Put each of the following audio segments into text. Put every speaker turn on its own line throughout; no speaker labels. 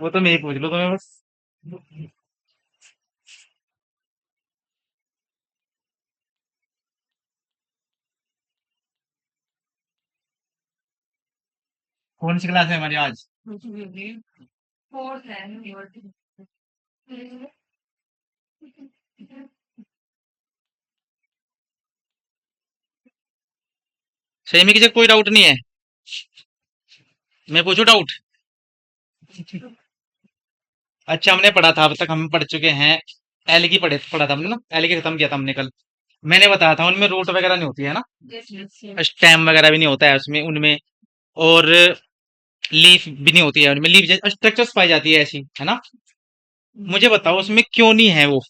वो तो मैं ही पूछ लो तुम्हें बस। कौन सी क्लास है हमारी आज? सही में किसी को कोई डाउट नहीं है? मैं पूछूं डाउट? अच्छा, हमने पढ़ा था, अब तक हम पढ़ चुके हैं। एल की पढ़ा था हमने ना, एल की खत्म किया था हमने कल। मैंने बताया था उनमें रूट वगैरह नहीं होती है ना, स्टेम वगैरह भी नहीं होता है उसमें उनमें। और लीफ भी नहीं होती है उनमें, लीफ जैसे स्ट्रक्चर्स पाई जाती है ऐसी, है ना। मुझे बताओ उसमें क्यों नहीं है वो,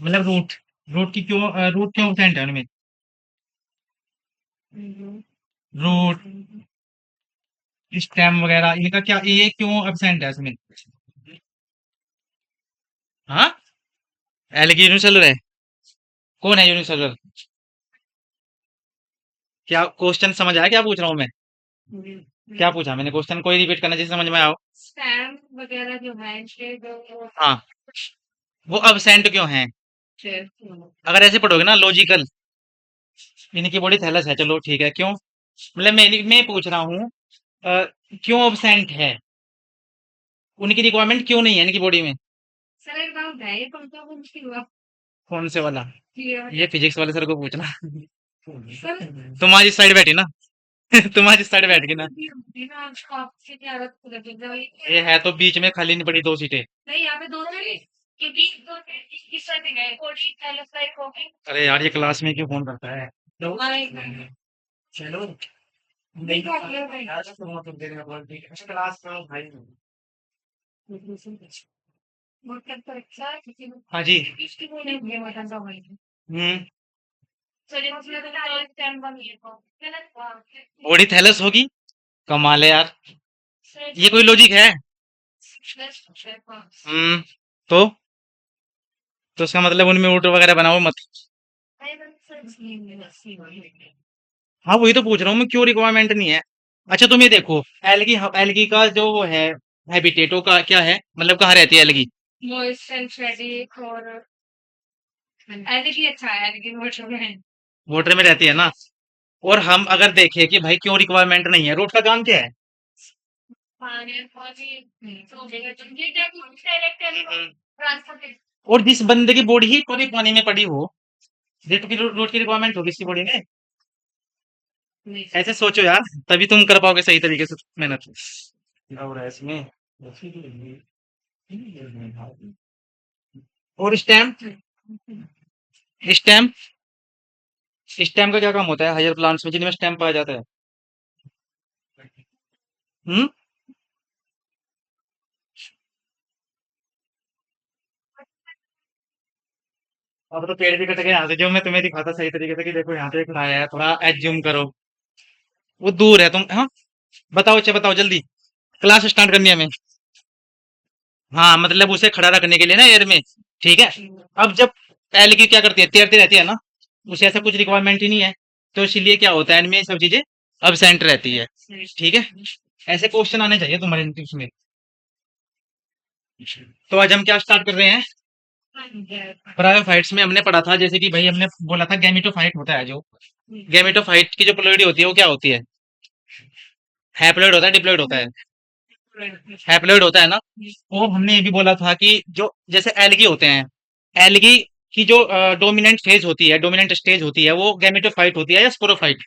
मतलब रूट, रूट की क्यों, रूट क्यों absent है उनमें? रूट, स्टेम वगैरह इनका क्या, ये क्यों absent है इसमें? हाँ, एल की यूनिसेलुलर है। कौन है यूनिसेलुलर? क्या क्वेश्चन समझ आया क्या पूछ रहा हूँ मैं? क्या पूछा मैंने क्वेश्चन, कोई रिपीट करना जिससे समझ में आओ। हाँ, वो absent क्यों है? अगर ऐसे पढ़ोगे ना लॉजिकल, इनकी बॉडी थैलस है, चलो ठीक है, क्यों, मतलब मैं पूछ रहा हूँ, अ, क्यों absent है, उनकी रिक्वायरमेंट क्यों नहीं है इनकी बॉडी में? कौन से वाला? ये फिजिक्स वाले सर को पूछना। तुम्हारी साइड बैठी ना। तुम्हारी साइड बैठ गई ना। ये है तो बीच में खाली नहीं पड़ी दो सीटें। अरे यार, ये क्लास में क्यों फोन करता है? चलो, नहीं यार, तुम तुम देने का बोल, ठीक है क्लास में भाई। हाँ जी। हम्म। बॉडी थैलस होगी? कमाल है यार, ये कोई लॉजिक है? हम्म। तो तो उसका मतलब उनमें ऊँट वगैरह बनाओ मत। हाँ, वही तो पूछ रहा हूँ मैं, क्यों रिक्वायरमेंट नहीं है। अच्छा, तुम ये देखो, एलगी, एलगी का जो वो है, हैबिटेटो का क्या है, मतलब कहाँ रहती है एलगी? वाटर में रहती है ना। और हम अगर देखें कि भाई क्यों रिक्वायरमेंट नहीं है, रूट का काम क्या है? हम्म। और जिस बंदे की बॉडी ही पूरी पानी में पड़ी हो, रूट की रिक्वायरमेंट होगी इसकी बॉडी में? ऐसे सोचो यार, तभी तुम कर पाओगे सही तरीके से मेहनत। क्या हो रहा है इसमें? और स्टैम्प, स्टैम्प, स्टैम्प का क्या काम होता है हायर प्लांट्स में जिनमें स्टैम्प पाया जाता है? हम्म। अब तो पेड़ भी कट गए यहाँ से, जो मैं तुम्हें दिखाता सही तरीके से कि देखो यहाँ पे एक आया है, थोड़ा एज्यूम करो। वो दूर है, तुम, हाँ। बताओ, अच्छा बताओ जल्दी, क्लास स्टार्ट करनी है हमें। हाँ, मतलब उसे खड़ा रखने के लिए ना एयर में। ठीक है। अब जब एल की क्या करती है, तैरती रहती है ना, उसे ऐसा कुछ रिक्वायरमेंट ही नहीं है, तो इसलिए क्या होता है इनमें सब चीजें अब्सेंट रहती है। ठीक है। ऐसे क्वेश्चन आने चाहिए तुम्हारे इसमें। तो आज हम क्या स्टार्ट कर रहे हैं? ब्रायोफाइट्स में हमने पढ़ा था, जैसे कि भाई हमने बोला था गैमेटोफाइट होता है जो, गैमेटोफाइट की जो प्लोइडी होती है वो क्या होती है? हैप्लॉइड होता है, डिप्लॉइड होता है? हैप्लॉइड होता है ना। वो हमने ये भी बोला था कि जो जैसे एल्गी होते हैं, एल्गी की जो डोमिनेंट फेज होती है, डोमिनेंट स्टेज होती है, वो गैमेटोफाइट होती है या स्पोरोफाइट?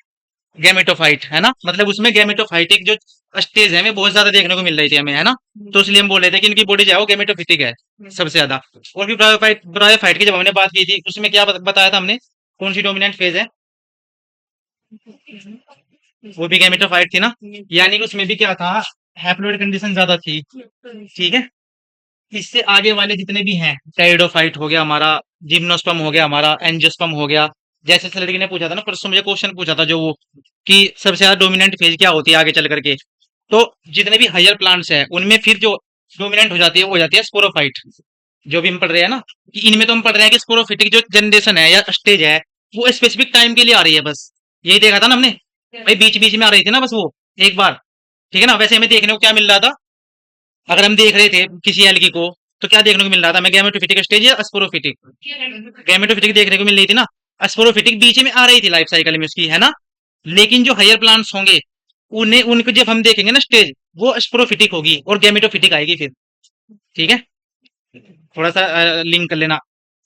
गैमेटोफाइट है ना, मतलब उसमें गैमेटोफाइटिक जो स्टेज है हमें बहुत ज्यादा देखने को मिल रही थी हमें, है ना। तो इसलिए हम बोल रहे थे कि इनकी बॉडी जो है वो गैमेटोफिटिक है सबसे ज्यादा। और भी ब्रायोफाइट, ब्रायोफाइट की जब हमने बात की थी उसमें क्या बताया था हमने, कौन सी डोमिनेंट फेज है? वो भी गैमेटोफाइट थी ना। यानी कि उसमें भी क्या था, हैप्लॉइड कंडीशन ज्यादा थी। ठीक है। इससे आगे वाले जितने भी हैं, टेरिडोफाइट हो गया हमारा, जिम्नोस्पर्म हो गया हमारा, एंजियोस्पर्म हो गया। जैसे इस लड़की ने पूछा था ना परसों, मुझे क्वेश्चन पूछा था जो वो, कि सबसे ज्यादा डोमिनेंट फेज क्या होती है आगे चल करके। तो जितने भी हायर प्लांट्स हैं उनमें फिर जो डोमिनेंट हो जाती है वो हो जाती है स्पोरोफाइट। जो भी हम पढ़ रहे हैं ना, कि इनमें तो हम पढ़ रहे हैं कि स्पोरोफिटिक जो जनरेशन है या स्टेज है, वो स्पेसिफिक टाइम के लिए आ रही है बस। यही देखा था ना हमने, भाई बीच बीच में आ रही थी ना बस वो, एक बार। ठीक है ना, वैसे हमें देखने को क्या मिल रहा था, अगर हम देख रहे थे किसी एल्गी को, तो क्या देखने को मिल रहा था हमें? गैमेटोफिटिक स्टेज या स्पोरोफिटिक? गैमेटोफिटिक देखने को मिल रही थी ना। स्पोरोफिटिक बीच में आ रही थी लाइफ साइकिल में उसकी, है ना। लेकिन जो हायर प्लांट्स होंगे, उन्हें उनको जब हम देखेंगे ना स्टेज, वो स्पोरोफिटिक होगी और गैमेटोफिटिक आएगी फिर। ठीक है, थोड़ा सा लिंक कर लेना।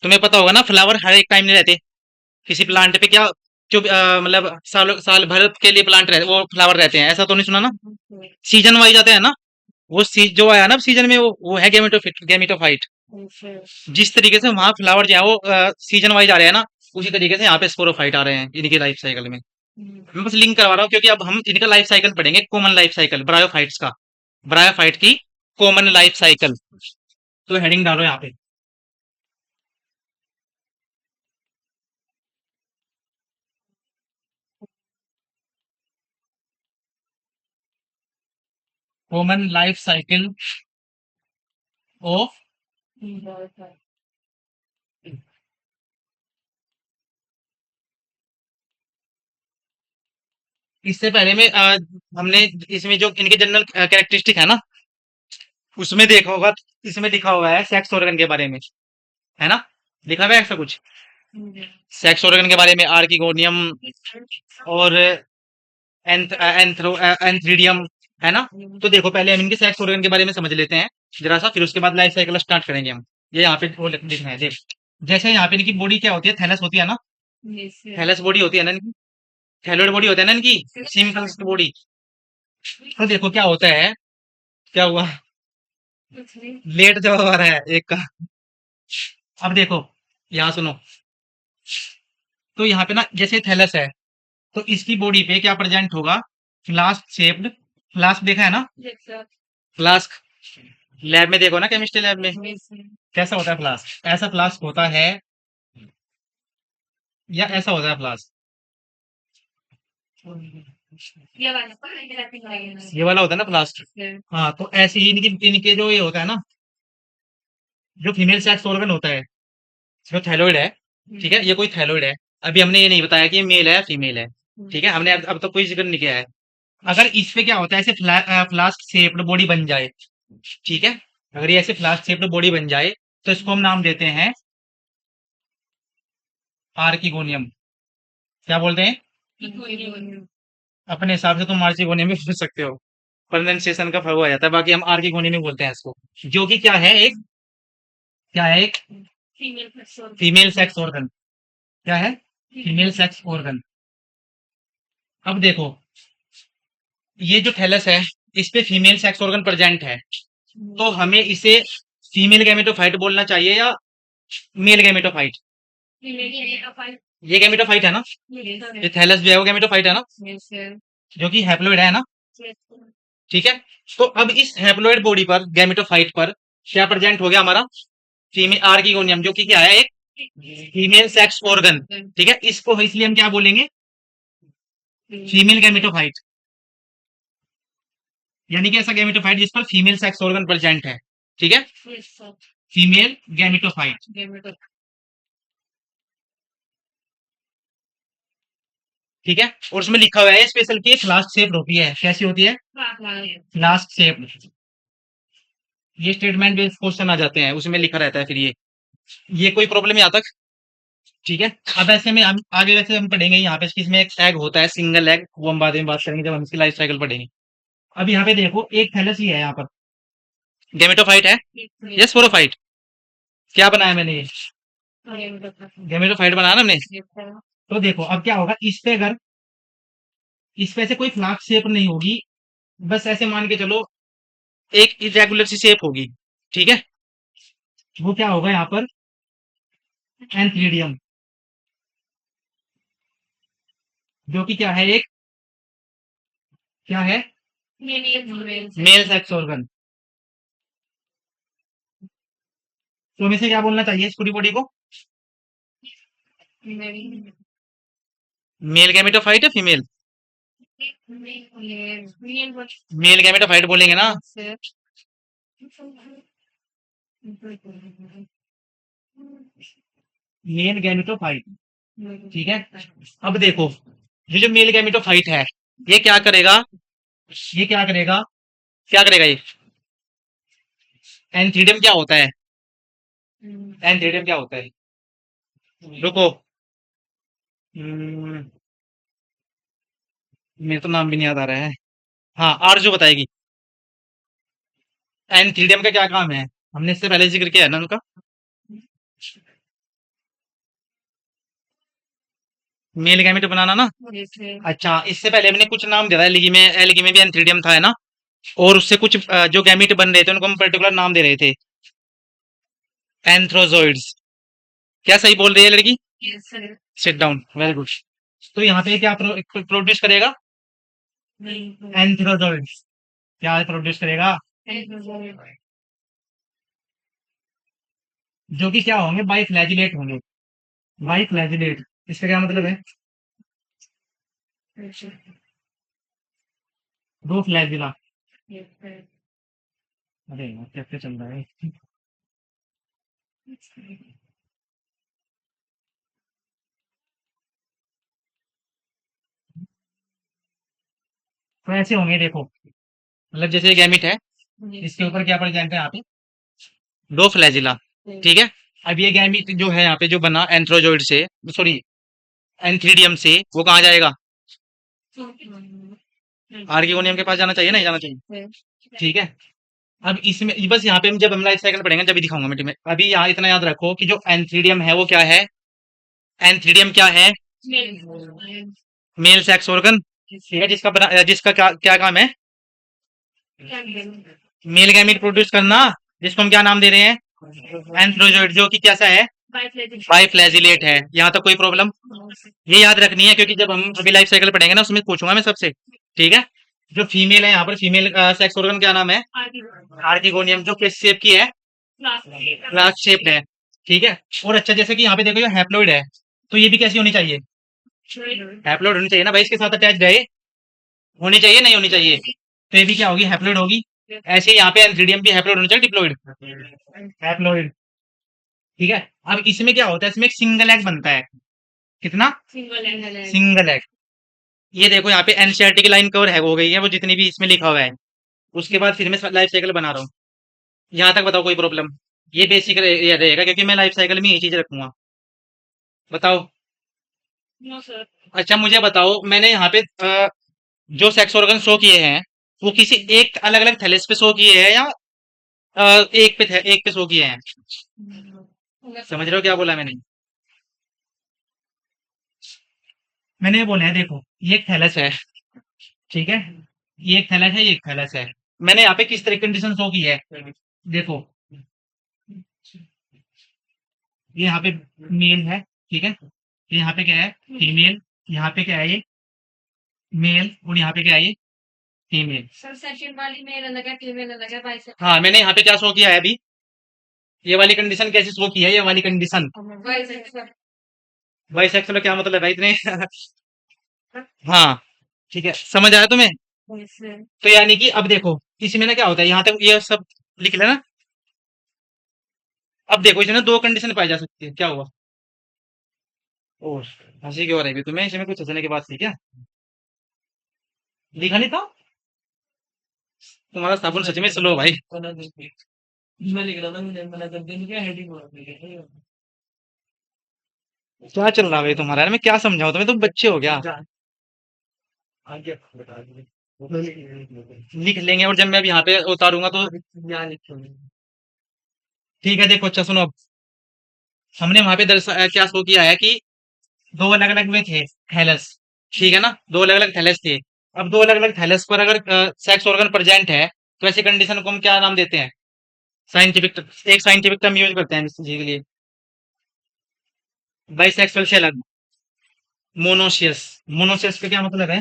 तुम्हें पता होगा ना, फ्लावर हर एक टाइम नहीं रहते किसी प्लांट पे। क्या जो मतलब साल भर के लिए प्लांट रहे वो फ्लावर रहते हैं, ऐसा तो नहीं सुना ना? सीजन वाइज आते हैं ना। वो जो आया ना सीजन में, वो है गेमेटोफाइट। जिस तरीके से वहां फ्लावर जो है वो सीजन वाइज आ रहे हैं ना, उसी तरीके से यहाँ पे स्पोरोफाइट आ रहे हैं इनकी लाइफ साइकिल में। मैं बस लिंक करवा रहा हूँ क्योंकि अब हम इनका लाइफ साइकिल पढ़ेंगे, कॉमन लाइफ साइकिल ब्रायोफाइट्स का। ब्रायोफाइट की कॉमन लाइफ साइकिल। तो हेडिंग डालो यहाँ पे, कॉमन लाइफ साइकिल ऑफ। इससे पहले में हमने इसमें जो इनके जनरल कैरेक्टरिस्टिक है ना, उसमें देखा होगा, इसमें लिखा हुआ है सेक्स ऑर्गन के बारे में, है ना। लिखा हुआ है ऐसा कुछ सेक्स ऑर्गन के बारे में, आर्किगोनियम और एंथ्रीडियम, है ना। तो देखो पहले हम इनके सेक्स ऑर्गन के बारे में समझ लेते हैं जरा सा, फिर उसके बाद लाइफ साइकिल स्टार्ट करेंगे हम। ये यहाँ पे वो लिखना है, देख। जैसे यहाँ पे इनकी बॉडी क्या होती है, थैलस होती है ना। थैलस बॉडी होती है ना इनकी, थैलोइड बॉडी होता है ना इनकी, सिंपल बॉडी। तो देखो क्या होता है, क्या हुआ, लेट जवाब आ रहा है एक का। अब देखो, यहाँ सुनो। तो यहाँ पे ना जैसे थैलस है, तो इसकी बॉडी पे क्या प्रेजेंट होगा? Flask shaped. फ्लास्क देखा है ना, फ्लास्क। लैब में देखो ना, केमिस्ट्री लैब में कैसा होता है फ्लास्क। ऐसा फ्लास्क होता है या ऐसा होता है फ्लास्क? ये वाला होता है ना फ्लास्क। हाँ, तो ऐसे ही इनकी इनके जो ये होता है ना, जो फीमेल सेक्स ऑर्गन होता है, जो थैलोइड है, ठीक है, ये कोई थैलोइड है। अभी हमने ये नहीं बताया कि ये मेल है फीमेल है, ठीक है, हमने अब तक कोई जिक्र नहीं किया है। अगर इस पे क्या होता है, ऐसे फ्लास्क शेप्ड बॉडी बन जाए, ठीक है, अगर ये ऐसे फ्लास्क शेप्ड बॉडी बन जाए, तो इसको हम नाम देते हैं आर्किगोनियम। क्या बोलते हैं? अपने हिसाब से तुम आर्किगोनियम भी पूछ सकते हो, प्रोनाउंसिएशन का फर्क हो जाता है। बाकी हम आर्किगोनियम ही बोलते हैं इसको, जो कि क्या है, एक क्या है, एक फीमेल सेक्स ऑर्गन। क्या है? Female sex organ. अब देखो, ये जो थैलस है, इस पे फीमेल सेक्स ऑर्गन प्रेजेंट है, तो हमें इसे फीमेल गैमेटोफाइट बोलना चाहिए या मेल गैमेटोफाइट? ये गैमेटोफाइट है ना, ये थैलस जो है वो गैमेटोफाइट है ना, जो कि हैप्लोइड है ना। ठीक है, तो अब इस हैप्लोइड बॉडी पर, गैमेटोफाइट पर क्या प्रेजेंट हो गया हमारा? फीमेल आर्किगोनियम, जो कि क्या है, एक फीमेल सेक्स ऑर्गन। ठीक है, इसको इसलिए हम क्या बोलेंगे? Female gametophyte. यानी कि ऐसा गैमेटोफाइट जिस पर फीमेल सेक्स ऑर्गन प्रेजेंट है। ठीक है, फीमेल गैमेटोफाइट। ठीक है, और उसमें लिखा हुआ है स्पेशल की फ्लास्क शेप होती है। कैसी होती है? Flask shape. ये स्टेटमेंट बेस्ड क्वेश्चन आ जाते हैं, उसमें लिखा रहता है फिर ये कोई प्रॉब्लम यहाँ तक? ठीक है, अब ऐसे में हम आगे वैसे हम पढ़ेंगे यहाँ पे इसमें एक एग होता है, सिंगल एग, वो हम बाद में बात करेंगे जब हम इसकी लाइफ साइकिल पढ़ेंगे। अब यहाँ पे देखो, एक थैलस ही है यहाँ पर, गेमेटोफाइट है, यस स्पोरोफाइट। क्या बनाया मैंने ये? गेमेटोफाइट बनाया ना हमने। तो देखो अब क्या होगा, इस पे अगर इस पे से कोई फ्लास्क शेप नहीं होगी, बस ऐसे मान के चलो एक इरेगुलर सी शेप होगी। ठीक है, वो क्या होगा यहाँ पर? एंथ्रीडियम, जो कि क्या है, एक क्या है, मेल सेक्स ऑर्गन। तो हमें से क्या बोलना चाहिए इस पूरी बॉडी को? मेल गैमेटोफाइट है फीमेल? मेल गैमेटोफाइट बोलेंगे ना। Male gametophyte. ठीक है, अब देखो, ये जो मेल गैमेटोफाइट है, ये क्या करेगा? ये क्या करेगा? क्या करेगा ये? एंथ्रीडियम क्या होता है? एंथ्रीडियम क्या होता है? रुको। हम्म, मेरे तो नाम भी नहीं याद आ रहा है। हाँ, आरजू बताएगी। एंथ्रीडियम का क्या काम है? हमने इससे पहले जिक्र किया है ना उनका। मेल गैमेट बनाना ना। अच्छा, इससे पहले हमने कुछ नाम दिया था, एल्गी में, एल्गी में भी एंथ्रीडियम था, है ना? और उससे कुछ जो गैमेट बन रहे थे उनको हम पर्टिकुलर नाम दे रहे थे। एंथ्रोजोइड्स। क्या सही बोल रही है लड़की? Sit down, very good. तो यहाँ पे क्या प्रोड्यूस करेगा? एंथ्रोजोइड्स। क्या प्रोड्यूस करेगा? जो कि क्या होंगे? बाइफ्लैजिलेट होंगे। बाइफ्लैजिलेट, इसका क्या मतलब है? दो फ्लैजिला। अरे यार, क्या क्या चल रहा है? तो ऐसे होंगे, देखो। मतलब जैसे ये गैमिट है, इसके ऊपर क्या प्रेजेंट है यहाँ पे? दो फ्लैजिला। ठीक है। अब ये गैमिट जो है यहाँ पे जो बना एंथ्रोजोइड से, सॉरी, एंथ्रीडियम से, वो कहाँ जाएगा? आर्किगोनियम के पास जाना चाहिए, नहीं जाना चाहिए? ठीक है। अब इसमें बस यहाँ पे हम जब हम लाइफ साइकिल पढ़ेंगे जब भी दिखाऊंगा मैं तुम्हें। अभी यहाँ इतना याद रखो कि जो एंथ्रीडियम है वो क्या है? एंथ्रीडियम क्या है? Male sex organ. ठीक है, जिसका क्या क्या काम है? मेल गैमीट प्रोड्यूस करना। जिसको हम क्या नाम दे रहे हैं? एंथ्रोजोइड, जो कि कैसा है? बाइफ्लैजिलेट है। यहाँ तक कोई प्रॉब्लम? ये याद रखनी है क्योंकि जब हम अभी लाइफ साइकिल पढ़ेंगे ना उसमें पूछूंगा मैं सबसे। ठीक है। जो फीमेल है यहाँ पर, फीमेल सेक्स ऑर्गन क्या नाम है? आर्किगोनियम। जो किस शेप की है? ग्लास शेप्ड है। ठीक है। और अच्छा, जैसे कि यहाँ पे देखो ये हैप्लॉइड है, तो ये भी कैसी होनी चाहिए? हैप्लॉइड होनी चाहिए ना भाई, इसके साथ अटैच्ड है ये। होनी चाहिए, नहीं होनी चाहिए? तो ये भी क्या होगी? हैप्लॉइड होगी। ऐसे ही यहाँ पे एंथ्रीडियम भी हैप्लॉइड होना चाहिए, डिप्लॉइड? हैप्लॉइड। ठीक है। अब इसमें क्या होता है? इसमें एक सिंगल एग बनता है। कितना? Single egg. ये देखो यहाँ पे एनसीईआरटी की लाइन कवर है, हो गई है वो जितनी भी इसमें लिखा हुआ है। उसके बाद फिर मैं लाइफ साइकिल बना रहा हूँ। यहाँ तक बताओ कोई प्रॉब्लम? ये बेसिक ये रहेगा क्योंकि मैं लाइफ साइकिल में ये चीज रखूंगा। बताओ। अच्छा, मुझे बताओ, मैंने यहाँ पे जो सेक्स ऑर्गन शो किए हैं वो किसी एक अलग अलग थैलेस पे शो किए हैं या एक पे शो किए हैं? समझ रहे हो क्या बोला मैंने? मैंने ये बोला है, देखो, ये एक थैलस है। ठीक है। ये एक थैलस है, ये एक थैलस है। मैंने यहाँ पे किस तरह की कंडीशन शो की है? देखो, ये यहाँ पे मेल है। ठीक है। ये यहाँ पे क्या है? फीमेल। यहाँ पे क्या है? ये मेल। और यहाँ पे क्या है? ये फीमेल। हाँ, मैंने यहाँ पे क्या शो किया है अभी? ये वाली कंडीशन कैसे शो की है? ये वाली कंडीशन बाइसेक्सुअल क्या मतलब है इतने? हाँ। ठीक है, समझ आया तुम्हें? तो यानी कि अब देखो, इसमें ना क्या होता है, यहाँ तक ये सब लिख लेना। अब देखो, इसमें दो कंडीशन पाई जा सकती है, क्या हुआ? ओह, हंसी क्यों आ रही है तुम्हें? इसमें कुछ हंसने की बात थी क्या? लिखा नहीं था? तुम्हारा साबुन सच में स्लो भाई। क्या चल रहा है भाई तुम्हारा? यार मैं क्या समझाऊं तुम्हें, तुम बच्चे हो क्या? लिख लेंगे, और जब मैं अब यहाँ पे उतारूंगा तो। ठीक है, देखो, अच्छा सुनो अब। हमने वहां पे क्या शो किया है कि दो अलग अलग में थे थैलस। ठीक है ना, दो अलग अलग थैलस थे। अब दो अलग अलग थैलस पर अगर सेक्स ऑर्गन प्रेजेंट है तो ऐसी कंडीशन को हम क्या नाम देते हैं? साइंटिफिक। एक साइंटिफिक टर्म यूज करते हैं इस चीज के लिए। बाइसेक्सुअल से अलग। मोनोशियस। मोनोशियस का क्या मतलब है?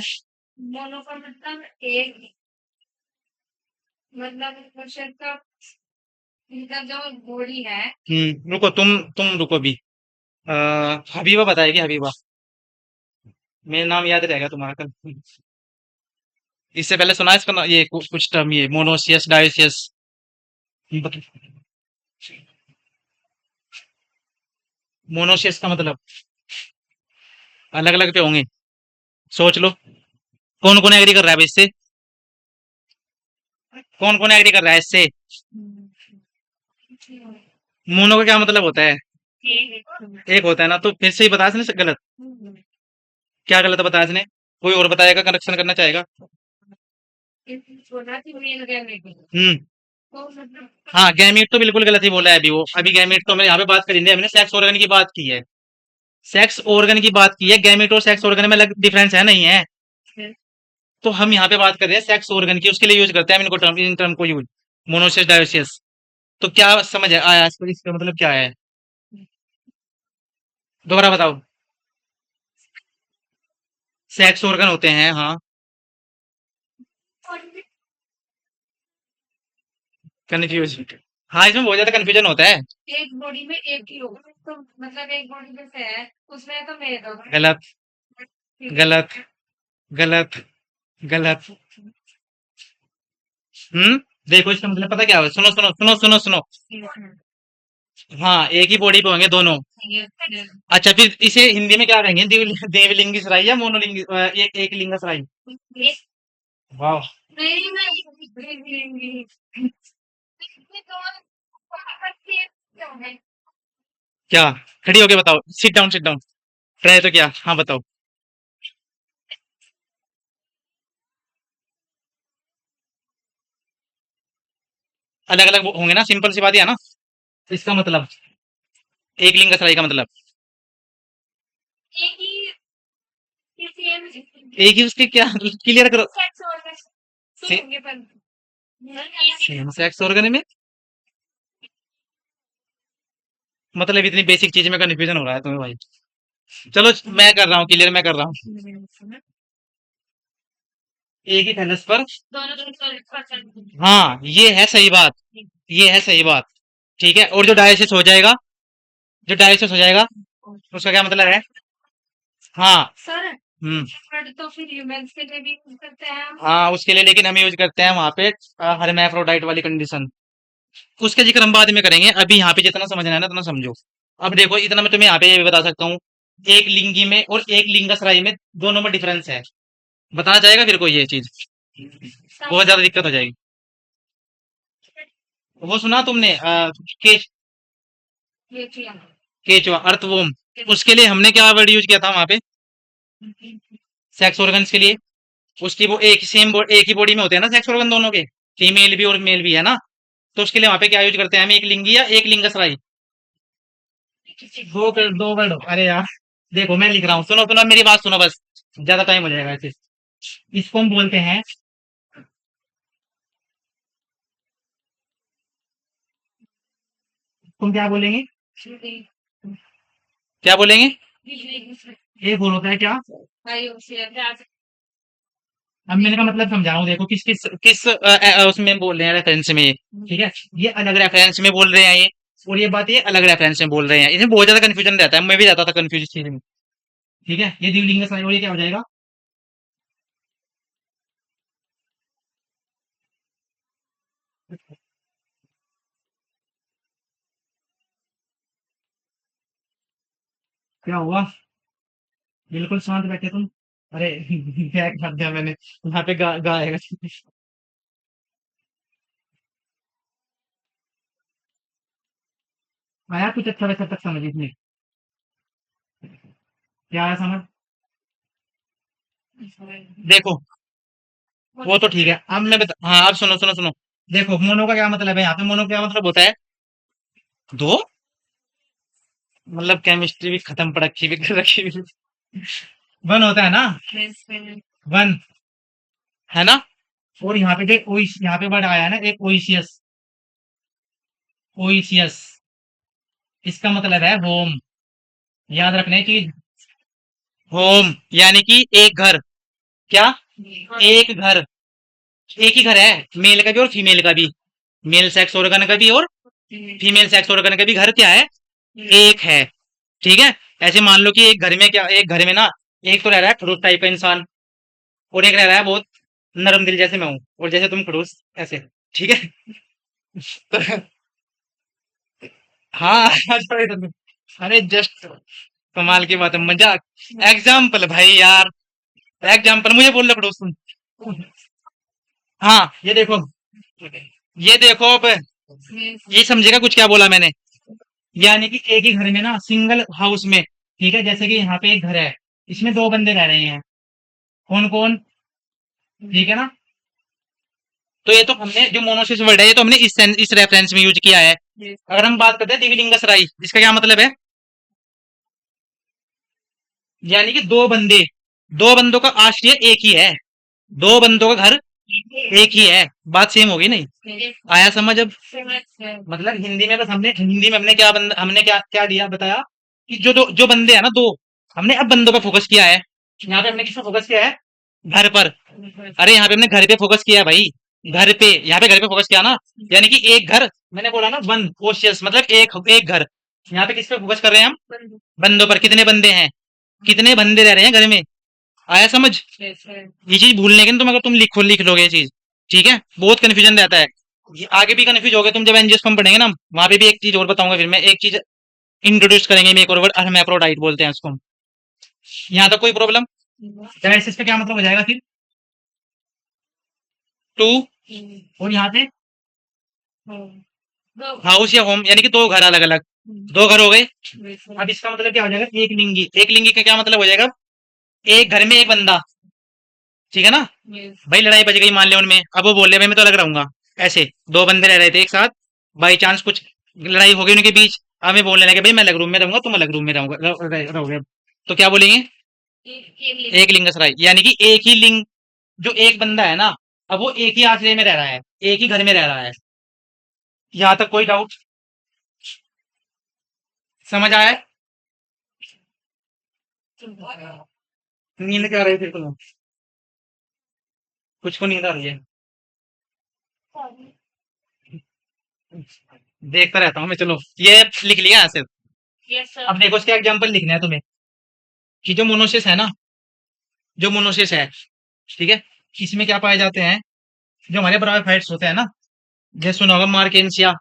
रुको, तुम रुको भी। हबीबा बताएगी, हबीबा। मेरा नाम याद रहेगा तुम्हारा कल। इससे पहले सुना है इसका ये कुछ टर्म, ये मोनोसियस, डायोसियस? मोनोसियस का मतलब अलग अलग पे होंगे। सोच लो। कौन कौन एग्री कर रहा है भाई इससे? कौन कौन एग्री कर रहा है इससे? मोनो का क्या मतलब होता है? एक होता है ना, तो फिर से ही बताया इसने गलत। क्या गलत बताया इसने? कोई और बताएगा, करेक्शन करना चाहेगा? हम्म। हाँ, गैमीट तो बिल्कुल गलत ही बोला है अभी वो। अभी गैमीट तो हमने यहाँ पे बात करी नहीं, हमने सेक्स ऑर्गन की बात की है। सेक्स ऑर्गन की बात की है, गैमीट और सेक्स ऑर्गन में अलग डिफरेंस है नहीं है? तो हम यहाँ पे बात कर रहे हैं सेक्स ऑर्गन की, उसके लिए यूज करते हैं हम इनको टर्म, इन टर्म को यूज। मोनोसिस डायोसिस। तो क्या समझ आया इसको, इसका मतलब क्या है? दोबारा बताओ। सेक्स ऑर्गन होते हैं, हाँ। कंफ्यूज। हाँ, इसमें बहुत ज्यादा कंफ्यूजन होता है। गलत। गलत। गलत। गलत। हम्म। देखो इसका मतलब पता क्या है, सुनो सुनो सुनो सुनो सुनो। हाँ, एक ही बॉडी पे होंगे दोनों। अच्छा, फिर इसे हिंदी में क्या कहेंगे? देवलिंगी सराई या मोनोलिंगी, एक लिंग सराई? वाह। क्या? खड़ी होके बताओ, sit down sit down. Try तो क्या, हाँ बताओ। अलग अलग होंगे ना, सिंपल सी बात ही है ना। इसका मतलब, एक लिंग सराई का मतलब, एक ही उसके क्या? क्लियर करो। सेम सेक्स ऑर्गन में, मतलब इतनी बेसिक चीज में कंफ्यूजन हो रहा है तुम्हें भाई। चलो मैं कर रहा हूँ क्लियर, मैं कर रहा हूँ। एक ही फैलस पर, हाँ ये है सही बात। ये है सही बात। ठीक है, और जो डायलिसिस हो जाएगा, जो डायलिसिस हो जाएगा, उसका क्या मतलब है? हाँ। हम्म। हाँ, उसके लिए लेकिन हम यूज करते हैं वहां पे हर्मेफ्रोडाइट वाली कंडीशन। उसका जिक्र हम बाद में करेंगे, अभी यहाँ पे जितना समझना है ना उतना समझो। अब देखो, इतना मैं तुम्हें यहाँ पे ये भी बता सकता हूँ, एक लिंगी में और एक लिंगसराई में दोनों में डिफरेंस है। बताना चाहेगा फिर कोई ये चीज? बहुत ज्यादा दिक्कत हो जाएगी। वो सुना तुमने केच, केचुआ, अर्थवोम? उसके लिए हमने क्या वर्ड यूज किया था वहां पे? सेक्स ऑर्गन्स के लिए। उसकी वो एक सेम एक ही बॉडी में होते हैं ना सेक्स ऑर्गन दोनों के, फीमेल भी और मेल भी है ना। तो उसके लिए वहां पे क्या यूज करते हैं हम? एक लिंगी या एक लिंगसराई। दो वर्ड, अरे यार। देखो मैं लिख रहा हूँ, सुनो सुनो मेरी बात सुनो बस। ज्यादा टाइम हो जाएगा ऐसे। इसको हम बोलते हैं, तुम क्या बोलेंगे? क्या बोलेंगे? एक और होता है क्या? अब मैंने का मतलब समझा रहा हूँ, देखो किस किस किस उसमें बोल रहे हैं, रेफरेंस में ये। ठीक है, ये अलग रेफरेंस में बोल रहे हैं ये, और ये बात ये अलग रेफरेंस में बोल रहे हैं। इसमें बहुत ज्यादा कंफ्यूजन रहता है, मैं भी रहता था कंफ्यूज इस चीज में। ठीक है, ये द्विलिंग का और ये क्या हो जाएगा? क्या हुआ? बिल्कुल शांत बैठे तुम। अरे बैग कर दिया मैंने, यहाँ पे गा आएगा। आया कुछ अच्छा वैसा तक समझ इसमें? क्या आया समझ? देखो, वो तो ठीक है, अब मैं बता, हाँ अब सुनो सुनो सुनो। देखो मोनो का क्या मतलब है, यहाँ पे मोनो का क्या मतलब होता है? दो। मतलब केमिस्ट्री भी खत्म पड़ रखी भी कर रखी भी। वन होता है ना, वन, है ना। और यहाँ पे जो यहाँ पे वर्ड आया है ना, एक ओइसियस, ओइसियस, इसका मतलब है होम। याद रखने की, होम यानी कि एक घर। क्या? एक घर। एक ही घर है, मेल का भी और फीमेल का भी। मेल सेक्स ऑर्गन का भी और फीमेल सेक्स ऑर्गन का भी घर क्या है? एक है। ठीक है। ऐसे मान लो कि एक घर में क्या, एक घर में ना, एक तो रह रहा है खड़ूस टाइप का इंसान, और एक रह रहा है बहुत नरम दिल, जैसे मैं हूँ, और जैसे तुम खड़ूस, ऐसे। ठीक है। तो, हाँ अरे जस्ट कमाल की बात है, मजाक। एग्जाम्पल भाई यार, एग्जाम्पल मुझे बोल रहे खड़ूस तुम। हाँ ये देखो, ये देखो अब, ये समझेगा कुछ क्या बोला मैंने? यानी कि एक ही घर में ना, सिंगल हाउस में, ठीक है, जैसे कि यहाँ पे एक घर है, इसमें दो बंदे रह रहे हैं, कौन कौन, ठीक है ना? तो ये तो हमने जो मोनोसिस वर्ड है, ये तो हमने इस रेफरेंस में यूज किया है। अगर हम बात करते हैं दिव्यलिंग सराई, इसका क्या मतलब है? यानी कि दो बंदे, दो बंदों का आश्रय एक ही है, दो बंदों का घर एक ही है। बात सेम होगी नहीं? आया समझ अब? मतलब हिंदी में, बस हमने हमने क्या दिया बताया कि जो बंदे हैं ना दो, हमने अब बंदों पे फोकस किया है। यहाँ पे हमने किस पे फोकस किया है? घर पर। अरे यहाँ पे हमने घर पे फोकस किया है भाई, घर पे, यहाँ पे घर पे फोकस किया ना। यानी कि एक घर, मैंने बोला ना वन ओशियस, मतलब एक एक घर। यहाँ पे किस पे फोकस कर रहे हैं हम? बंदों पर। कितने बंदे हैं, कितने बंदे रह रहे हैं घर में? आया समझ? ये चीज भूलने के ना, तुम अगर तुम लिख लोगे ये चीज, ठीक है, बहुत कंफ्यूजन रहता है। ये आगे भी कंफ्यूज हो गए तुम, जब एंजियोस्पर्म पढ़ेंगे ना, वहां पे भी एक चीज और बताऊंगा, फिर मैं एक चीज इंट्रोड्यूस करेंगे, एक और वर्ड hermaphrodite बोलते हैं उसको हम। यहाँ तक कोई प्रॉब्लम? डायलिसिस का क्या मतलब हो जाएगा फिर? टू, और यहाँ पे हाउस या होम, यानी कि दो घर अलग अलग, दो घर हो गए। अब इसका मतलब क्या हो जाएगा? एक लिंगी। एक लिंगी का क्या मतलब हो जाएगा? एक घर में एक बंदा, ठीक है ना? भाई लड़ाई बच गई मान लिया उनमें, अब वो बोल रहे भाई मैं तो अलग रहूंगा, ऐसे दो बंदे रह रहे थे एक साथ, बाई चांस कुछ लड़ाई हो गई उनके बीच, अब मैं बोलने लगे भाई मैं अलग रूम में रहूंगा, तुम अलग रूम में रहोगे, तो क्या बोलेंगे? एक लिंग सराय, यानी कि एक ही लिंग, जो एक बंदा है ना, अब वो एक ही आश्रय में रह रहा है, एक ही घर में रह रहा है। यहाँ तक कोई डाउट? समझ आया है? नींद क्या आ रही है फिर तुम्हें? कुछ को नींद आ रही है? देखता रहता हूँ मैं, चलो ये लिख लिया यहाँ से। अब देखो इसका एग्जाम्पल लिखना है तुम्हें, कि जो मोनोसिस है ना, जो मोनोसिस है, ठीक है, इसमें क्या पाए जाते हैं? जो हमारे ब्रायोफाइट्स होते हैं ना, जैसे सुना होगा मार्केंसिया,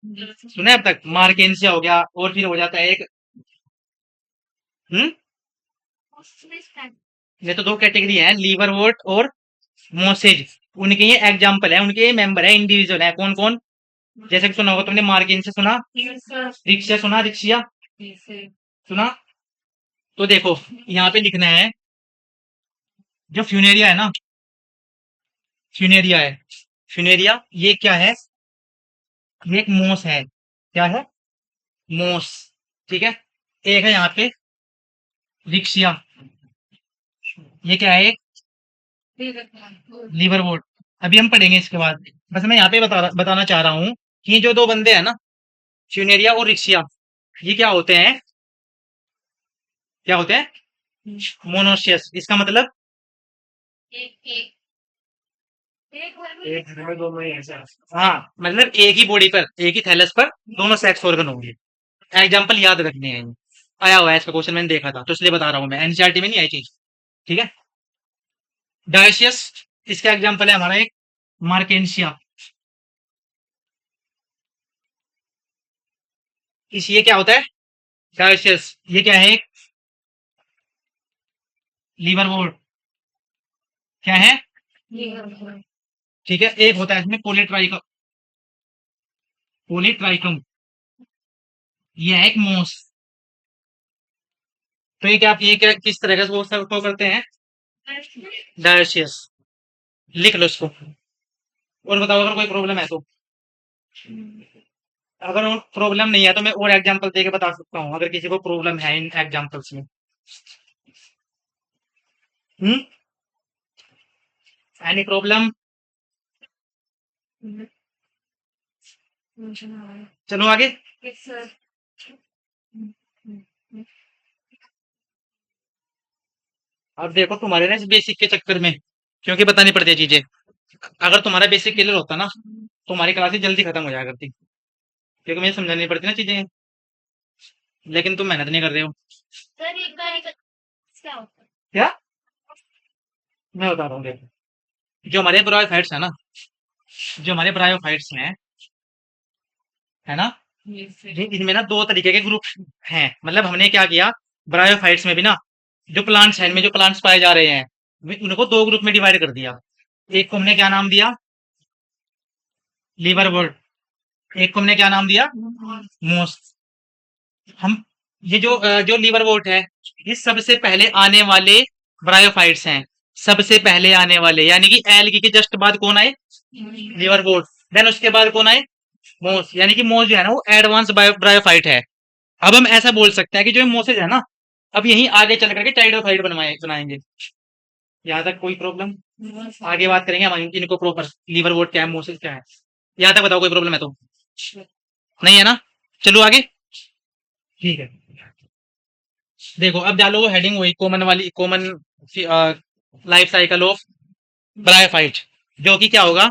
सुना है अब तक? मार्केंसिया हो गया, और फिर हो जाता है एक, हम्म, ये तो दो कैटेगरी है, लीवरवोर्ट और मोसेज। उनके ये एग्जाम्पल है, उनके ये मेंबर है, इंडिविजुअल है, कौन कौन? जैसे कि सुना होगा तुमने मार्केंसिया, सुना? रिक्शिया सुना? रिक्शिया सुना? तो देखो यहाँ पे लिखना है, जो फ्यूनेरिया है ना, फ्यूनेरिया है, फ्यूनेरिया ये क्या है? ये एक मोस है। क्या है? मोस, ठीक है। एक है यहाँ पे रिक्शिया, ये क्या है? Liverwort. अभी हम पढ़ेंगे इसके बाद, बस मैं यहाँ पे बताना चाह रहा हूँ कि ये जो दो बंदे हैं ना, फ्यूनेरिया और रिक्शिया, ये क्या होते हैं? क्या होते हैं? मोनोशियस। इसका मतलब एक घर में दोनों ही ऐसा, हाँ, मतलब एक ही बॉडी पर, एक ही थैलस पर दोनों सेक्स ऑर्गन होंगे। एग्जाम्पल याद रखने हैं ये। आया हुआ है इसका क्वेश्चन, मैंने देखा था, तो इसलिए बता रहा हूँ मैं, एनसीईआरटी में नहीं आई चीज, ठीक है। डायशियस, इसका एग्जाम्पल है हमारा एक मार्केंशिया। इस ये क्या होता है? डायशियस, ये क्या है? एक लीवर बोर्ड, क्या है? ठीक है। एक होता है इसमें पोलीट्राइकम, पोलीट्राइकम, ये है एक मोस। तो ये क्या किस तरह का वो करते हैं? डायशियस। लिख लो इसको, और बताओ अगर कोई प्रॉब्लम है तो। अगर प्रॉब्लम नहीं है तो मैं और एग्जांपल देके बता सकता हूँ, अगर किसी को प्रॉब्लम है इन एग्जांपल्स में। हम्म, एनी प्रॉब्लम? चलो आगे। अब देखो तुम्हारे ना इस बेसिक के चक्कर में, क्योंकि बतानी पड़ती है चीजें, अगर तुम्हारा बेसिक क्लियर होता ना, तुम्हारी क्लासेस जल्दी खत्म हो जाया करती, क्योंकि मुझे समझानी पड़ती ना चीजें, लेकिन तुम मेहनत नहीं कर रहे हो। क्या? मैं बता रहा हूँ, देखो, जो हमारे ब्रायोफाइट्स है ना, जो हमारे ब्रायोफाइट्स हैं, है ना, इनमें ना दो तरीके के ग्रुप हैं। मतलब हमने क्या किया, ब्रायोफाइट्स में भी ना, जो प्लांट्स हैं, इनमें जो प्लांट्स पाए जा रहे हैं, उनको दो ग्रुप में डिवाइड कर दिया। एक को हमने क्या नाम दिया? लीवर वर्ड, एक को हमने क्या नाम दिया, मोस्ट। हम ये जो लीवर वोट है, ये सबसे पहले आने वाले ब्रायोफाइट्स हैं। सबसे पहले आने वाले यानी कि एल्गी के जस्ट बाद कौन आए, लीवर वोट। देन उसके बाद कौन आए, मोस, यानी कि मोस जो है ना वो एडवांस ब्रायोफाइट है। अब हम ऐसा बोल सकते हैं कि जो मोसेज है ना, अब यहीं आगे चल करके टाइडोफाइट बनवाए बनाएंगे। यहाँ तक कोई प्रॉब्लम? आगे बात करेंगे हम इनको प्रॉपर, लीवर वोट क्या है, मोसेज क्या है। यहाँ तक बताओ, कोई प्रॉब्लम है तो? नहीं है ना? चलो आगे। ठीक है, देखो अब डालो वो हेडिंग, वही कॉमन वाली, common life cycle of bryophyte. जो कि क्या होगा,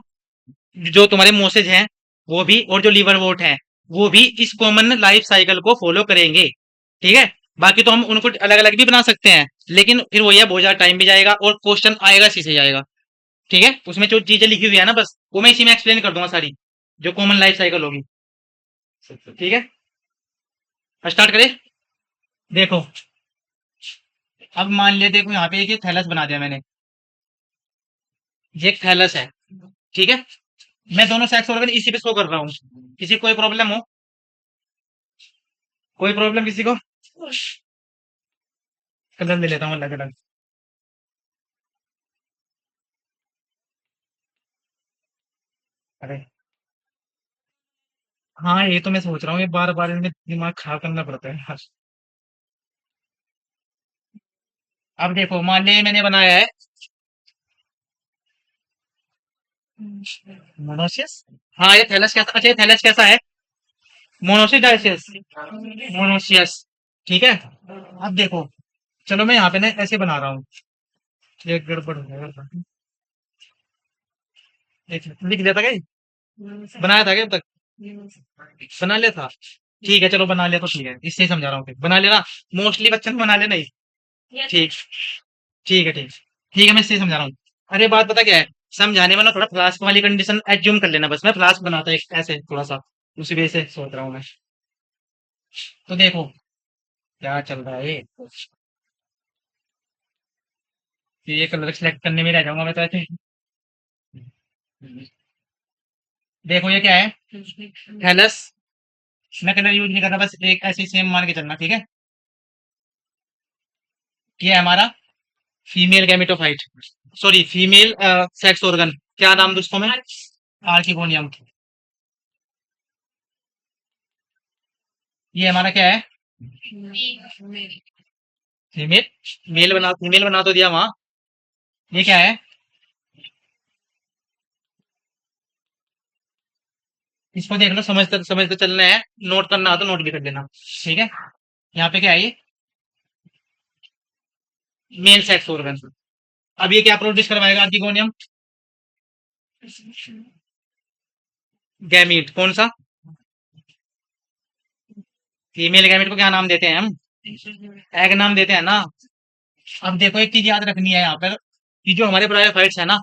जो तुम्हारे मोसेज हैं वो भी, और जो लीवर वोट हैं वो भी इस कॉमन लाइफ साइकिल को फॉलो करेंगे। ठीक है, बाकी तो हम उनको अलग अलग भी बना सकते हैं, लेकिन फिर वही है, बहुत ज्यादा टाइम भी जाएगा और क्वेश्चन आएगा इसी से जाएगा। ठीक है, उसमें जो चीजें लिखी हुई है ना, बस वो मैं इसी में एक्सप्लेन कर दूंगा सारी, जो कॉमन लाइफ साइकिल होगी। ठीक है, स्टार्ट करें। देखो, अब मान लिया, देखो यहाँ पे एक थैलस बना दिया मैंने, ये एक थैलस है। ठीक है, मैं दोनों सेक्स ऑर्गन इसी पे शो कर रहा हूँ। किसी को कोई प्रॉब्लम हो? कोई प्रॉब्लम किसी को? कलर ले लेता हूँ अलग अलग। अरे हाँ, ये तो मैं सोच रहा हूँ, ये बार बार इनमें दिमाग खराब करना पड़ता है यार। अब देखो, मान लिया मैंने बनाया है मोनोसियस। हाँ, ये थैलस कैसा, अच्छा ये थैलस कैसा है, मोनोसिस डायसियस, मोनोसियस। ठीक है, अब देखो, चलो मैं यहाँ पे ना ऐसे बना रहा हूँ। एक गड़बड़ हो गया, एक लिख लिया था क्या ये? बनाया था क्या अब तक? बना लिया था। ठीक है, चलो बना लिया तो ठीक है, इससे ही समझा रहा हूँ, फिर बना लेना। मोस्टली बच्चन बना लेना ही। ठीक, ठीक है, ठीक, ठीक है, मैं इससे ही समझा रहा हूँ। अरे बात पता क्या है, समझाने में ना थोड़ा फ्लास्क वाली कंडीशन एज्यूम कर लेना, बस मैं फ्लास्क बनाता एक ऐसे थोड़ा सा, उसी वजह से सोच रहा हूँ मैं। तो देखो क्या चल रहा है ये कलर सिलेक्ट करने में रह जाऊंगा मैं तो ऐसे। देखो ये क्या है, थैलस। मैं कलर यूज नहीं करना, बस एक ऐसे सेम मान के चलना, ठीक है। ये है हमारा female gametophyte, sorry female sex organ, क्या नाम दूं उसको मैं, आर्किगोनियम। ये हमारा क्या है, फीमेल। फीमेल बना तो दिया वहां। ये क्या है, इसको देख लो, समझते समझते चलना है, नोट करना हो तो नोट भी कर लेना। ठीक है, यहाँ पे क्या है ये, मेल सेक्स ऑर्गन। अब ये क्या प्रोड्यूस करवाएगा, आर्किगोनियम, गैमीट। कौन सा, फीमेल गैमीट को क्या नाम देते हैं हम, एग नाम देते हैं ना। अब देखो एक चीज याद रखनी है यहाँ पर, कि जो हमारे ब्रायोफाइट्स है ना,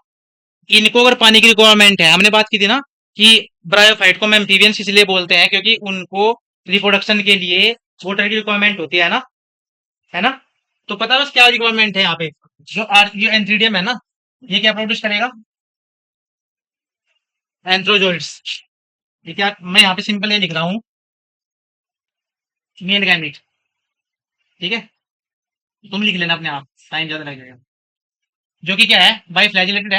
इनको अगर पानी की रिक्वायरमेंट है, हमने बात की थी ना कि ब्रायोफाइट को हम एम्फीबियंस इसलिए बोलते हैं क्योंकि उनको रिप्रोडक्शन के लिए वाटर की रिक्वायरमेंट होती है ना, है ना। तो पता है बस क्या रिक्वायरमेंट है यहाँ पे, जो एंथ्रीडियम है ना, ये क्या प्रोड्यूस करेगा, एंथ्रोजोइड्स। ये क्या, मैं यहाँ पे सिंपल ये लिख रहा हूँ, मेल गैमीट। ठीक है, तुम लिख लेना अपने आप, टाइम ज्यादा लगेगा। जो कि क्या है, बाई फ्लैजिलेटेड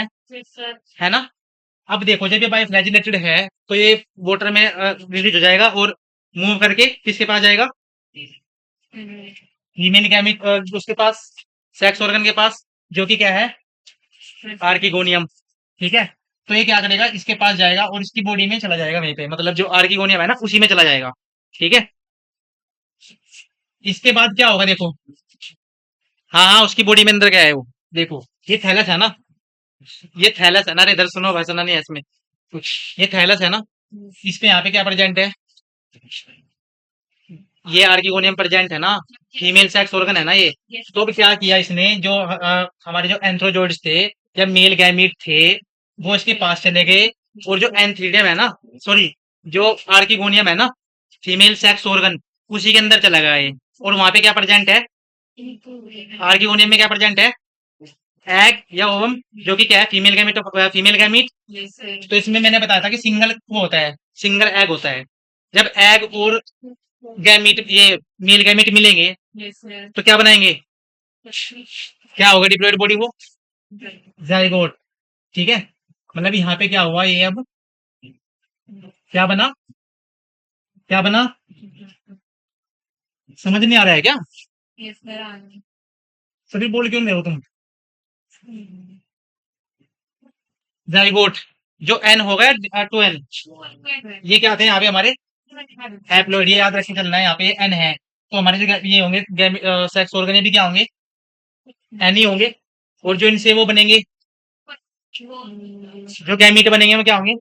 है ना। अब देखो, जब ये बाई फ्लैजिलेटेड है तो ये वाटर में रिलीज हो जाएगा और मूव करके किसके पास जाएगा, फीमेल गैमिट, उसके पास, सेक्स ऑर्गन के पास, जो कि क्या है, आर्किगोनियम। ठीक है, तो ये क्या करेगा, इसके पास जाएगा और इसकी बॉडी में चला जाएगा वहीं पे, मतलब जो आर्किगोनियम है ना उसी में चला जाएगा। ठीक है, इसके बाद क्या होगा देखो, हाँ हाँ, उसकी बॉडी में अंदर क्या है वो, देखो ये थैलस है ना, ये थैलस है ना, अरे इधर सुनो भाई, सुना नहीं है इसमें कुछ। ये थैलस है ना, इस पे यहाँ पे क्या प्रेजेंट है, ये आर्किगोनियम प्रेजेंट है ना, फीमेल सेक्स ऑर्गन है ना ये। तो भी क्या किया इसने, जो हमारे जो एंथ्रोजोइड्स थे या मेल गैमीट थे, वो इसके पास चले गए, और जो एंथ्रीडियम है ना, सॉरी, जो आर्किगोनियम है ना, फीमेल सेक्स ऑर्गन, उसी के अंदर चला गया ये। और वहां पे क्या प्रेजेंट है, आर्किगोनियम में क्या प्रेजेंट है, एग या ओवम, जो कि क्या है, फीमेल गैमीट, फीमेल गैमीट। तो इसमें मैंने बताया था कि सिंगल वो होता है, सिंगल एग होता है। जब एग और गैमीट, ये मेल गैमीट मिलेंगे तो क्या बनाएंगे, क्या होगा डिप्लॉइड बॉडी वो, जाइगोट। ठीक है, मतलब यहाँ पे क्या हुआ, ये अब क्या बना, क्या बना, समझ नहीं आ रहा है क्या, सभी बोल क्यों नहीं रहे हो तुम, जाइगोट। जो एन होगा, 2 एन, ये क्या आते हैं यहाँ पे हमारे हैप्लॉइड, ये याद रखके चलना है, यहाँ पे एन है तो हमारे जो ये होंगे सेक्स ऑर्गन, ये भी क्या होंगे, एन ही होंगे। और जो इनसे वो बनेंगे, जो गैमीट बनेंगे वो क्या होंगे,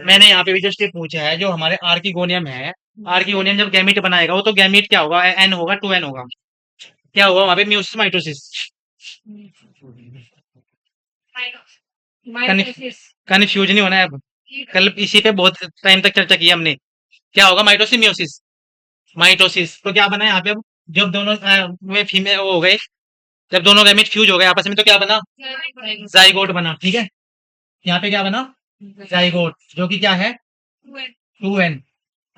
मैंने यहाँ पे भी जस्ट ये पूछा है, जो हमारे आर्किगोनियम है, आर्किगोनियम जब गैमीट बनाएगा वो, तो गैमीट क्या होगा, एन होगा, 2 एन होगा। क्या होगा वहां पे, म्यूसिस माइटोसिस, कन्फ्यूज नहीं होना है अब, कल इसी पे बहुत टाइम तक चर्चा की हमने। क्या होगा, माइटोसिस म्यूसिस, माइटोसिस। तो क्या बना यहाँ पे अब, जब दोनों में फीमेल वो हो गए, जब दोनों गैमेट फ्यूज हो गए आपस में, तो क्या बना, जाइगोट बना। ठीक है, यहाँ पे क्या बना, जाइगोट, जो कि क्या है, 2 एन।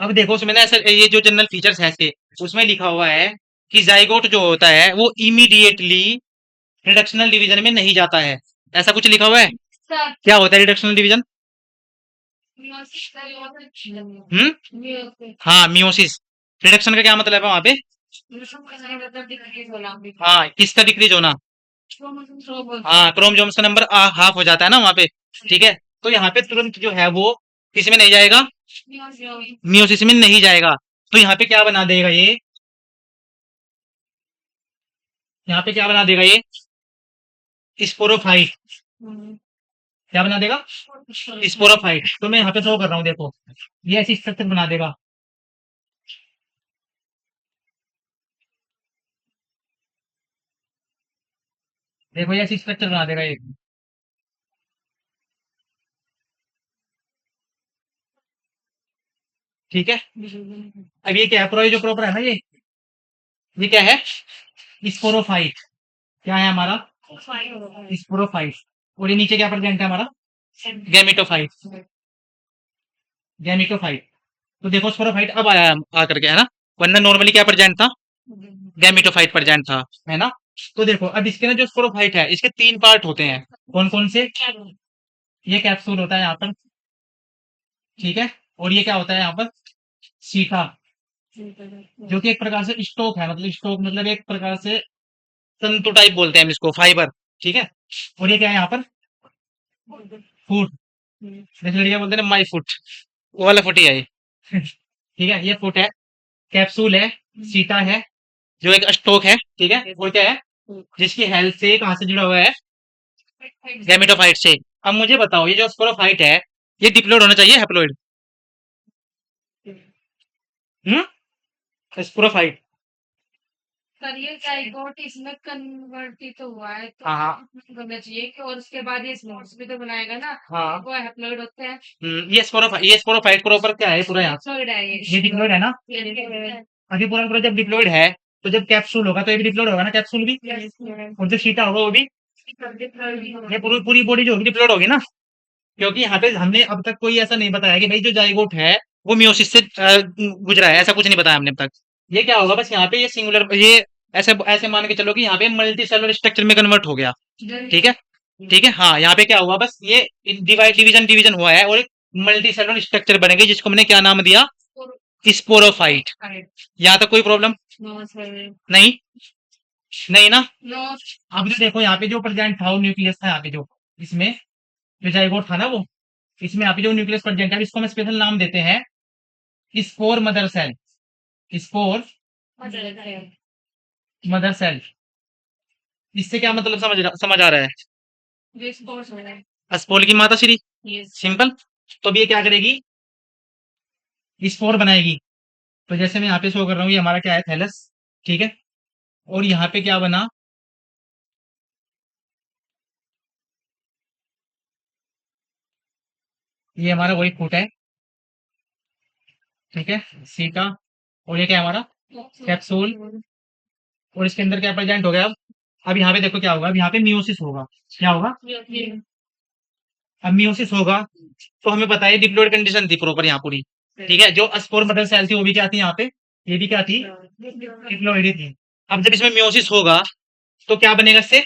अब देखो उसमें ना, ऐसा ये जो जनरल फीचर्स है इसके, उसमें लिखा हुआ है कि जाइगोट जो होता है वो इमीडिएटली रिडक्शनल डिवीजन में नहीं जाता है, ऐसा कुछ लिखा हुआ है। क्या होता है रिडक्शनल डिवीजन, हाँ मियोसिस। रिडक्शन का क्या मतलब है वहां पे, हाँ किसका डिक्रीज होना, हाँ क्रोमोसोम्स का नंबर हाफ हो जाता है ना वहां पे। ठीक है, तो यहाँ पे तुरंत जो है वो किस में नहीं जाएगा, मियोसिस में नहीं जाएगा। तो यहाँ पे क्या बना देगा ये, यहाँ पे क्या बना देगा ये, स्पोरोफाइट। क्या बना देगा, स्पोरोफाइट। तो मैं यहाँ पे शो कर रहा हूँ, देखो ये ऐसी स्ट्रक्चर बना देगा। देखो ये ऐसी स्ट्रक्चर बना देगा एक। ठीक है, अब ये क्या है, जो प्रॉपर है ना ये क्या है, स्पोरोफाइट। क्या है हमारा, स्पोरोफाइट। और ये नीचे क्या प्रेजेंट है हमारा, गैमेटोफाइट, गैमेटोफाइट। तो देखो स्पोरोफाइट अब आया आकर के, है ना, वरना नॉर्मली क्या प्रेजेंट था, गैमेटोफाइट प्रेजेंट था, है ना। तो देखो अब इसके ना जो स्पोरोफाइट है, इसके 3 पार्ट होते हैं, कौन कौन से, ये कैप्सूल होता है यहाँ पर। ठीक है, और ये क्या होता है यहाँ पर, सीटा, जो कि एक प्रकार से स्टोक है, मतलब स्टोक मतलब एक प्रकार से तंतु टाइप बोलते हैं हम इसको, फाइबर। ठीक है, और ये क्या है यहाँ पर, फुट, जैसे लड़कियां बोलते हैं ना माई फुट, वो वाला फुट ही है ये। ठीक है, ये फुट है, कैप्सूल है, सीटा है, जो एक स्टोक है। ठीक है, और क्या है, जिसकी हेल्थ से कहाँ से जुड़ा हुआ है, गैमेटोफाइट से। अब मुझे बताओ, ये जो स्पोरोफाइट है, ये डिप्लॉइड होना चाहिए, हैप्लॉइड, हम्म, स्पोरोफाइट।
सर ये जाइगोट इसमें कन्वर्ट ही तो हुआ है, तो
हाँ हाँ
करना चाहिए कि, और उसके बाद ये स्पोर्ट्स भी तो बनाएगा ना,
हाँ,
वो हैप्लॉइड होते हैं।
ये स्पोरोफाइट प्रॉपर क्या है पूरा, यहाँ
डिप्लॉइड है
ये डिप्लॉइड है ना।
ये
अभी पूरा पूरा जब डिप्लॉइड है, तो जब कैप्सूल होगा तो ये भी डिप्लॉइड होगा ना, कैप्सूल भी, और जो शीटा होगा वो भी, ये पूरी पूरी बॉडी जो होगी डिप्लॉइड होगी ना। क्योंकि यहाँ पे हमने अब तक कोई ऐसा नहीं बताया कि भाई जो जाइगोट है वो मियोसिस से गुजरा है, ऐसा कुछ नहीं बताया हमने अब तक। ये क्या होगा, बस यहाँ पे ये सिंगुलर, ये ऐसे ऐसे मान के चलो कि यहाँ पे मल्टी सेलुलर स्ट्रक्चर में कन्वर्ट हो गया। ठीक है, ठीक है, हाँ यहाँ पे क्या हुआ, बस ये डिवाइड डिवीजन डिवीजन हुआ है, और एक मल्टी सेलुलर स्ट्रक्चर बनेंगे, जिसको मैंने क्या नाम दिया, स्पोरोफाइट। यहाँ तक कोई प्रॉब्लम नहीं, नहीं ना। अब जो देखो यहाँ पे जो प्रेजेंट था वो न्यूक्लियस था, यहाँ पे जो इसमें जो जाइगोट था ना वो, इसमें यहाँ पे जो न्यूक्लियस प्रेजेंट है, इसको हम स्पेशल नाम देते हैं spore mother cell, spore mother cell. इससे क्या मतलब समझ आ रहा है, स्पोर की माता श्री, सिंपल। तो अब ये क्या करेगी, स्पोर बनाएगी। तो जैसे मैं यहाँ पे शो कर रहा हूँ, ये हमारा क्या है, थैलस। ठीक है, और यहाँ पे क्या बना, ये हमारा वही फुट है। ठीक है, सी का, और ये क्या है हमारा कैप्सूल, और इसके अंदर क्या प्रेजेंट हो गया अब यहाँ पे देखो क्या होगा, अब यहाँ पे मियोसिस होगा। क्या होगा? अब मियोसिस होगा, तो हमें पता है डिप्लॉइड कंडीशन थी प्रॉपर यहाँ पूरी। ठीक है, जो स्पोर मदर सेल थी वो भी क्या थी यहाँ पे, ये भी क्या थी, डिप्लॉइड ही थी। अब जब इसमें मियोसिस होगा तो क्या बनेगा इससे?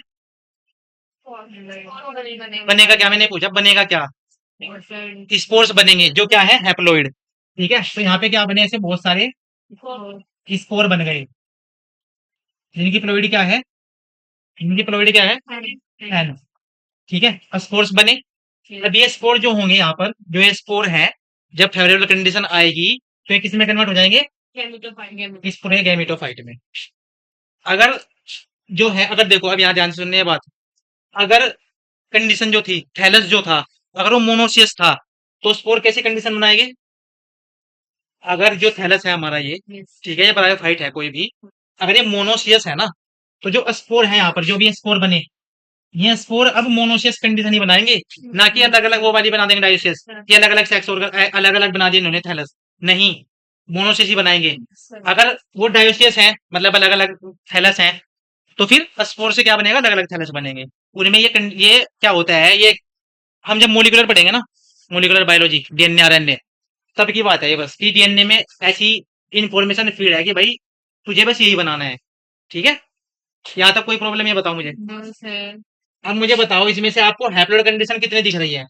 बनेगा क्या, मैंने पूछा बनेगा क्या? स्पोर्स बनेंगे जो क्या है, हैप्लॉइड। ठीक है, तो यहाँ पे क्या बने, ऐसे बहुत सारे स्पोर बन गए, जिनकी प्लोइड क्या है, इनकी प्लोइड क्या है, एन। ठीक है, अब स्पोर्स बने। अब ये स्पोर जो होंगे यहाँ पर, जो ये स्पोर है, जब फेवरेबल कंडीशन आएगी तो ये किस में कन्वर्ट हो जाएंगे, इस पूरे गैमेटोफाइट में। अगर जो है, अगर देखो अब यहाँ ध्यान से सुनने ये बात, अगर कंडीशन जो थी, थैलस जो था, अगर वो मोनोसियस था तो स्पोर कैसी कंडीशन बनाएंगे? अगर जो थैलस है हमारा ये, ठीक है, ये ब्रायोफाइट है कोई भी, अगर ये मोनोसियस है ना, तो जो स्पोर है यहाँ पर, जो भी स्पोर बने, ये स्पोर अब मोनोसियस कंडीशन ही बनाएंगे, ना कि अलग अलग वो वाली बना देंगे डायोसियस, कि अलग अलग सेक्स ऑर्गन अलग अलग बना दिए इन्होंने थैलस। नहीं, मोनोसियस ही बनाएंगे। अगर वो डायोसियस है, मतलब अलग अलग थैलस हैं, तो फिर स्पोर से क्या बनेगा, अलग अलग थैलस बनेंगे। उनमें ये क्या होता है, ये हम जब मोलिकुलर पढ़ेंगे ना, मोलिकुलर बायोलॉजी, डीएनए आरएनए, तब की बात है ये, बस कि डीएनए में ऐसी इंफॉर्मेशन फीड है कि भाई तुझे बस यही बनाना है। ठीक है, यहाँ तक कोई प्रॉब्लम, ये बताओ मुझे। अब मुझे बताओ इसमें से आपको हैप्लॉइड कंडीशन कितने दिख रही है?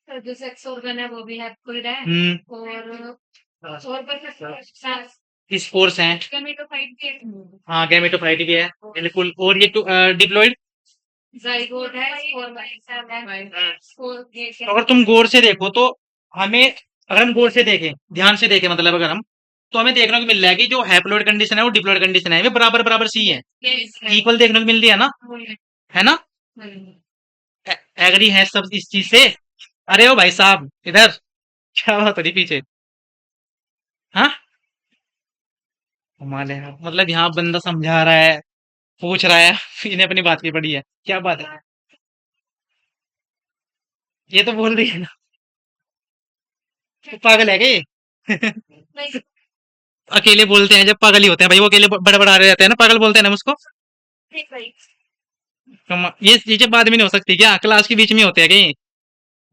जो सेक्स ऑर्गन है वो भी हैप्लॉइड है, और
स्पोर्स हैं,
गैमेटोफाइट भी है,
हाँ गैमेटोफाइट भी है, बिल्कुल। और ये डिप्लॉइड,
जाइगोट है, और स्पोर
तो अगर तुम गौर से देखो तो हमें, अगर हम गौर से देखें, ध्यान से देखें, मतलब अगर हम, तो हमें देखने को मिल रहा है कि जो हैप्लॉइड कंडीशन है वो डिप्लॉइड कंडीशन है, वे बराबर बराबर सी है, इक्वल देखने को मिल रही है ना, है ना? एग्री है सब इस चीज से? अरे ओ भाई साहब इधर, क्या बात हो रही पीछे? हाँ, कमाल है यार। मतलब यहाँ बंदा समझा रहा है, पूछ रहा है, इन्हें अपनी बात की पड़ी है, क्या बात है? ये तो बोल रही है ना, वो पागल है क्या ये? अकेले बोलते हैं जब पागल ही होते हैं भाई, वो अकेले बड़बड़ा रहे रहते हैं ना, पागल बोलते हैं ना उसको। ये चीजें बाद में नहीं हो सकती क्या, क्लास के बीच में होते हैं कहीं?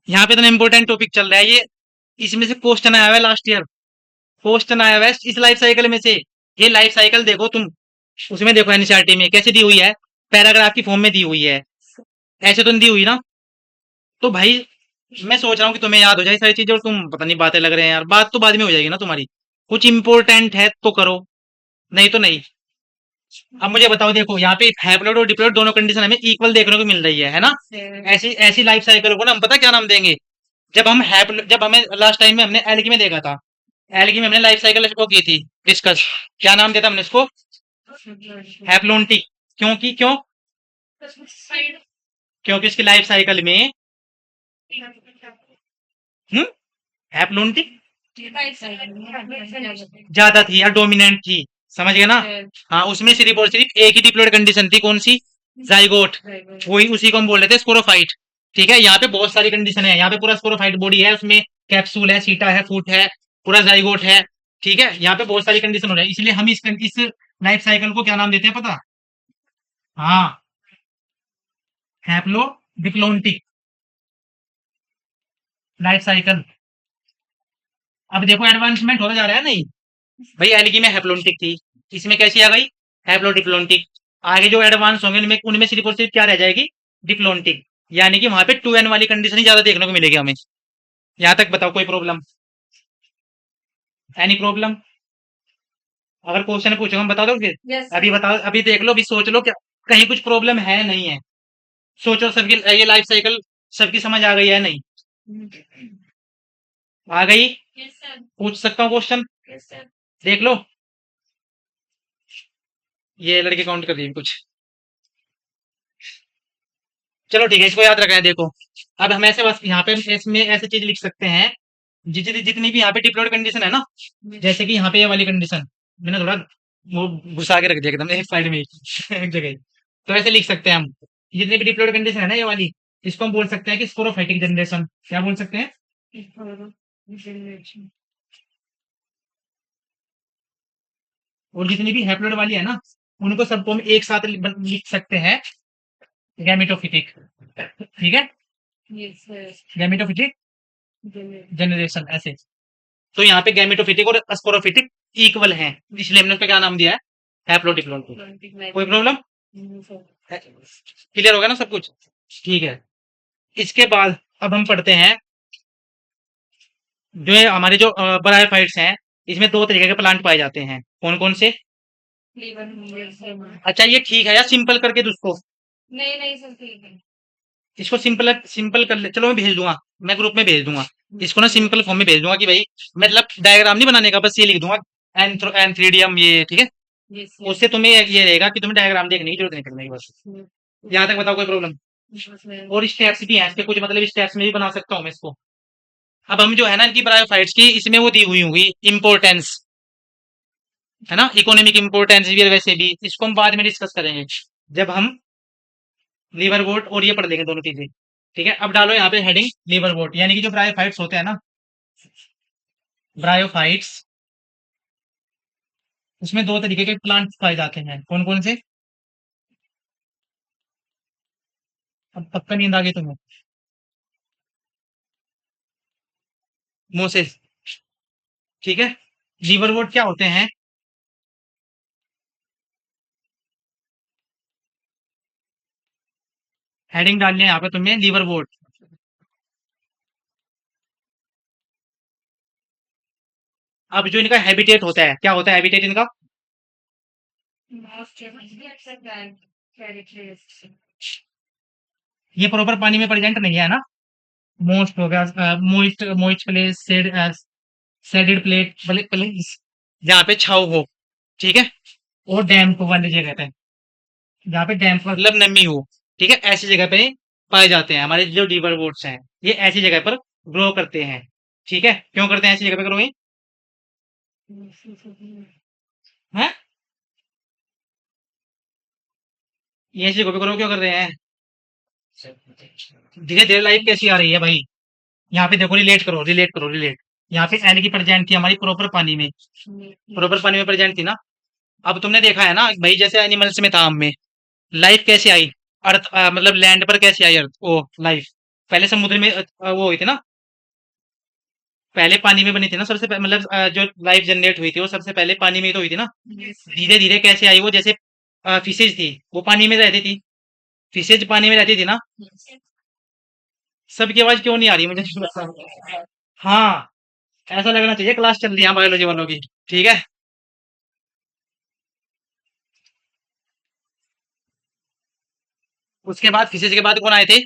यहाँ पे इतना इंपॉर्टेंट टॉपिक चल रहा है ये, इसमें से क्वेश्चन आया हुआ है लास्ट ईयर, क्वेश्चन आया हुआ है इस लाइफ साइकिल में से। ये लाइफ साइकिल देखो तुम, उसमें देखो एनसीईआरटी में कैसे दी हुई है, पैराग्राफ की फॉर्म में दी हुई है, ऐसे तो नहीं दी हुई ना। तो भाई मैं सोच रहा हूँ कि तुम्हें याद हो जाए सारी चीजें, और तुम पता नहीं बातें लग रहे हैं यार, बात तो बाद में हो जाएगी ना तुम्हारी, कुछ इंपॉर्टेंट है तो करो, नहीं तो नहीं। अब मुझे बताओ, देखो यहाँ पे हैप्लॉइड और डिप्लॉइड दोनों कंडीशन हमें इक्वल देखने को मिल रही है ना? ऐसी ऐसी लाइफ साइकिल को ना हम पता क्या नाम देंगे, जब हमें लास्ट टाइम में हमने एल्गी में देखा था, एल्गी में हमने लाइफ साइकिल वो की थी डिस्कस, क्या नाम दिया था हमने इसको, हैप्लोन्टिक। क्योंकि क्यों, क्योंकि इसकी लाइफ साइकिल में हम्म हैप्लोन्टिक ज्यादा थी या डोमिनेंट थी, समझ गए ना? हाँ, उसमें सिर्फ और सिर्फ एक ही डिप्लॉइड कंडीशन थी, कौन सी, जाइगोट, वही उसी को हम बोल रहे थे स्पोरोफाइट। ठीक है, यहाँ पे बहुत सारी कंडीशन है, यहाँ पे पूरा स्पोरोफाइट बॉडी है, उसमें कैप्सूल है, सीटा है, फूट है, पूरा जाइगोट है। ठीक है, यहाँ पे बहुत सारी कंडीशन हो रही है, इसलिए हम इस लाइफ साइकिल को क्या नाम देते हैं पता? हाँ, हैप्लो डिप्लोन्टिक लाइफ साइकिल। अब देखो एडवांसमेंट होता जा रहा है, नहीं भाई, एल्गी में हैप्लोन्टिक थी, इसमें कैसी आ गई, हैप्लो डिप्लोन्टिक। आगे जो एडवांस होंगे उनमें उनमें सिर्फ और सिर्फ क्या रह जाएगी, डिप्लोन्टिक, यानी कि वहां पे 2n वाली कंडीशन ही ज्यादा देखने को मिलेगी हमें। यहाँ तक बताओ कोई प्रॉब्लम, एनी प्रॉब्लम? अगर क्वेश्चन पूछो हम बता दो फिर, अभी बताओ, अभी देख लो, अभी सोच लो क्या कहीं कुछ प्रॉब्लम है नहीं है, सोचो सबकी ये लाइफ साइकिल सबकी समझ आ गई है नहीं, आ गई? पूछ सकता हूँ क्वेश्चन, देख लो। ये लड़के काउंट कर रही है कुछ, चलो ठीक है, इसको याद रखना है। देखो अब हम ऐसे बस यहाँ पे इसमें ऐसे चीज लिख सकते हैं, जितनी भी यहाँ पे डिप्लॉइड कंडीशन है ना, जैसे कि यहाँ पे ये वाली कंडीशन मैंने थोड़ा वो घुसा के रख दिया एकदम एक साइड में एक जगह, तो ऐसे लिख सकते हैं हम, जितनी भी डिप्लॉइड कंडीशन है ना ये वाली, इसको हम बोल सकते हैं कि स्पोरोफाइटिक जनरेशन, क्या बोल सकते हैं, और जितनी भी हैप्लोइड वाली है ना, उनको सबको हम एक साथ लिख सकते हैं गैमेटोफिटिक। ठीक है,
Yes, yes.
Gametophytic
Genetic.
Generation ऐसे। तो यहाँ पे गैमेटोफिटिक और स्पोरोफिटिक इक्वल हैं, इसलिए हमने उसका क्या नाम दिया है, हैप्लोडिप्लोइड। कोई प्रॉब्लम? क्लियर हो गया ना सब कुछ? ठीक है। इसके बाद अब हम पढ़ते हैं जो ये हमारे जो ब्रायोफाइट्स हैं, इसमें दो तरीके के प्लांट पाए जाते हैं। कौन कौन से? अच्छा ये ठीक है या सिंपल करके दो उसको?
नहीं नहीं सर ठीक है।
इसको सिंपल सिंपल कर ले, चलो मैं भेज दूंगा, मैं ग्रुप में भेज दूंगा इसको ना, सिंपल फॉर्म में भेज दूंगा कि भाई मतलब डायग्राम नहीं बनाने का, बस ये लिख दूंगा एंथ्रीडियम ये, ठीक है।
Yes, yes.
उससे तुम्हें ये रहेगा कि तुम्हें डायग्राम देखने की जरूरत नहीं पड़ेगी बस। यहाँ तक बताओ कोई प्रॉब्लम?
Yes, ma'am.
और स्टेप्स भी हैं इसके कुछ, मतलब स्टेप्स में भी बना सकता हूँ मैं इसको। अब हम जो है ना इनकी ब्रायोफाइट्स की, इसमें वो दी हुई होगी इम्पोर्टेंस, है ना, इकोनॉमिक इम्पोर्टेंस भी, और वैसे भी इसको हम बाद में डिस्कस करेंगे जब हम लीवर बोट और ये पढ़ लेंगे दोनों चीजें। ठीक है, अब डालो यहाँ पे हेडिंग लीवर बोट, यानी कि जो ब्रायोफाइट्स होते हैं ना, ब्रायोफाइट्स, उसमें दो तरीके के प्लांट पाए जाते हैं। कौन कौन से? अब पक्का नींद आ गई तुम्हें? मोसेस, ठीक है। लीवर बोट क्या होते हैं? हेडिंग डालनी है यहाँ पे तुम्हें लीवर बोट। अब जो इनका हैबिटेट होता है, क्या होता है हैबिटेट इनका?
Most characteristics.
ये प्रॉपर पानी में प्रेजेंट नहीं है ना। मोस्ट हो गया, moist moist place, shaded place, जहाँ पे छाव हो, ठीक है। और डैम्प वाली जगह पे, जहाँ पे डैम्प मतलब नमी हो, ठीक है, ऐसी जगह पे पाए जाते हैं हमारे जो लीवर बोट्स हैं। ये ऐसी जगह पर ग्रो करते हैं, ठीक है। क्यों करते हैं ऐसी जगह पे ग्रो? हैं, ये ऐसी जगह पे ग्रो क्यों कर रहे हैं? धीरे धीरे लाइफ कैसी आ रही है भाई, यहाँ पे देखो, रिलेट करो रिलेट करो रिलेट। यहाँ पे एल की प्रेजेंट थी हमारी प्रॉपर पानी में, प्रॉपर पानी में प्रेजेंट थी ना। अब तुमने देखा है ना भाई, जैसे एनिमल्स में था, हम में लाइफ कैसे आई, अर्थ मतलब लैंड पर कैसे आई अर्थ ओ लाइफ, पहले समुद्र में वो हुई थी ना, पहले पानी में बनी थी ना सबसे मतलब जो लाइफ जनरेट हुई थी वो सबसे पहले पानी में ही तो हुई थी ना। धीरे धीरे कैसे आई वो, जैसे फिशेज थी वो पानी में रहती थी, फिशेज पानी में रहती थी ना। सबकी आवाज क्यों नहीं आ रही मुझे नहीं पता। हाँ, ऐसा लगना चाहिए क्लास चल रही है बायोलॉजी वालों की, ठीक है। उसके बाद फिशेज के बाद कौन आए थे?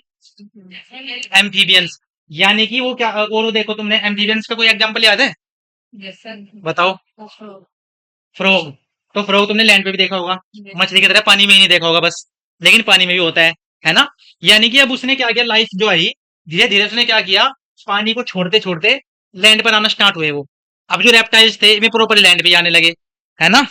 एम्फीबियंस, यानी कि वो क्या, और वो देखो तुमने एम्फीबियंस का कोई एग्जांपल याद है?
Yes, sir.
बताओ।
Also,
फ्रॉग, तो फ्रॉग तुमने लैंड पे भी देखा होगा,
yes.
मछली की तरह पानी में ही नहीं देखा होगा बस, लेकिन पानी में भी होता है ना। यानी कि अब उसने क्या किया, लाइफ जो आई धीरे धीरे उसने क्या किया, पानी को छोड़ते छोड़ते लैंड पर आना स्टार्ट हुए वो। अब जो रेप्टाइल्स थे वे प्रॉपर लैंड पे ही आने लगे, है ना।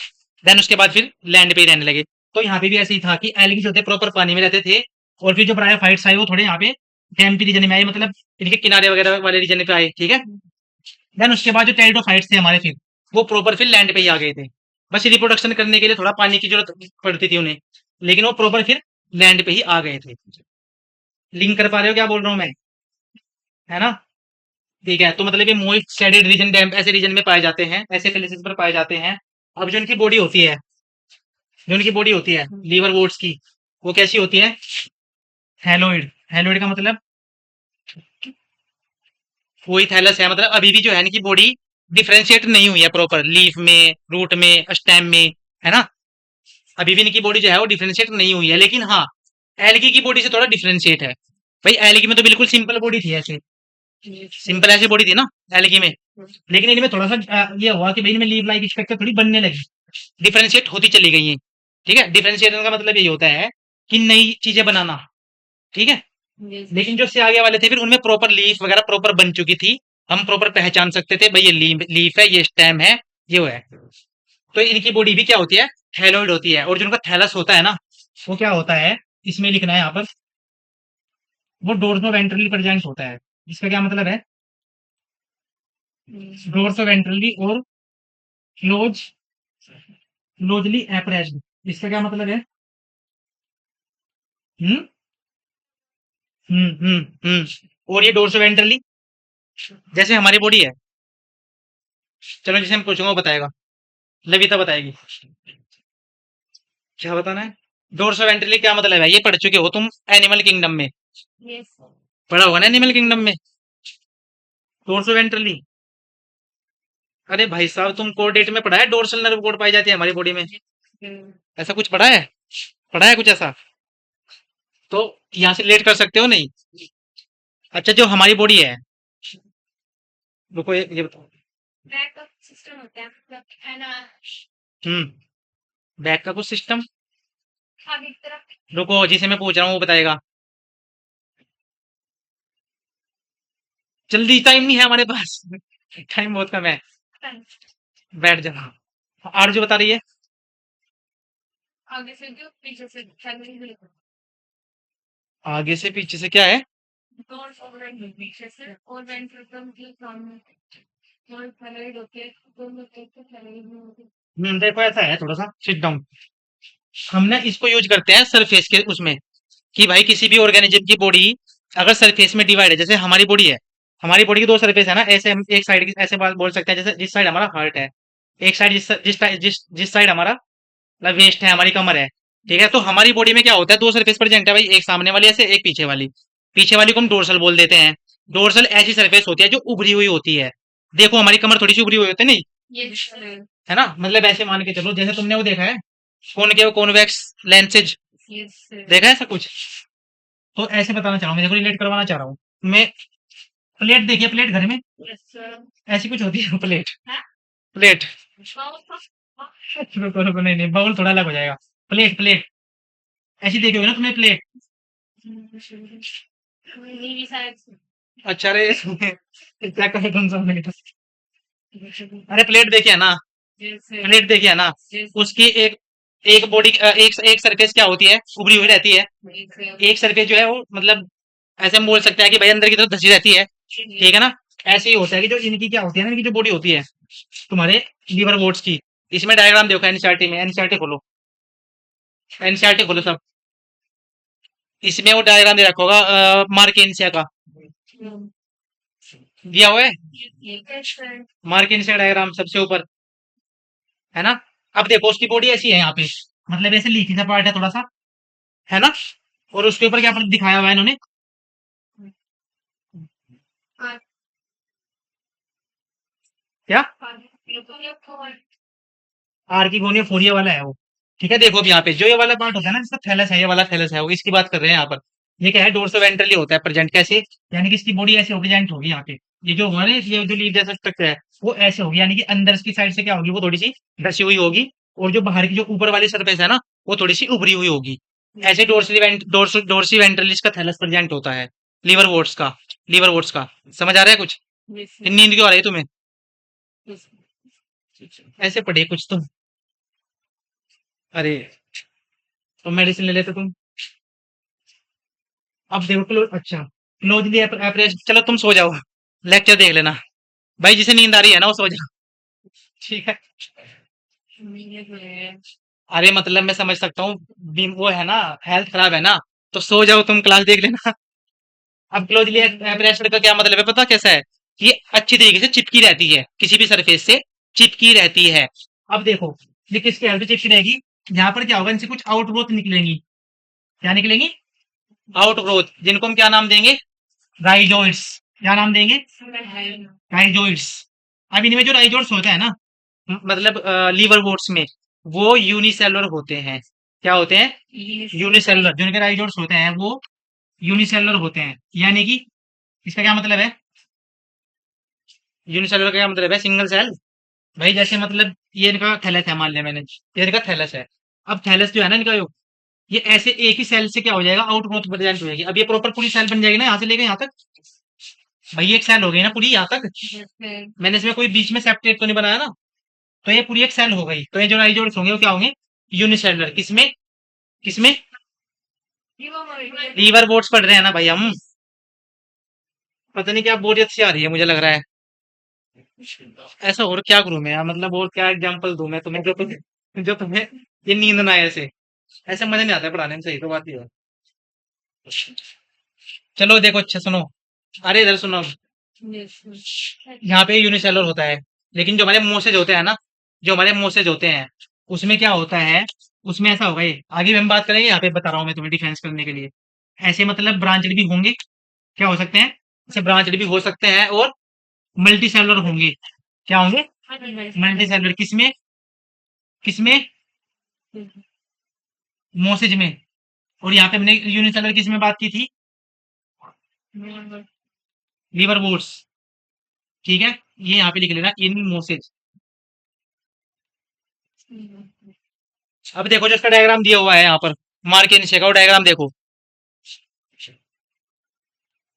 देन उसके बाद फिर लैंड पे ही रहने लगे। तो यहाँ पे भी ऐसे ही था कि एलगी जो थे प्रॉपर पानी में रहते थे, और फिर जो ब्रायोफाइट्स आए वो थोड़े यहाँ पे डैम्पी रीजन में आए, मतलब इनके किनारे वगैरह वाले रीजन पे आए, ठीक है। देन उसके बाद जो टेरिडोफाइट्स थे हमारे, फिर वो प्रॉपर फिर लैंड पे ही आ गए थे। बस रिप्रोडक्शन करने के लिए थोड़ा पानी की जरूरत पड़ती थी उन्हें, लेकिन वो प्रॉपर फिर लैंड पे ही आ गए थे। लिंक कर पा रहे हो क्या बोल रहा हूँ मैं, है ना? ठीक है, तो मतलब ये मोइस्ट शेडेड रीजन, डैम्प ऐसे रीजन में पाए जाते हैं, ऐसे प्लेसेस पर पाए जाते हैं। अब जो इनकी बॉडी होती है, जो इनकी बॉडी होती है लीवर बोट्स की, वो कैसी होती है? हेलोइड। हेलोइड का मतलब वही थैलस है, मतलब अभी भी जो है इनकी बॉडी डिफरेंशिएट नहीं हुई है प्रॉपर, लीफ में, रूट में, स्टेम में, है ना। अभी भी इनकी बॉडी जो है वो डिफरेंशिएट नहीं हुई है, लेकिन हाँ एल्गी की बॉडी से थोड़ा डिफरेंशिएट है। भाई एल्गी में तो बिल्कुल सिंपल बॉडी थी, ऐसे सिंपल ऐसी बॉडी थी ना एल्गी में, लेकिन इनमें थोड़ा सा ये हुआ कि भाई इनमें लीव लाइक स्ट्रक्चर थोड़ी बनने लगी, डिफरेंशिएट होती चली गई है। ठीक है, डिफरेंशिएशन का मतलब यही होता है कि नई चीजें बनाना, ठीक है।
Yes.
लेकिन जो से आगे वाले थे फिर उनमें प्रॉपर लीफ वगैरह प्रॉपर बन चुकी थी, हम प्रॉपर पहचान सकते थे भाई ये लीफ है, ये स्टेम है, ये वो है। तो इनकी बॉडी भी क्या होती है, थैलोइड होती है। और जो उनका थैलस होता है ना, वो क्या होता है, इसमें लिखना है यहाँ पर, वो डोर्सो वेंट्रली प्रेजेंट होता है। इसका क्या मतलब है? डोर्सो वेंट्रली और क्लोज क्लोजली एप्रेस्ड, इसका क्या मतलब है? हम्म और ये डोर्सोवेंट्रली, जैसे हमारी बॉडी है। चलो जैसे हम पूछूंगा वो बताएगा, लविता बताएगी। क्या बताना है? डोर्सोवेंट्रली क्या मतलब है, ये पढ़ चुके हो तुम एनिमल किंगडम में,
यस।
पढ़ा होगा ना एनिमल किंगडम में, डोर्सोवेंट्रली। अरे भाई साहब, तुम कोर्डेट में पढ़ा है डोर्सल नर्व कोड पाई जाती है हमारी बॉडी में, ऐसा कुछ पढ़ा है? पढ़ा है कुछ ऐसा? तो यहाँ से रिलेट कर सकते हो नहीं? अच्छा, जो हमारी बॉडी है, रुको ये बताओ।
बैकअप सिस्टम होता है, मतलब है ना,
बैक का कुछ सिस्टम,
आगे की तरफ।
रुको जिसे मैं पूछ रहा हूँ वो बताएगा। जल्दी, टाइम नहीं है हमारे पास टाइम बहुत कम है। बैठ जाओ, आरजू बता रही है।
आगे से जो पीछे से फैमिली,
आगे से पीछे से क्या है?
डोर्स और वेंट्रल पीछे से, और वेंट्रल की सामने और थैलेड होते हैं, दोनों एक तो थैलेड में होते हैं।
देखो ऐसा है, थोड़ा सा सिट डाउन। हम ना इसको यूज करते हैं सरफेस के उसमें, कि भाई किसी भी ऑर्गेनिज्म की बॉडी अगर सरफेस में डिवाइड है, जैसे हमारी बॉडी है, हमारी बॉडी की दो सरफेस है ना, ऐसे हम एक साइड ऐसे बोल सकते हैं, जैसे जिस साइड हमारा हार्ट है, एक साइड जिस साइड हमारा मतलब वेस्ट है, हमारी कमर है। ठीक है, तो हमारी बॉडी में क्या होता है, दो सरफेस प्रेजेंट है भाई, एक सामने वाली ऐसे, एक पीछे वाली। पीछे वाली को हम डोर्सल बोल देते हैं। डोर्सल ऐसी सरफेस होती है जो उभरी हुई होती है। देखो हमारी कमर थोड़ी सी उभरी हुई होती है नहीं,
यस।
है ना, मतलब ऐसे मान के चलो, जैसे तुमने वो देखा है कॉनकेव कॉन्वेक्स लेंसेज,
यस।
देखा है ऐसा कुछ? तो ऐसे बताना चाह रहा हूँ, देखो रिलेट करवाना चाह रहा हूँ मैं। प्लेट देखिए, प्लेट घर में
यस सर।
ऐसी कुछ होती है प्लेट,
हाँ।
प्लेट रुको रुको, नहीं नहीं, बाउल थोड़ा अलग हो जाएगा। प्लेट प्लेट ऐसी देखी होगी ना तुमने प्लेट?
नीली साइड से।
अच्छा रे क्या कहे तुम सब मिलकर? अरे प्लेट देखिए ना,
यस।
प्लेट देखिए ना, उसकी एक एक बॉडी एक एक सरफेस क्या होती है, उभरी हुई रहती है। एक सरफेस जो है वो मतलब ऐसे हम बोल सकते हैं कि भाई अंदर की तरफ धसी रहती है। ठीक है ना? ऐसे ही होता है कि जो इनकी क्या होती है ना, इनकी जो बॉडी होती है तुम्हारे लीवर बोट्स की, इसमें डायग्राम देखो एनसीईआरटी में, एनसीईआरटी खोलो, एनसीईआरटी खोलो सब। इसमें वो डायग्राम दे रखा होगा मार्केंसिया का, दिया हुआ है मार्केंसिया डायग्राम सबसे ऊपर, है ना? अब देखो उसकी बॉडी ऐसी है यहाँ पे, मतलब ऐसे लीची सा पार्ट है थोड़ा सा, है ना? और उसके ऊपर क्या दिखाया हुआ है इन्होंने? क्या? आर्किगोनिया फोरिया वाला है वो। ठीक है, देखो अब यहाँ पे जो ये वाला पार्ट होता है ना, जिसका थैलस है, ये वाला थैलस है, वो इसकी बात कर रहे हैं यहाँ पर। ये क्या है, डोर्सोवेंट्रली होता है प्रेजेंट, कैसे? यानी कि इसकी बॉडी ऐसे प्रेजेंट होगी यहाँ पे। ये जो हमारे ये जो लीफ जैसा स्ट्रक्चर है, वो ऐसे होगी, यानी कि अंदर की साइड से क्या होगी, वो थोड़ी सी ढसी हुई होगी। और जो बाहर की जो ऊपर वाली सरफेस है ना, वो थोड़ी सी उभरी हुई होगी। ऐसे डोर्सी वेंट्रलिस का थैलस प्रेजेंट होता है, लीवर वोट्स का, लीवर वोट्स का। समझ आ रहा है कुछ? फिर नींद क्यों आ रही है तुम्हें? ऐसे पढ़े कुछ तुम। अरे, तो मेडिसिन ले लेते तुम। अब देखो अच्छा, क्लोजली अप्रोच, चलो तुम सो जाओ, लेक्चर देख लेना। भाई जिसे नींद आ रही है ना वो सो जाओ, ठीक है? अरे मतलब मैं समझ सकता हूँ, वो है ना, हेल्थ खराब है ना, तो सो जाओ तुम, क्लास देख लेना। अब क्लोजली अप्रोच का क्या मतलब है पता कैसा है? ये अच्छी तरीके से चिपकी रहती है, किसी भी सरफेस से चिपकी रहती है। अब देखो, ये किसके हेल्थ से चिपकी रहेगी? यहाँ पर क्या होगा, इनसे कुछ आउटग्रोथ निकलेंगी। क्या निकलेंगी? आउटग्रोथ, जिनको हम क्या नाम देंगे? राइजोइड्स। क्या नाम देंगे? राइजोइड्स। अब इनमें जो राइजोइड्स होता है ना, मतलब लीवर बोट्स में, वो यूनिसेलुलर होते हैं। क्या होते हैं? यूनिसेलुलर। जो इनके राइजोइड्स होते हैं वो यूनिसेलुलर होते हैं, यानी कि इसका क्या मतलब है? यूनिसेलुलर का क्या मतलब है? Single cell. भाई जैसे मतलब ये इनका थैलस है, मान लिया मैंने, ये इनका थैलस है। अब थैलस जो है ना इनका, ये ऐसे एक ही सेल से क्या हो जाएगा, आउटग्रोथ प्रेजेंट हो जाएगी। अब ये प्रॉपर पूरी सेल बन जाएगी ना, यहाँ से लेकर यहाँ तक। भाई एक सेल हो गई ना पूरी यहाँ तक, मैंने इसमें कोई बीच में सेपरेट तो नहीं बनाया ना, तो ये पूरी एक सेल हो गई। तो ये जो राइजोइड्स होंगे वो क्या होंगे? यूनिसेलुलर। किसमें? किसमें? लीवर बोट्स पढ़ रहे हैं ना भाई हम। पता नहीं क्या बोरियत सी आ रही है मुझे लग रहा है। ऐसा और क्या करूं मैं यार, मतलब और क्या एग्जांपल दूं मैं तुम्हें जो जो तुम्हें ये नींद ना आए ऐसे। ऐसे मजा नहीं आता है पढ़ाने में, सही तो बात ही है। चलो देखो, अच्छा सुनो। अरे इधर सुनो।
Yes, yes.
यहाँ पे यूनिसेलुलर होता है, लेकिन जो हमारे मोसेज होते हैं ना, जो हमारे मोसेज होते हैं, उसमें क्या होता है, उसमें ऐसा होगा, ये आगे भी हम बात करेंगे, यहाँ पे बता रहा हूँ मैं तुम्हें डिफेंस करने के लिए। ऐसे मतलब ब्रांचेड भी होंगे, क्या हो सकते हैं, ऐसे ब्रांचेड भी हो सकते हैं, और मल्टी सेलुलर होंगे। क्या होंगे? मल्टी सेलुलर किसमें? किसमें? मोसेज में। और यहाँ पे हमने यूनिसेलुलर किसमें बात की थी? Liverworts. ठीक है, ये यहाँ पे लिख लेना, इन मोसेज। अब देखो जो इसका डायग्राम दिया हुआ है यहाँ पर, मार्क एंड का डायग्राम देखो।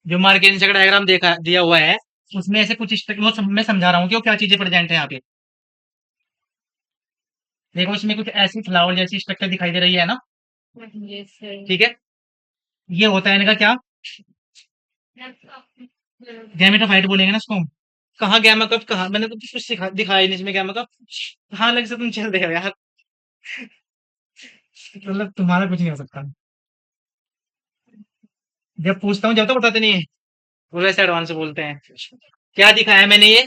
जो मार्क एंड का डायग्राम देखा दिया हुआ है, उसमें ऐसे कुछ मैं समझा रहा हूँ कि वो क्या चीजें प्रेजेंट है यहाँ पे। देखो इसमें कुछ ऐसी फ्लावर जैसी स्ट्रक्चर दिखाई दे रही है ना।
Yes, sir.
ठीक है, ये होता है इनका क्या, गैमेटोफाइट बोलेंगे ना इसको हम। कहाँ गैमा कप, कहाँ मैंने तो कुछ दिखाया ही नहीं इसमें गैमा कप। कहाँ लग से तुम चल रहे हो यार, मतलब तुम्हारा कुछ नहीं हो सकता। जब पूछता हूँ जब तो बताते नहीं है, वो वैसे एडवांस से बोलते हैं। क्या दिखाया मैंने ये,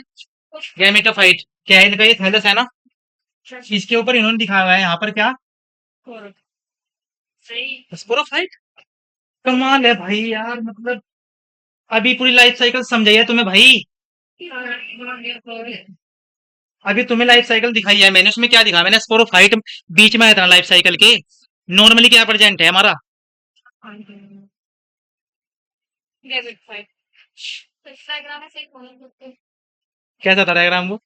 गैमेटोफाइट। क्या है इनका, ये थैलस है ना, इसके ऊपर इन्होंने दिखाया हुआ है यहाँ पर क्या, स्पोरोफाइट। कमाल है भाई यार, मतलब अभी पूरी लाइफ साइकिल समझाइए तुम्हें भाई। अभी तुम्हें लाइफ साइकिल दिखाई है मैंने, उसमें क्या दिखाया मैंने, स्पोरोफाइट बीच में आया था लाइफ साइकिल के। नॉर्मली क्या प्रेजेंट है हमारा, कैसा था डायग्राम वो।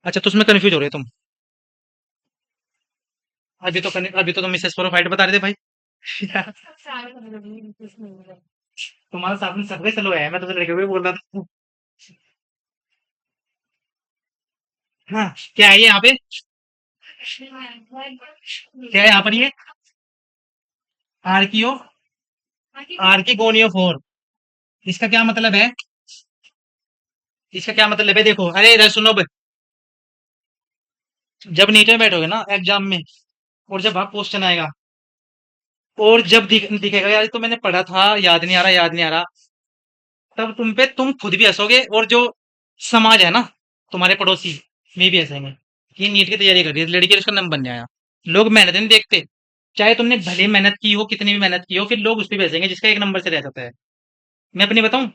अच्छा तो उसमें कंफ्यूज हो रहे हो तुम। अभी तो तुम मिसेस स्पोरोफाइट बता रहे थे भाई। यार, तुम्हारा साथ में सर्वे चलो है, मैं तो लड़के को भी बोल रहा था। हाँ, क्या है ये यहाँ पे, क्या है यहाँ पर ये, आर्कियो, आर्किगोनियो फोर। इसका क्या मतलब है, इसका क्या मतलब है, देखो अरे इधर सुनो बे। जब नीट में बैठोगे ना एग्जाम में, और जब वहां क्वेश्चन आएगा, और जब दिखेगा यार ये तो मैंने पढ़ा था, याद नहीं आ रहा, याद नहीं आ रहा, तब तुम पे तुम खुद भी हंसोगे, और जो समाज है ना, तुम्हारे पड़ोसी में भी हंसेंगे। ये नीट की तैयारी कर रही है लड़की और उसका नंबर नहीं आया। लोग मेहनत नहीं देखते, चाहे तुमने भले मेहनत की हो, कितनी भी मेहनत की हो, फिर लोग उस पर भी हंसेंगे जिसका एक नंबर से रह जाता है। मैं अपनी बताऊं,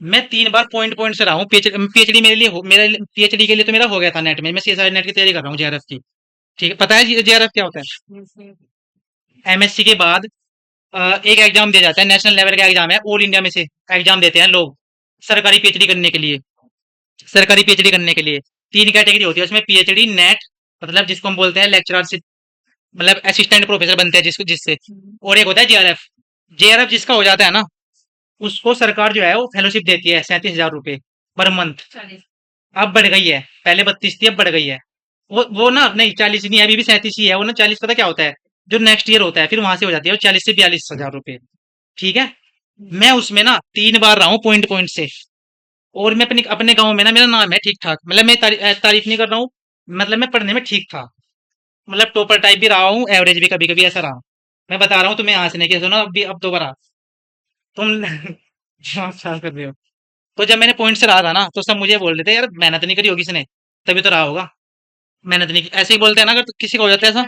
मैं 3 बार पॉइंट पॉइंट से रहा हूँ। पीएचडी मेरे लिए मेरा पीएचडी के लिए तो मेरा हो गया था नेट में, मैं सीएसआर नेट की तैयारी कर रहा हूँ, जेआरएफ की। ठीक है, पता है जेआरएफ क्या होता है? एमएससी के बाद एक एग्जाम दिया जाता है, नेशनल लेवल का एग्जाम है, ऑल इंडिया में से एग्जाम देते हैं लोग सरकारी पीएचडी करने के लिए। सरकारी पीएचडी करने के लिए 3 कैटेगरी होती है उसमें, पीएचडी नेट, मतलब जिसको हम बोलते हैं लेक्चररशिप, मतलब असिस्टेंट प्रोफेसर बनते हैं जिसको, जिससे। और एक होता है जेआरएफ। जेआरएफ जिसका हो जाता है ना, उसको सरकार जो है वो फेलोशिप देती है, 37,000 रुपए पर मंथ। अब बढ़ गई है, पहले 32 थी, अब बढ़ गई है। वो ना, नहीं 40 नहीं है, अभी भी 37 ही है वो ना। 40 पता क्या होता है, जो नेक्स्ट ईयर होता है फिर वहां से हो जाती है वो 40 से 42,000 रुपए। ठीक है, मैं उसमें ना 3 बार रहा हूँ पॉइंट पॉइंट से। और मैं अपने अपने गांव में ना मेरा नाम है ठीक ठाक, मतलब मैं तारीफ नहीं कर रहा हूँ, मतलब मैं पढ़ने में ठीक था, मतलब टॉपर टाइप भी रहा हूँ, एवरेज भी कभी कभी ऐसा रहा। मैं बता रहा हूँ तुम्हें हंसने की, सुनो अब भी, अब दोबारा तुम हाँ, कर रहे हो। तो जब मैंने पॉइंट से रहा था ना, तो सब मुझे बोल रहे थे यार मेहनत नहीं करी होगी इसने, तभी तो रहा होगा। मेहनत नहीं की, ऐसे ही बोलते हैं ना, अगर किसी को हो जाता है ऐसा,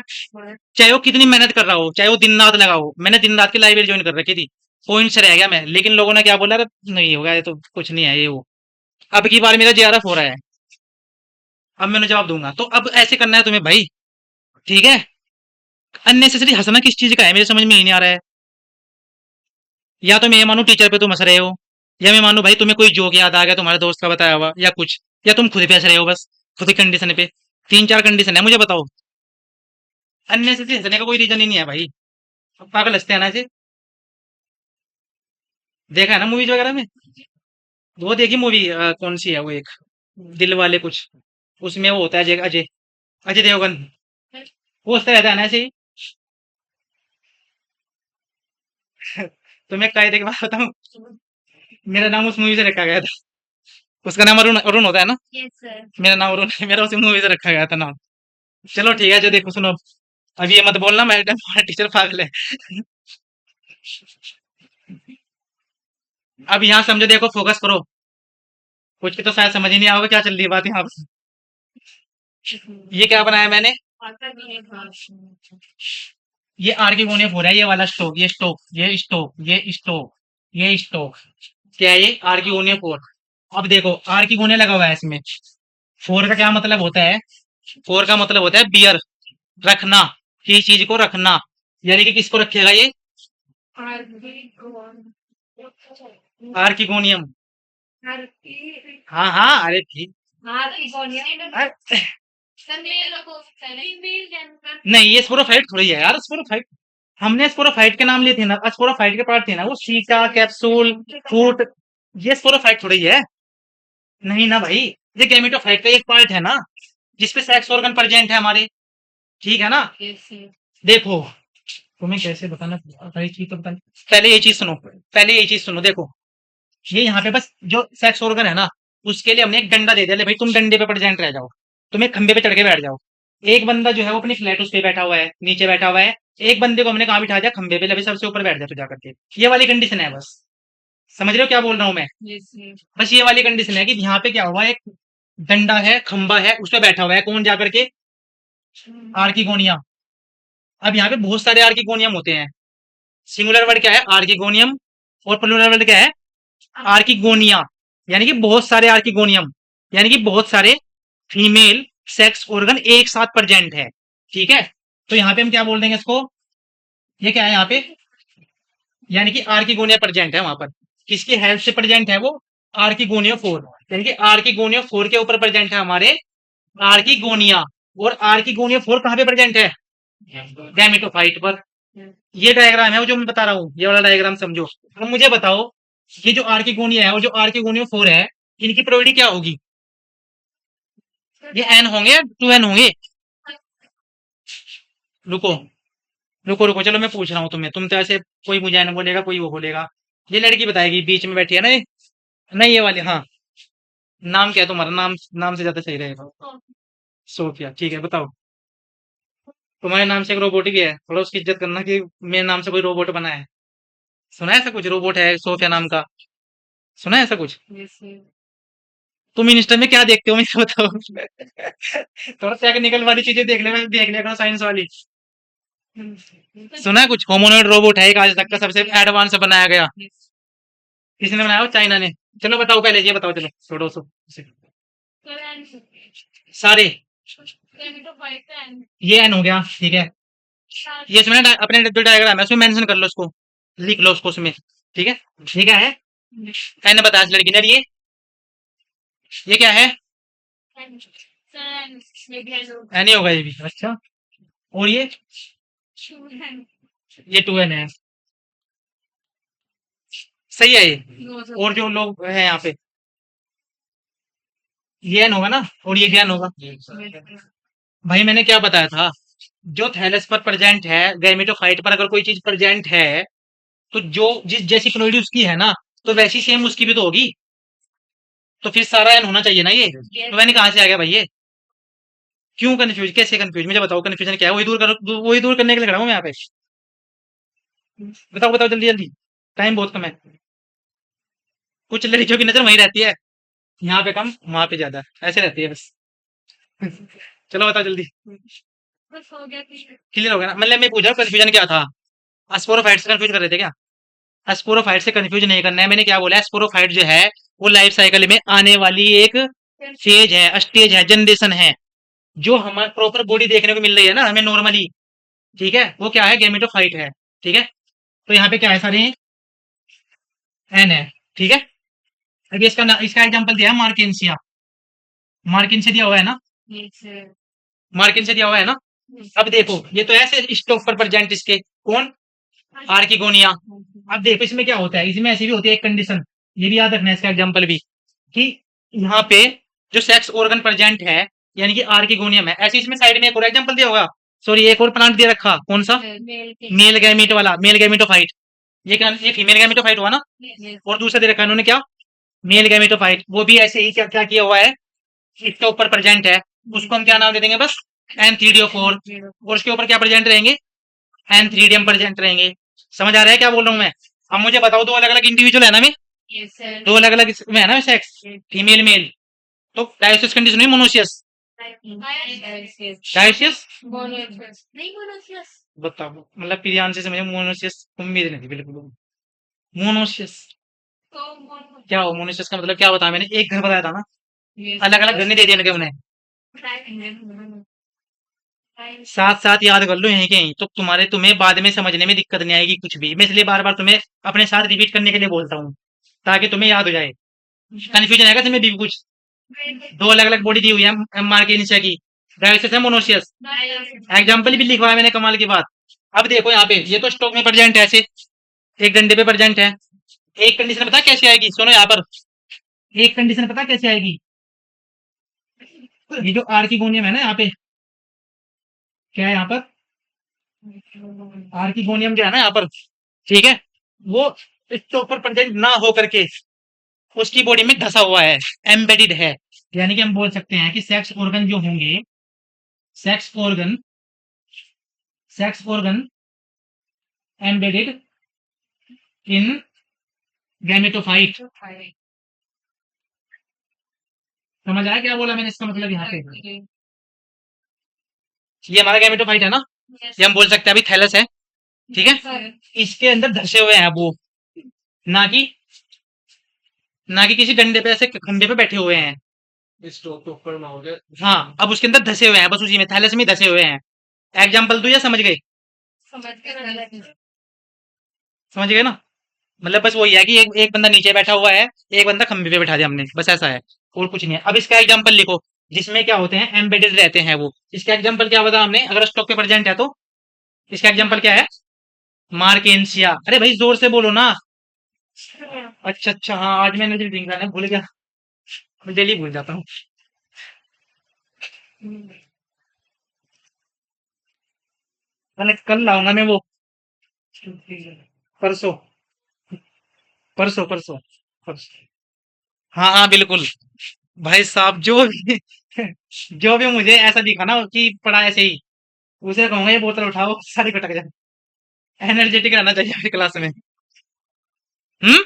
चाहे वो कितनी मेहनत कर रहा हो, चाहे वो दिन रात लगा हो। मैंने दिन रात की लाइब्रेरी ज्वाइन कर रखी थी, पॉइंट से रह गया मैं, लेकिन लोगों ने क्या बोला, अरे नहीं होगा ये तो, कुछ नहीं है ये वो। अब की बार मेरा जेआरएफ हो रहा है, अब मैंने जवाब दूंगा, तो अब ऐसे करना है तुम्हें भाई। ठीक है, अननेसेसरी हंसना किस चीज का है, मेरे समझ में ही नहीं आ रहा है। या तो मैं ये मानू टीचर पे तुम हंस रहे हो, या मैं मानू भाई तुम्हें कोई जोक याद आ गया तुम्हारे दोस्त का बताया हुआ या कुछ, या तुम खुद पे हंस रहे हो बस, खुद की कंडीशन पे। 3 4 कंडीशन है, मुझे बताओ। अननेसेसरी हंसने का कोई रीजन ही नहीं है भाई। अब पागल हंसते हैं ना ऐसे। देखा है ना मूवीज वगैरह में, वो देखी मूवी, कौन सी है वो, एक दिल वाले कुछ, उसमें वो होता है अजय अजय अजय देवगन, वो हंसता रहता है ना ऐसे ही। तो मैं कायदे के बात बताऊं, मेरा नाम उस मूवी से रखा गया था। उसका नाम अरुण अरुण होता है ना?
Yes, sir.
मेरा नाम अरुण है, मेरा उसी मूवी से रखा गया था नाम। चलो ठीक है, जो देखो सुनो, अब ये मत बोलना मैडम हमारा टीचर पागल है। अब यहाँ समझो, देखो फोकस करो, कुछ की तो शायद समझ ही नहीं आओगे क्या चल रही है बात यहाँ पे। ये क्या बनाया मैंने? ये आर की गोनियम हो रहा है, ये वाला स्टोक, ये स्टोक, ये स्टोक, ये स्टोक, ये स्टोक, क्या है ये? आर की गोनियम फोर। अब देखो आर की गोनियम लगा हुआ है इसमें, फोर का क्या मतलब होता है? फोर का मतलब होता है बियर, रखना, किसी चीज को रखना, यानी कि किसको रखेगा ये? आर्किगोनियम। हाँ हाँ, अरे ठीक। अरे, नहीं ये स्पोरोफाइट थोड़ी है यार, स्पोरोफाइट हमने स्पोरोफाइट के नाम लिए थे ना, स्पोरोफाइट के पार्ट थे ना वो, सीटा, कैप्सूल, फ्रूट, ये स्पोरोफाइट थोड़ी है। नहीं ना भाई, ये गैमेटोफाइट का एक पार्ट है ना, जिसपे सेक्स ऑर्गन प्रेजेंट है हमारे, ठीक है ना? देखो, तुम्हें कैसे बताना, सारी चीज तो बतानी, पहले ये चीज सुनो, पहले ये चीज सुनो, देखो ये यहाँ पे बस जो सेक्स ऑर्गन है ना, उसके लिए हमने एक डंडा दे दिया, ले भाई तुम डंडे पे प्रेजेंट रह जाओ, तुम एक खंबे पे चढ़ के बैठ जाओ। एक बंदा जो है वो अपनी फ्लैट उस पे बैठा हुआ है, नीचे बैठा हुआ है, एक बंदे को हमने कहाँ बिठा दिया? खंबे पे, ले भाई सबसे ऊपर बैठ जा तू जा करके। ये वाली कंडीशन है बस, समझ रहे हो क्या बोल रहा हूँ मैं? बस ये वाली कंडीशन है कि यहाँ पे क्या हुआ, एक डंडा है, खंबा है, उस पे बैठा हुआ है कौन? जा करके आर्किगोनिया। अब यहाँ पे बहुत सारे आर्किगोनियम होते हैं, सिंगुलर वर्ड क्या है? आर्किगोनियम, और प्लूरल वर्ड क्या है? आर्किगोनिया, यानी कि बहुत सारे आर्किगोनियम, यानी कि बहुत सारे फीमेल सेक्स ऑर्गन एक साथ प्रेजेंट है, ठीक है? तो यहाँ पे हम क्या बोल देंगे इसको? ये क्या है यहाँ पे? यानी कि आर्किगोनिया प्रेजेंट है वहां पर, किसकी हेल्प से प्रेजेंट है वो? आर्किगोनिया फोर, यानी कि आर्किगोनिया फोर के ऊपर प्रेजेंट है हमारे आर्किगोनिया। और आर्किगोनिया फोर कहाँ पे प्रेजेंट है? गैमेटोफाइट पर। ये डायग्राम है वो जो मैं बता रहा हूँ, ये वाला डायग्राम समझो। अब मुझे बताओ, ये जो आर्किगोनिया है और जो आर्किगोनिया फोर है, इनकी प्रोबेबिलिटी क्या होगी? ये एन होंगे या टू एन होंगे? रुको रुको रुको, चलो मैं पूछ रहा हूँ तुम्हें, तुम तो ऐसे, कोई मुझे एन बोलेगा, कोई वो बोलेगा। ये लड़की बताएगी बीच में बैठी है ना ये, नहीं ये वाली, हाँ। नाम क्या है तुम्हारा? नाम, नाम से ज्यादा सही रहेगा। सोफिया, ठीक है बताओ। तुम्हारे नाम से एक रोबोट भी है, थोड़ा उसकी इज्जत करना कि मेरे नाम से कोई रोबोट बना है। सुना है ऐसा कुछ? रोबोट है सोफिया नाम का, सुना है ऐसा कुछ? तुम इंस्टा में क्या देखते हो मुझे बताओ। थोड़ा टेक्निकल वाली चीजें देख लिया करो, साइंस वाली। सुना है कुछ? होमोनॉइड रोबोट है एक आज तक का सबसे एडवांस बनाया गया। किसने बनाया? चाइना ने। चलो बताओ, पहले ये बताओ, चलो छोड़ो सो सारे। ये एन हो गया, ठीक है। ये इसमें ना अपने जो डायग्राम है उसमें मेंशन कर लो उसको, लिख लो उसको उसमें, ठीक है? ठीक है। एन बताया इस लड़की ने, ये क्या है? एन ही होगा ये भी, अच्छा। और ये टू एन है, सही है ये। और जो लोग हैं यहाँ पे, ये एन होगा ना, और ये भी एन होगा। भाई मैंने क्या बताया था, जो थैलस पर प्रेजेंट है, गैमेटोफाइट पर अगर कोई चीज प्रेजेंट है, तो जो जिस जैसी क्लोइड उसकी है ना, तो वैसी सेम उसकी भी तो होगी, तो फिर सारा एन होना चाहिए ना ये। तो मैंने कहाँ से आ गया भाई ये? क्यों कंफ्यूज, कैसे कंफ्यूज, मुझे बताओ कंफ्यूजन क्या है? वही दूर करने के लिए खड़ा हूँ मैं यहाँ पे। बताओ बताओ जल्दी जल्दी, टाइम बहुत कम है। कुछ लड़कियों की नजर वहीं रहती है, यहाँ पे कम वहां पे ज्यादा, ऐसे रहती है बस। चलो बताओ जल्दी। क्लियर हो गया ना? मतलब मैं पूछा कंफ्यूजन क्या था? स्पोरोफाइट से कंफ्यूज कर रहे थे क्या? स्पोरोफाइट से कंफ्यूज नहीं करना है, मैंने क्या बोला? स्पोरोफाइट जो है वो लाइफ साइकिल में आने वाली एक फेज है, स्टेज है, जनरेशन है, जो हमारे प्रॉपर बॉडी देखने को मिल रही है ना हमें नॉर्मली, ठीक है? वो क्या है? गैमेटोफाइट है, ठीक है? तो यहाँ पे क्या है? सारे एन है, ठीक है? अभी इसका एग्जांपल दिया है मार्केंसिया, मार्किन से दिया हुआ है ना, मार्किन से दिया हुआ है ना। अब देखो ये तो ऐसे स्टॉक पर प्रेजेंट इसके, कौन? आर्किगोनिया। अब देखो इसमें क्या होता है, इसमें ऐसी भी होती है एक कंडीशन, ये भी याद रखना है इसका एग्जांपल भी, कि यहाँ पे जो सेक्स ऑर्गन प्रेजेंट है, यानी कि आर्किगोनियम है, ऐसे इसमें साइड में एक और एग्जांपल दिया होगा, सॉरी एक और प्लांट दे रखा, कौन सा? मेल गैमीट वाला, मेल गैमीटोफाइट। ये क्या? ये फीमेल गैमीटोफाइट हुआ ना। और दूसरा दे रखा है इन्होंने क्या? मेल गैमेटोफाइट वो भी ऐसे ही क्या क्या किया हुआ है, इसके ऊपर प्रेजेंट है, उसको हम क्या नाम दे देंगे बस, N3DO4। और उसके ऊपर क्या प्रेजेंट रहेंगे, N3DM प्रेजेंट रहेंगे। समझ आ रहा है क्या बोल रहा हूँ मैं? अब मुझे बताओ, दो अलग अलग इंडिविजुअल है ना, मैं
Yes, sir.
दो अलग अलग में है ना सेक्स, फीमेल मेल, तो डायोसिस कंडीशन हुई मोनोसियस।
Yes.
डायोसिस
Monoecious. नहीं monoecious.
बताओ, मतलब प्रियांश से मुझे मोनोसियस उम्मीद नहीं थी बिल्कुल। मोनोसियस
तो mono.
क्या हो, मोनोसियस का मतलब क्या बताया मैंने, एक घर बताया था ना,
Yes.
अलग अलग घर नहीं दे दिए ना उन्हें,
Right.
साथ साथ याद कर लो यहीं के यहीं, तो तुम्हें बाद में समझने में दिक्कत नहीं आएगी कुछ भी। मैं इसलिए बार बार तुम्हें अपने साथ रिपीट करने के लिए बोलता हूँ, ताकि तुम्हें याद हो जाए। कंफ्यूजन आएगा तुम्हें भी कुछ। दो अलग अलग बॉडी दी हुई है एमआर के नीचे की, डायोसिस है मोनोसियस। एग्जाम्पल भी लिखवाया मैंने, कमाल की बात। अब देखो यहाँ पे, ये तो स्टॉक में प्रेजेंट है ऐसे, एक डंडे पे प्रेजेंट है। एक कंडीशन पता कैसे आएगी, सुनो यहाँ पर, एक कंडीशन पता कैसे आएगी, ये जो आर की गोनियम है ना यहाँ पे, क्या है यहाँ पर, आर की गोनियम जो है ना यहाँ पर, ठीक है, वो इसके ऊपर प्रेजेंट ना हो करके उसकी बॉडी में धसा हुआ है, एम्बेडेड है। यानी कि हम बोल सकते हैं कि sex organ sex organ embedded in gametophyte. समझ आया क्या बोला मैंने, इसका मतलब यहाँ पे ये हमारा गैमेटोफाइट है ना, ये हम बोल सकते हैं अभी थैलस है, ठीक है, इसके अंदर धसे हुए हैं वो, ना कि ना कि किसी डंडे पे ऐसे खंबे पे बैठे हुए हैं। स्टोक के ऊपर ना हो गया, हाँ, अब उसके अंदर धसे हुए हैं, बस उसी में थैलस में धसे हुए हैं। एग्जाम्पल दो या समझ गए,
समझ के
समझ गए ना, मतलब बस वही है कि एक बंदा नीचे बैठा हुआ है, एक बंदा खंबे पे बैठा दिया हमने, बस ऐसा है, और कुछ नहीं है। अब इसका एग्जाम्पल लिखो, जिसमें क्या होते हैं, एम्बेडेड रहते हैं वो। इसका एग्जाम्पल क्या बताया हमने, अगर स्टॉक पे प्रेजेंट है तो इसका एग्जाम्पल क्या है, मार्केंसिया। अरे भाई जोर से बोलो ना। अच्छा अच्छा, हाँ आज मैंने एनर्जी ड्रिंक है, भूल गया, मैं डेली भूल जाता हूँ। मैंने कल लाऊंगा मैं वो, परसों परसों परसों परसों। हाँ हाँ बिल्कुल, भाई साहब जो भी जो भी मुझे ऐसा दिखा ना कि पड़ा ऐसे ही, उसे कहूंगा ये बोतल उठाओ सारी खटक जाए। एनर्जेटिक रहना चाहिए हमारी क्लास में। हम्म,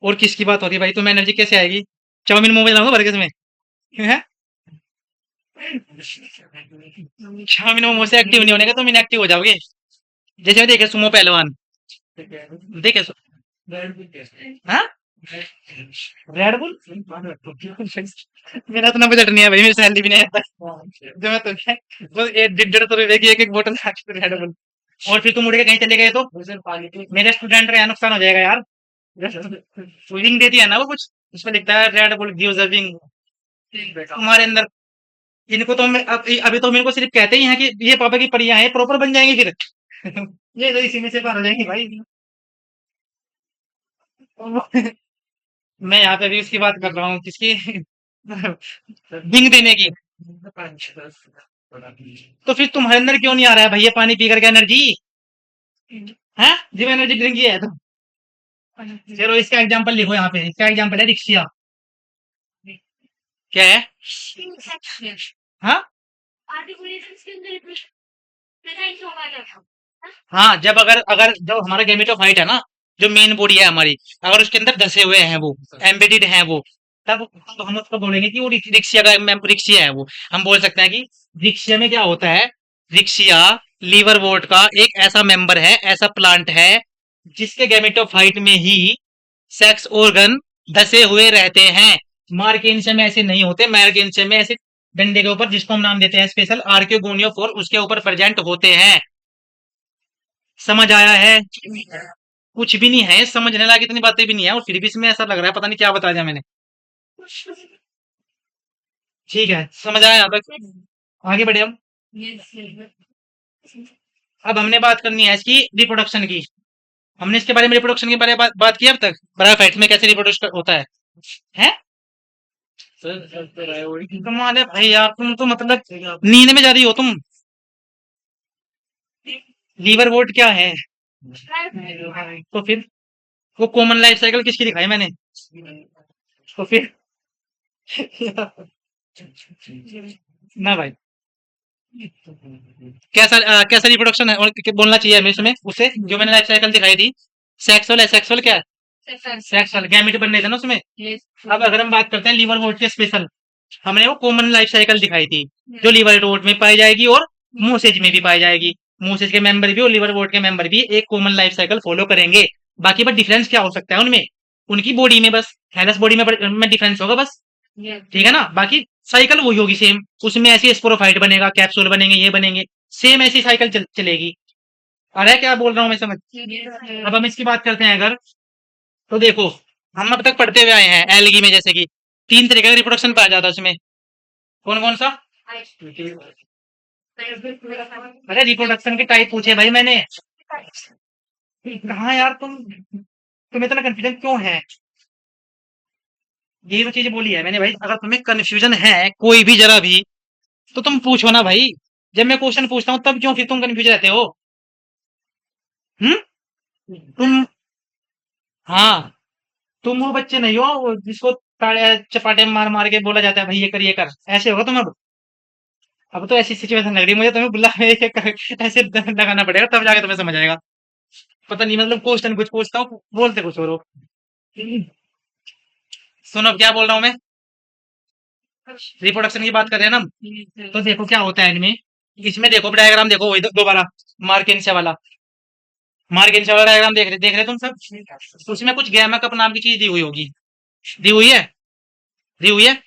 और किसकी बात हो रही है भाई, तुम्हें एनर्जी कैसे आएगी, चाउमीन मुंह में लाऊंगा बर्गर में, हैं? चाउमीन मुंह से एक्टिव नहीं होने का, तुम इनएक्टिव हो जाओगे। जैसे मैं देखे सुमो पहलवान, देखे हाँ, रेड बुल, मेरा इतना बजट नहीं है भाई, मेरी सैलरी भी नहीं है जो मैं तुम्हें बस 1.5 1.5 रुपए की एक एक बोतल रेड बुल, और फिर तुम उड़ के कहीं चले गए तो मेरे स्टूडेंट का यहाँ नुकसान हो जाएगा यार। विंग देती है ना वो कुछ, उसमें लिखता है red bull gives a wing, तुम्हारे अंदर, इनको तो अभी तो हम इनको सिर्फ कहते ही हैं कि ये पापा की परियां हैं, प्रॉपर बन जाएंगी फिर ये तो इसी में से पार हो जाएंगी भाई मैं यहाँ पे भी उसकी बात कर रहा हूँ, किसकी विंग देने की। तो फिर तुम्हारे अंदर क्यों नहीं आ रहा है भाई ये पानी पी करके एनर्जी, है जिम एनर्जी ड्रिंक ही है तो। चलो इसका एग्जांपल लिखो यहाँ पे, इसका एग्जांपल है रिक्शिया। क्या है, हाँ हाँ, जब अगर अगर जब हमारा गैमेटोफाइट है ना, जो मेन बॉडी है हमारी, अगर उसके अंदर धसे हुए हैं वो, एम्बेडेड हैं वो, तब तो हम उसको बोलेंगे कि वो रिक्शिया का रिक्शिया है वो। हम बोल सकते हैं कि रिक्शिया में क्या होता है, रिक्शिया लीवर वोट का एक ऐसा मेंबर है, ऐसा प्लांट है, जिसके गैमेटोफाइट में ही सेक्स ऑर्गन धसे हुए रहते हैं। मार्केंशिया में ऐसे नहीं होते, मार्केंशिया में ऐसे डंडे के ऊपर, जिसको हम नाम देते हैं स्पेशल आर्कियोगोनियोफोर, उसके ऊपर प्रेजेंट होते हैं। समझ आया है, कुछ भी नहीं है, समझने लायक इतनी बातें भी नहीं है, और फिर भी इसमें ऐसा लग रहा है पता नहीं क्या बता दिया मैंने। ठीक है, समझ आया यहाँ तक, आगे बढ़े हम। अब हमने बात करनी है इसकी रिप्रोडक्शन की। हमने इसके बारे में, रिप्रोडक्शन के बारे में बात की अब तक, ब्रायोफाइट्स में कैसे रिप्रोड्यूस होता है? कमाल है भाई यार, तुम तो मतलब नींद में जा रही हो तुम। लीवर वोट क्या है, तो फिर वो कॉमन लाइफ साइकिल किसकी दिखाई मैंने, तो फिर ना भाई, कैसा रिप्रोडक्शन है और बोलना चाहिए हमें इसमें उसे जो मैंने लाइफ साइकिल दिखाई थी। सेक्सुअल एसेक्सुअल क्या है? सेक्सुअल गैमेट बनने थे ना उसमें। अब अगर हम बात करते हैं लीवर वोट के स्पेशल, हमने वो कॉमन लाइफ साइकिल दिखाई थी जो लीवर वोट में पाई जाएगी और मोसेज में भी पाई जाएगी। मोसेज के मेंबर भी और लीवर वोट के मेंबर भी एक कॉमन लाइफ साइकिल फॉलो करेंगे। बाकी बस डिफरेंस क्या हो सकता है उनमें, उनकी बॉडी में, बस हेलस बॉडी में डिफरेंस होगा बस। ठीक है ना, बाकी साइकिल वही होगी सेम। उसमें ऐसी स्पोरोफाइट बनेगा, कैप्सूल बनेंगे, ये बनेंगे, सेम ऐसी साइकिल चलेगी। अरे क्या बोल रहा हूँ मैं, समझ। अब हम इसकी बात करते हैं अगर, तो देखो, हम अब तक पढ़ते हुए आए हैं एलगी में जैसे कि 3 तरीके का रिप्रोडक्शन पाया जाता है उसमें। कौन कौन सा? अरे रिप्रोडक्शन के टाइप पूछे भाई मैंने। कहाँ यार तुम इतना कंफ्यूजन क्यों है? ये वो चीज बोली है मैंने भाई, अगर तुम्हें कंफ्यूजन है कोई भी जरा भी तो तुम पूछो ना भाई। जब मैं क्वेश्चन पूछता हूँ तब क्यों फिर तुम कंफ्यूज रहते हो? हम्म। तुम, हाँ, तुम वो बच्चे नहीं हो जिसको ताड़े चपाटे मार मार के बोला जाता है भाई ये कर ये कर, ऐसे होगा तुम अब तो ऐसी सिचुएशन लग रही है मुझे, तुम्हें बुला ऐसे लगाना पड़ेगा तब जाके तुम्हें समझ आएगा। पता नहीं, मतलब क्वेश्चन कुछ पूछता हूँ बोलते कुछ और हो। सुनो क्या बोल रहा हूँ मैं। रिप्रोडक्शन की बात कर रहे हैं ना हम, तो देखो क्या होता है इनमें। इसमें देखो डायग्राम देखो, वही दोबारा मार्केंस वाला, मार्केंस वाला डायग्राम देख रहे तुम सब। तो उसमें कुछ गैमा कप नाम की चीज दी हुई होगी, दी हुई है, दी हुई है।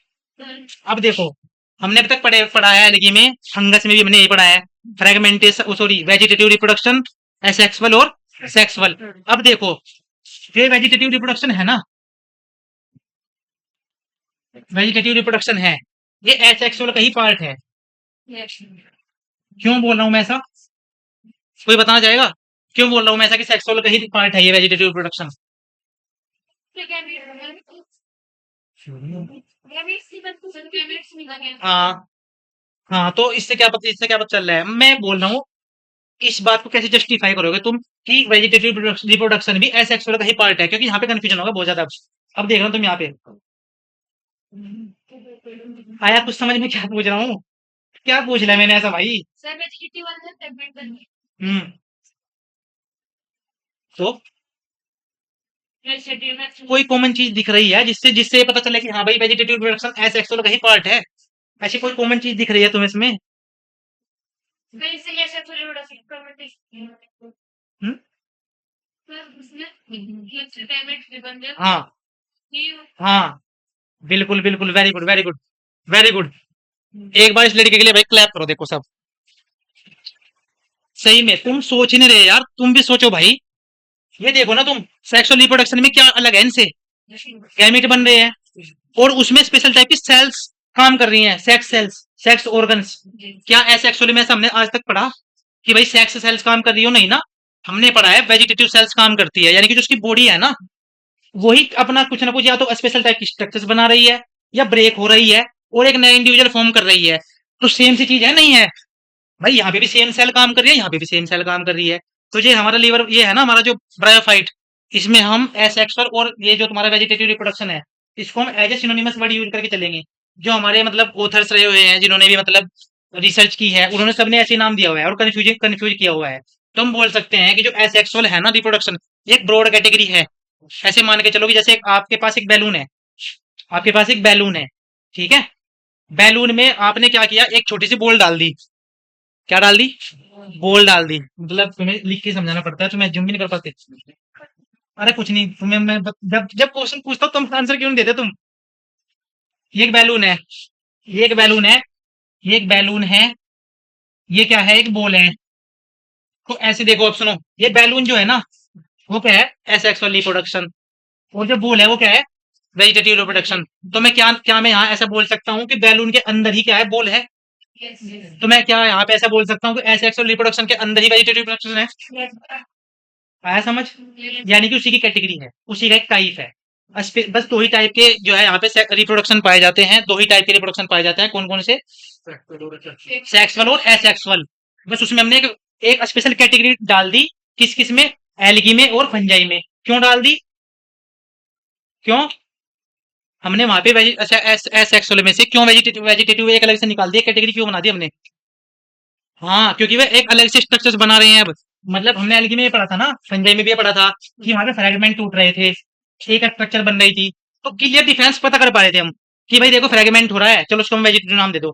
अब देखो, हमने अब तक पढ़ा है एलगी में, फंगस में भी हमने यही पढ़ा है, fragmentation, sorry, vegetative reproduction, asexual और सेक्सुअल। अब देखो, ये वेजिटेटिव रिप्रोडक्शन है ना, वेजिटेटिव रिप्रोडक्शन है, ये एसेक्सुअल का ही पार्ट है। क्यों बोल रहा हूँ मैं ऐसा, कोई बताना चाहेगा क्यों बोल रहा हूँ मैं ऐसा कि सेक्सुअल का ही पार्ट है ये वेजिटेटिव रिप्रोडक्शन? हाँ, हाँ, तो इससे क्या पता चल रहा है, मैं बोल रहा हूँ इस बात को कैसे जस्टिफाई करोगे तुम कि वेजिटेटिव रिप्रोडक्शन भी एसेक्सुअल का ही पार्ट है, क्योंकि यहाँ पे कंफ्यूजन होगा बहुत ज्यादा। अब देख रहा हूँ तुम यहाँ पे आया कुछ समझ में क्या पूछ रहा हूँ, क्या पूछ लिया मैंने ऐसा भाई? हम्म। तो कोई कॉमन चीज दिख रही है जिससे जिससे ये पता चले कि हाँ भाई वेजिटेटिव रिप्रोडक्शन एसेक्सुअल का ही पार्ट है, ऐसी कोई कॉमन चीज दिख रही है तुम्हें इसमें? हम्म। हाँ, हाँ, बिल्कुल बिल्कुल, very good very good, very good. एक बार इस लड़के के लिए भाई क्लैप करो, देखो सब सही में तुम सोच ही नहीं रहे यार, तुम भी सोचो भाई। ये देखो ना तुम, सेक्सुअल रिप्रोडक्शन में क्या अलग है इनसे, गैमेट बन रहे हैं और उसमें स्पेशल टाइप की सेल्स काम कर रही हैं, सेक्स सेल्स, सेक्स ऑर्गन्स। क्या एसेक्सुअली में हमने आज तक पढ़ा कि भाई सेक्स सेल्स काम कर रही हो? नहीं ना, हमने पढ़ा है वेजिटेटिव सेल्स काम करती है, यानी कि जो उसकी बॉडी है ना, वही अपना कुछ ना कुछ या तो स्पेशल टाइप की स्ट्रक्चर्स बना रही है या ब्रेक हो रही है और एक नया इंडिविजुअल फॉर्म कर रही है। तो सेम सी चीज है नहीं है भाई, यहाँ पे भी सेम सेल काम कर रही है, यहाँ पे भी सेम सेल काम कर रही है। तो ये हमारा लीवर, ये है ना हमारा जो ब्रायोफाइट, इसमें हम एसेक्सुअल और ये जो तुम्हारा वेजिटेटिव रिप्रोडक्शन है, इसको हम as a synonymous word use करके चलेंगे। जो हमारे मतलब ऑथर्स रहे हुए हैं जिन्होंने भी मतलब रिसर्च की है, उन्होंने सबने ऐसे नाम दिया हुआ है और कंफ्यूज किया हुआ है। तो हम बोल सकते हैं कि जो एसेक्सुअल है ना रिप्रोडक्शन, ये एक ब्रॉड कैटेगरी है। ऐसे मान के चलो कि जैसे आपके पास एक बैलून है, आपके पास एक बैलून है, ठीक है, बैलून में आपने क्या किया, एक छोटी सी बॉल डाल दी। क्या डाल दी? बॉल डाल दी, मतलब तुम्हें लिख के समझाना पड़ता है, तुम्हें जूम भी नहीं कर पाते। अरे कुछ नहीं, तुम्हें मैं जब जब क्वेश्चन पूछता हूँ तुम आंसर क्यों नहीं देते तुम? ये एक बैलून है, ये एक बैलून है, ये एक बैलून है, ये क्या है, एक बॉल है। तो ऐसे देखो, अब सुनो, ये बैलून जो है ना, वो क्या है, एसेक्सुअल रिप्रोडक्शन, और जो बॉल है वो क्या है, वेजिटेटिव रिप्रोडक्शन। तो मैं क्या क्या मैं यहाँ ऐसा बोल सकता हूँ कि बैलून के अंदर ही क्या है, बॉल है। तो मैं क्या यहाँ पे ऐसा बोल सकता हूँ कि एसेक्सुअल रिप्रोडक्शन के अंदर ही वेजिटेटिव रिप्रोडक्शन है। आया समझ? यानी कि उसी की कैटेगरी है, उसी का एक टाइप है। बस दो ही टाइप के जो है यहाँ पे रिप्रोडक्शन पाए जाते हैं, दो ही टाइप के रिप्रोडक्शन पाए जाते हैं, कौन कौन से? सेक्सुअल और एसेक्सुअल। बस उसमें हमने एक स्पेशल कैटेगरी डाल दी, किस किस में, एल्गी में और फंजाई में। क्यों डाल दी? क्यों? हमने वहां पे अच्छा एस एस एक्सोल में से क्यों वेजिटेटिव वेजिटेटिव एक अलग से निकाल दिया, कैटेगरी क्यों बना दी हमने? हाँ, क्योंकि वे एक अलग से स्ट्रक्चर्स बना रहे हैं अब। मतलब हमने एल्गी में ये पढ़ा था ना, संजय में भी ये पढ़ा था कि वहां पे फ्रेगमेंट टूट रहे थे, एक स्ट्रक्चर बन रही थी। तो क्लियर डिफरेंस पता कर पा रहे थे हम कि भाई देखो फ्रेगमेंट हो रहा है, चलो उसको हम वेजिटेटिव नाम दे दो।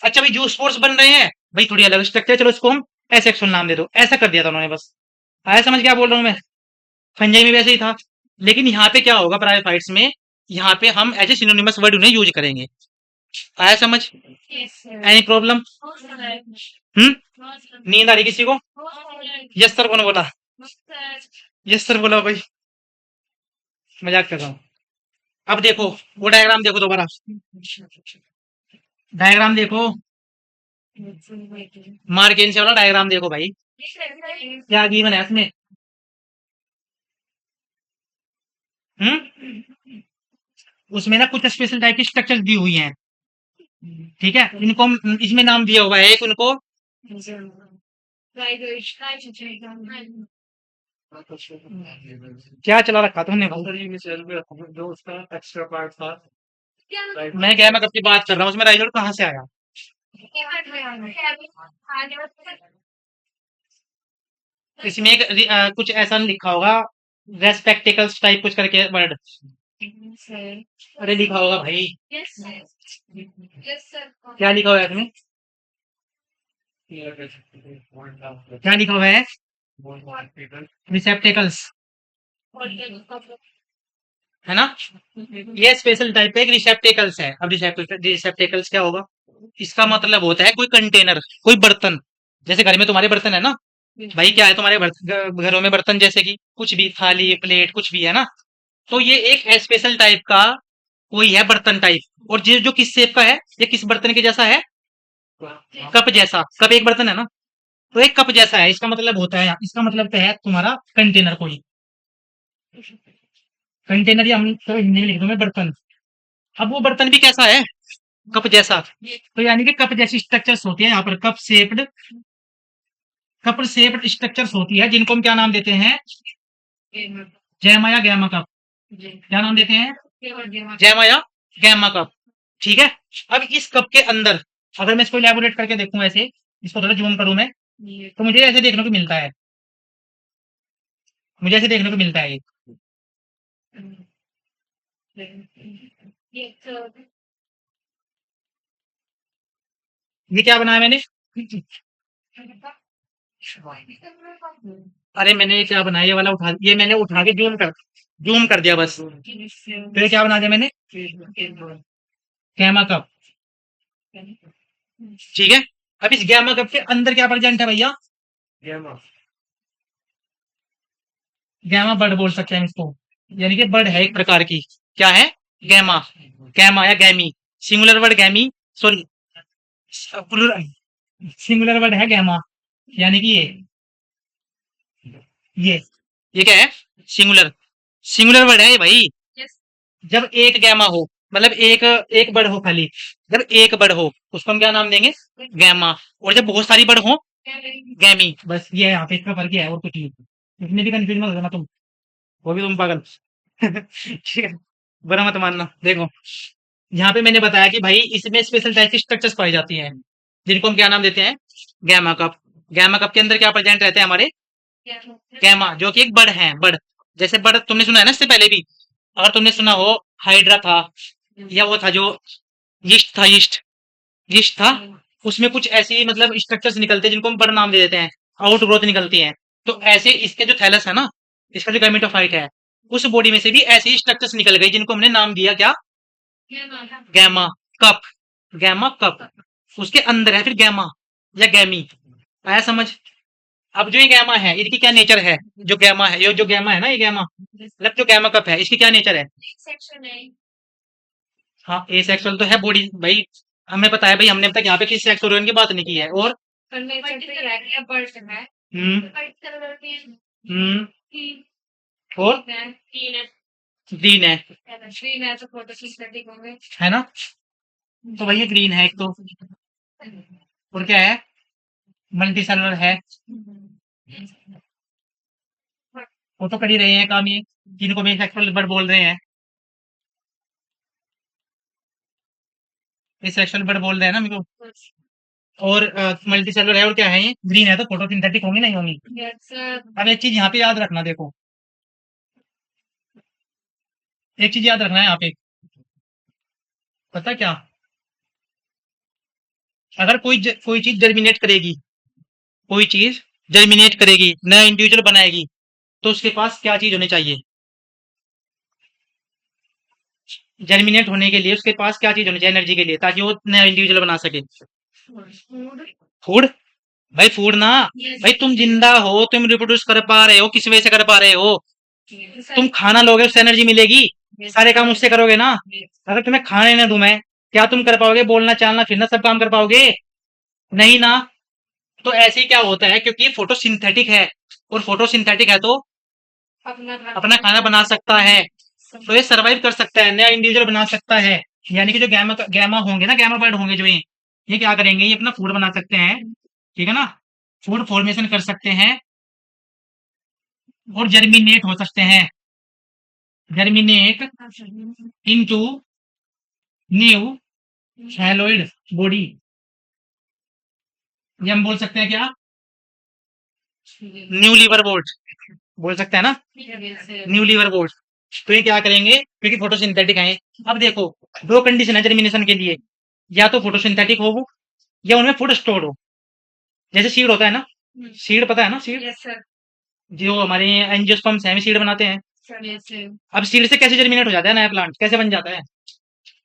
अच्छा भाई जूस स्पोर्स बन रहे हैं, भाई थोड़ी अलग स्ट्रक्चर, चलो उसको हम एस एक्सोल नाम दे दो। ऐसा कर दिया था उन्होंने बस। आया समझ क्या बोल रहा हूँ मैं? फंजाई में वैसे ही था। लेकिन यहाँ पे क्या होगा ब्रायोफाइट्स में, यहाँ पे हम एज ए सिनोनिमस वर्ड उन्हें यूज करेंगे। आया समझ?
Yes, sir.
Any problem?
Most alright.
हम्म?
Most alright.
नींद आ रही किसी को?
Most alright.
यस सर कौन बोला?
Most alright.
यस सर बोला भाई, मजाक कर रहा हूँ। अब देखो वो डायग्राम देखो दोबारा, डायग्राम देखो, मार्केन से वाला डायग्राम देखो भाई, क्या गिवन है इसमें? हम्म? उसमें ना कुछ स्पेशल टाइप की स्ट्रक्चर दी हुई हैं, ठीक है? इनको इसमें नाम दिया हुआ है एक उनको, क्या चला रखा तुमने भाई?
जो उसका एक्स्ट्रा पार्ट था,
मैं क्या मैं कब की बात कर रहा हूँ, उसमें राइजोड कहाँ से आया? इसमें एक कुछ ऐसा लिखा होगा, रेस्पेक्टिकल्स टाइप कुछ करके वर्ड, अरे लिखा होगा भाई,
Yes, sir. Yes, sir.
क्या लिखा हुआ है इसमें? क्या लिखा हुआ है? रिसेप्टिकल्स, है ना? ये स्पेशल टाइप का एक रिसेप्टिकल्स है। अब रिसेप्टिकल्स क्या होगा? इसका मतलब होता है कोई कंटेनर, कोई बर्तन। जैसे घर में तुम्हारे बर्तन है ना, भाई क्या है तुम्हारे घरों में बर्तन, जैसे कि कुछ भी थाली प्लेट कुछ भी है ना, तो ये एक स्पेशल टाइप का कोई है बर्तन टाइप। और ये जो किस शेप का है, ये किस बर्तन के जैसा है? कप जैसा। कप एक बर्तन है ना, तो एक कप जैसा है। इसका मतलब होता है, इसका मतलब क्या है तुम्हारा? कंटेनर कोई, कंटेनर या हम तो हिंदी में लिख दूं मैं बर्तन। अब वो बर्तन भी कैसा है? कप जैसा। तो यानी कि कप जैसी स्ट्रक्चर्स होती है यहाँ पर, कप शेप्ड स्ट्रक्चर्स होती है, जिनको हम क्या नाम देते हैं? जैमा या गैमा कप। क्या नाम देते हैं? जैमा या गैमा कप। ठीक है? अब इस कप के अंदर अगर मैं इसको इलेबोरेट करके देखूं ऐसे, इसको थोड़ा जूम करूं मैं, तो मुझे ऐसे देखने को मिलता है, मुझे ऐसे देखने को मिलता है ये क्या बनाया मैंने? अरे मैंने ये क्या बनाया, ये वाला उठा, ये मैंने उठा के जूम कर दिया बस। तो ये क्या बना दिया मैंने? Gemma cup. ठीक है? अब इस गैमा कप के अंदर क्या प्रेजेंट है भैया? गैमा बर्ड बोल सकते हैं इसको, यानी कि बर्ड है एक प्रकार की। क्या है? गैमा। गैमा या गैमी, singular word गैमी, sorry singular word है गैमा, यानी कि ये ये क्या है? सिंगुलर, सिंगुलर वर्ड है ये भाई। जब एक गैमा हो, मतलब एक एक बर्ड हो खाली, जब एक बर्ड हो उसको हम क्या नाम देंगे? गैमा। और जब बहुत सारी बर्ड हो, गैमी। बस ये है, यहाँ पे इसका फर्क ही है और कुछ नहीं। इसमें भी कंफ्यूज मत होना तुम, वो भी तुम पागल। ठीक है, बुरा मत मानना। देखो यहाँ पे मैंने बताया कि भाई इसमें स्पेशल टाइप की स्ट्रक्चर्स पाई जाती हैं, जिनको हम क्या नाम देते हैं? Gamma cup. गैमा कप के अंदर क्या प्रेजेंट रहते हैं हमारे? गैमा, जो कि एक बर्ड है, बर्ड। जैसे बर्ड तुमने सुना है ना इससे पहले भी, अगर तुमने सुना हो, हाइड्रा था, या वो था जो यीस्ट था, यीस्ट यीस्ट था, उसमें कुछ ऐसी मतलब स्ट्रक्चर्स निकलते हैं जिनको हम बर्ड नाम दे देते हैं, आउट ग्रोथ निकलती है। तो ऐसे इसके जो थैलस है ना, इसका जो गैमेटोफाइट है, उस बॉडी में से भी ऐसी स्ट्रक्चर्स निकल गई जिनको हमने नाम दिया क्या? Gamma cup. गैमा कप, उसके अंदर है फिर गैमा या गैमी। आया समझ? अब जो ये गैमा है, इनकी क्या नेचर है? जो गैमा है, ये जो गैमा है ना, ये गैमा मतलब जो गैमा कप है, इसकी क्या नेचर है? हाँ ए सेक्सुअल तो है बॉडी भाई, हमें पता है भाई, हमने अब तक यहाँ पे किसी सेक्स ऑर्गन की बात नहीं की है। और हम्म हम्म और ग्रीन है ना? तो भाई ये ग्रीन है एक तो, और क्या है? मल्टी सेलुलर है। वो तो कर ही रहे हैं काम ये, जिनको भी सेक्सुअल बर्ड बोल रहे हैं। ये सेक्सुअल ब्लड बोल रहे हैं ना मेरे को। और मल्टी सेलुलर है और क्या है, ये ग्रीन है, तो फोटोसिंथेटिक होंगी नहीं होंगी।
Yes, sir.
अब एक चीज यहाँ पे याद रखना, देखो एक चीज याद रखना है यहाँ पे, पता क्या, अगर कोई चीज जर्मिनेट करेगी, कोई चीज जर्मिनेट करेगी, नया इंडिविजुअल बनाएगी, तो उसके पास क्या चीज होनी चाहिए? जर्मिनेट होने के लिए उसके पास क्या चीज होनी चाहिए एनर्जी के लिए, ताकि वो नया इंडिविजुअल बना सके?
Food.
फूड? भाई फूड ना,
Yes.
भाई तुम जिंदा हो, तुम रिप्रोड्यूस कर पा रहे हो, किस वजह से कर पा रहे हो?
Yes,
तुम
sir.
खाना लोगे उससे एनर्जी मिलेगी,
Yes,
सारे काम
sir.
उससे करोगे ना।
Yes.
अगर तुम्हें खाने ना दूं मैं, क्या तुम कर पाओगे? बोलना, चालना, फिरना, सब काम कर पाओगे? नहीं ना। तो ऐसे ही क्या होता है, क्योंकि ये फोटोसिंथेटिक है, और फोटोसिंथेटिक है तो अपना खाना बना सकता है, तो ये सरवाइव कर सकता है, नया इंडिविजुअल बना सकता है। यानी कि जो गैमा गैमा होंगे ना, गैमा बर्ड होंगे जो ये क्या करेंगे, ये अपना फूड बना सकते हैं, ठीक है ना, फूड फॉर्मेशन कर सकते हैं, और जर्मिनेट हो सकते हैं, जर्मिनेट इनटू न्यू हैलोइड बॉडी। ये हम बोल सकते हैं क्या? न्यू लीवर बोल्ट बोल सकते हैं ना,
Yes, sir.
New liverwort. तो ये क्या करेंगे, क्योंकि फोटोसिंथेटिक है। अब देखो, दो कंडीशन है जर्मिनेशन के लिए, या तो फोटोसिंथेटिक हो वो, या उनमें फूड स्टोर हो। जैसे सीड होता है ना, सीड पता है ना, सीड
Yes, sir.
जो हमारे एंजियोस्पर्म्स हैं, सीड बनाते हैं।
Yes, sir.
अब सीड से कैसे जर्मिनेट हो जाता है नया प्लांट, कैसे बन जाता है?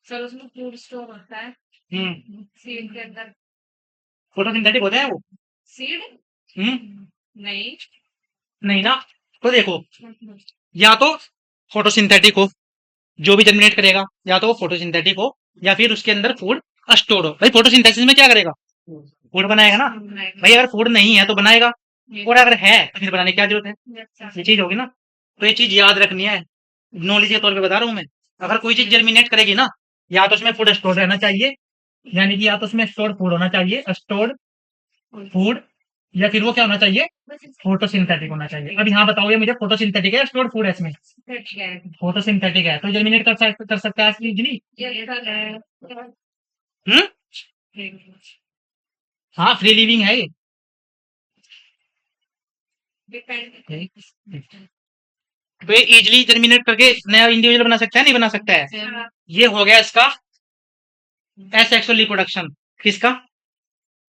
सर उसमें फूड स्टोर होता है
हम्म
सीड के अंदर।
फोटोसिंथेटिक होता है वो।
सीड
हम्म
नहीं।
नहीं ना। तो देखो, या तो फोटोसिंथेटिक हो, जो भी जर्मिनेट करेगा, या तो वो फोटोसिंथेटिक हो, या फिर उसके अंदर फूड स्टोर हो। भाई फोटोसिंथेसिस में क्या करेगा? फूड बनाएगा ना। भाई अगर फूड नहीं है तो बनाएगा, और अगर है तो फिर बनाने की क्या जरूरत है? ये चीज होगी ना। तो ये चीज याद रखनी है, नॉलेज के तौर पे बता रहा हूँ मैं। अगर कोई चीज जर्मिनेट करेगी ना, या तो उसमें फूड स्टोर रहना चाहिए, यानी कि या तो उसमें स्टोर्ड फूड होना चाहिए, स्टोर्ड फूड, या फिर वो क्या होना चाहिए, फोटोसिंथेटिक होना चाहिए। अब यहाँ बताओ, ये मुझे फोटोसिंथेटिक है या स्टोर्ड फूड है इसमें? फोटोसिंथेटिक है, तो जर्मिनेट कर सकता है इजीली। हम्म हाँ, फ्री लिविंग है ये। तो ये इजीली जर्मिनेट करके नया इंडिविजुअल बना सकता है, नहीं बना सकता है? ये हो गया इसका एसेक्सुअल रिप्रोडक्शन। किसका?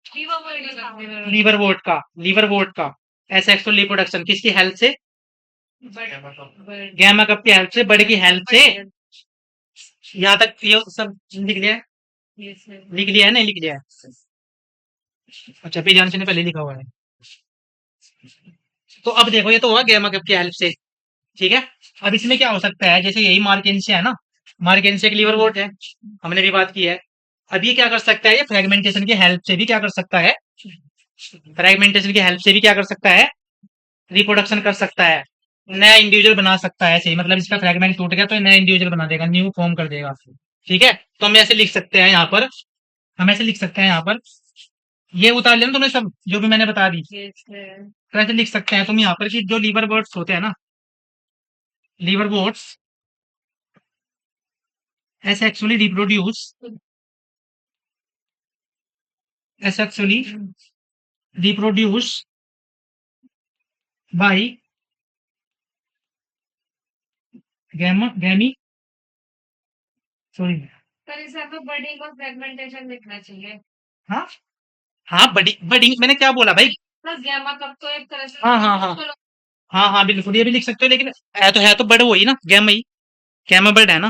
लीवर बोर्ड का, लीवर बोर्ड का एसेक्सुअल रिप्रोडक्शन किसकी हेल्प से? गैमा कप की हेल्प से, बर्ड की हेल्प से। यहाँ तक ये सब लिख लिया है? लिख लिया है, नहीं लिख लिया है? अच्छा, पी जान ने पहले लिखा हुआ है। तो अब देखो, ये तो हुआ गैमा कप की हेल्प से, ठीक है। अब इसमें क्या हो सकता है, जैसे यही मार्केंसिया है ना, मार्केंसिया की लीवर बोर्ड है, हमने भी बात की है। अब ये क्या कर सकता है, ये फ्रेगमेंटेशन की हेल्प से भी क्या कर सकता है, फ्रेगमेंटेशन की हेल्प से भी क्या कर सकता है, रिप्रोडक्शन कर सकता है, नया इंडिविजुअल बना सकता है। ऐसे ही मतलब इसका फ्रेगमेंट टूट गया तो नया इंडिविजुअल बना देगा, न्यू फॉर्म कर देगा, ठीक है। तो हम ऐसे लिख सकते हैं यहाँ पर, हम ऐसे लिख सकते हैं यहाँ पर, ये उतार लिया ना तुमने सब जो भी मैंने बता दी। तो ऐसे लिख सकते हैं तुम यहाँ पर कि जो लीवर बोर्ड्स होते हैं ना, लीवर बोर्ड्स ऐसे एक्चुअली रिप्रोड्यूस बाई गैमी सॉरी।
पर इस पे बड़ी को फ्रेगमेंटेशन लिखना चाहिए।
हाँ हाँ, बड़ी बड़ी मैंने क्या बोला भाई?
बस गैमा कप तो एक तरह से
हाँ हाँ हाँ हाँ हाँ, बिल्कुल ये भी लिख सकते हो, लेकिन है तो बर्ड वही ना, गैमा ही, गैमा बर्ड है ना।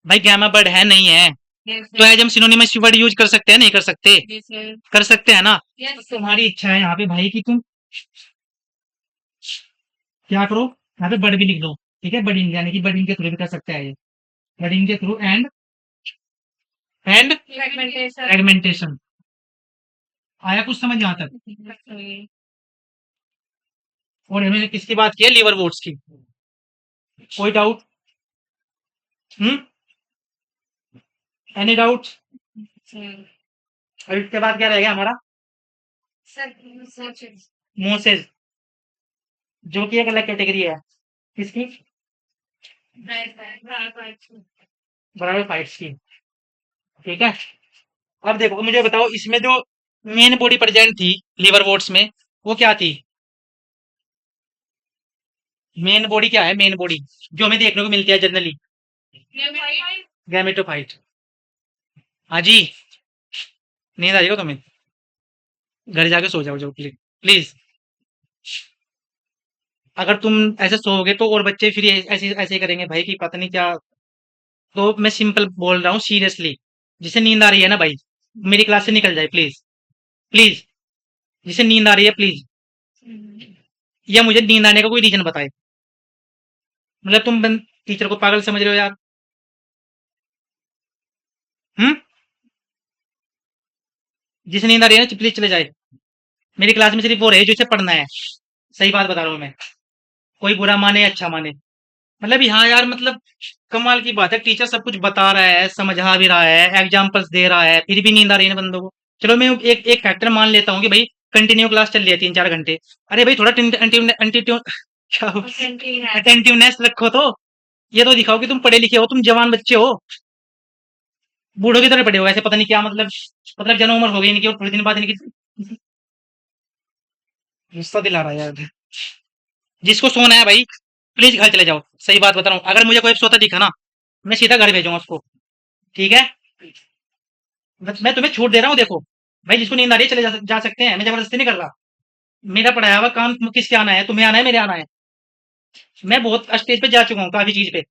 भाई गैमा बर्ड है, नहीं है? तो एज हम सिनोनिमस वर्ड यूज कर सकते हैं, नहीं कर सकते? कर सकते हैं ना। तो तुम्हारी इच्छा है यहाँ पे भाई कि तुम क्या करो, यहाँ पे बर्ड भी लिख दो, ठीक है, बर्डिंग, यानी कि बर्डिंग के थ्रू भी कर सकते हैं ये, बर्डिंग के थ्रू एंड फ्रेगमेंटेशन। आया कुछ समझ यहाँ तक? और हमने किसकी बात की है, लीवर बोर्ड्स की। कोई डाउट? हम्म एनी डाउट? और इसके बाद क्या रहेगा हमारा, मोसेस, जो कि एक अलग कैटेगरी है किसकी, ब्रायोफाइट्स की। ठीक है। अब देखो मुझे बताओ इसमें जो मेन बॉडी प्रेजेंट थी लीवर वोट्स में वो क्या थी? मेन बॉडी क्या है? मेन बॉडी जो हमें देखने को मिलती है जनरली, गैमेटोफाइट। हाँ जी, नींद आ रही हो तुम्हें? घर जाके सो जाओ, जाओ प्लीज प्लीज। अगर तुम ऐसे सोओगे तो और बच्चे फिर ऐसे ऐसे ही करेंगे भाई कि पता नहीं क्या। तो मैं सिंपल बोल रहा हूँ सीरियसली, जिसे नींद आ रही है ना भाई, मेरी क्लास से निकल जाए प्लीज प्लीज। जिसे नींद आ रही है प्लीज, या मुझे नींद आने का कोई रीजन बताए। मतलब तुम टीचर को पागल समझ रहे हो यार? हम्म। जिसे नींद आ रही है ना प्लीज चले जाए। मेरी क्लास में सिर्फ वो रहे जो इसे पढ़ना है। सही बात बता रहा हूँ मैं, कोई बुरा माने अच्छा माने। मतलब यहाँ यार, मतलब कमाल की बात है, टीचर सब कुछ बता रहा है, समझा भी रहा है, एग्जाम्पल्स दे रहा है, फिर भी नींद आ रही है ना बंदों को। चलो मैं एक एक फैक्टर मान लेता हूँ कि भाई कंटिन्यू क्लास चल रही है 3-4 घंटे। अरे भाई थोड़ा क्या अटेंटिवनेस रखो तो। ये तो दिखाओ कि तुम पढ़े लिखे हो, तुम जवान बच्चे हो। बूढ़ों की तरह पढ़े हो ऐसे, पता नहीं क्या मतलब जन उम्र हो गई इनकी और थोड़े दिन बाद इनकी। गुस्सा दिला रहा है यार। जिसको सोना है भाई प्लीज घर चले जाओ। सही बात बता रहा हूँ, अगर मुझे कोई सोता दिखा ना, मैं सीधा घर भेजूंगा उसको। ठीक है। मैं तुम्हें छूट दे रहा हूँ, देखो भाई जिसको नींद आ रही है चले जा सकते हैं, मैं जबरदस्ती नहीं कर रहा। मेरा पढ़ाया हुआ काम किसके आना है? तुम्हें आना है, मेरे आना है। मैं बहुत स्टेज पे जा चुका हूँ काफी चीज पे।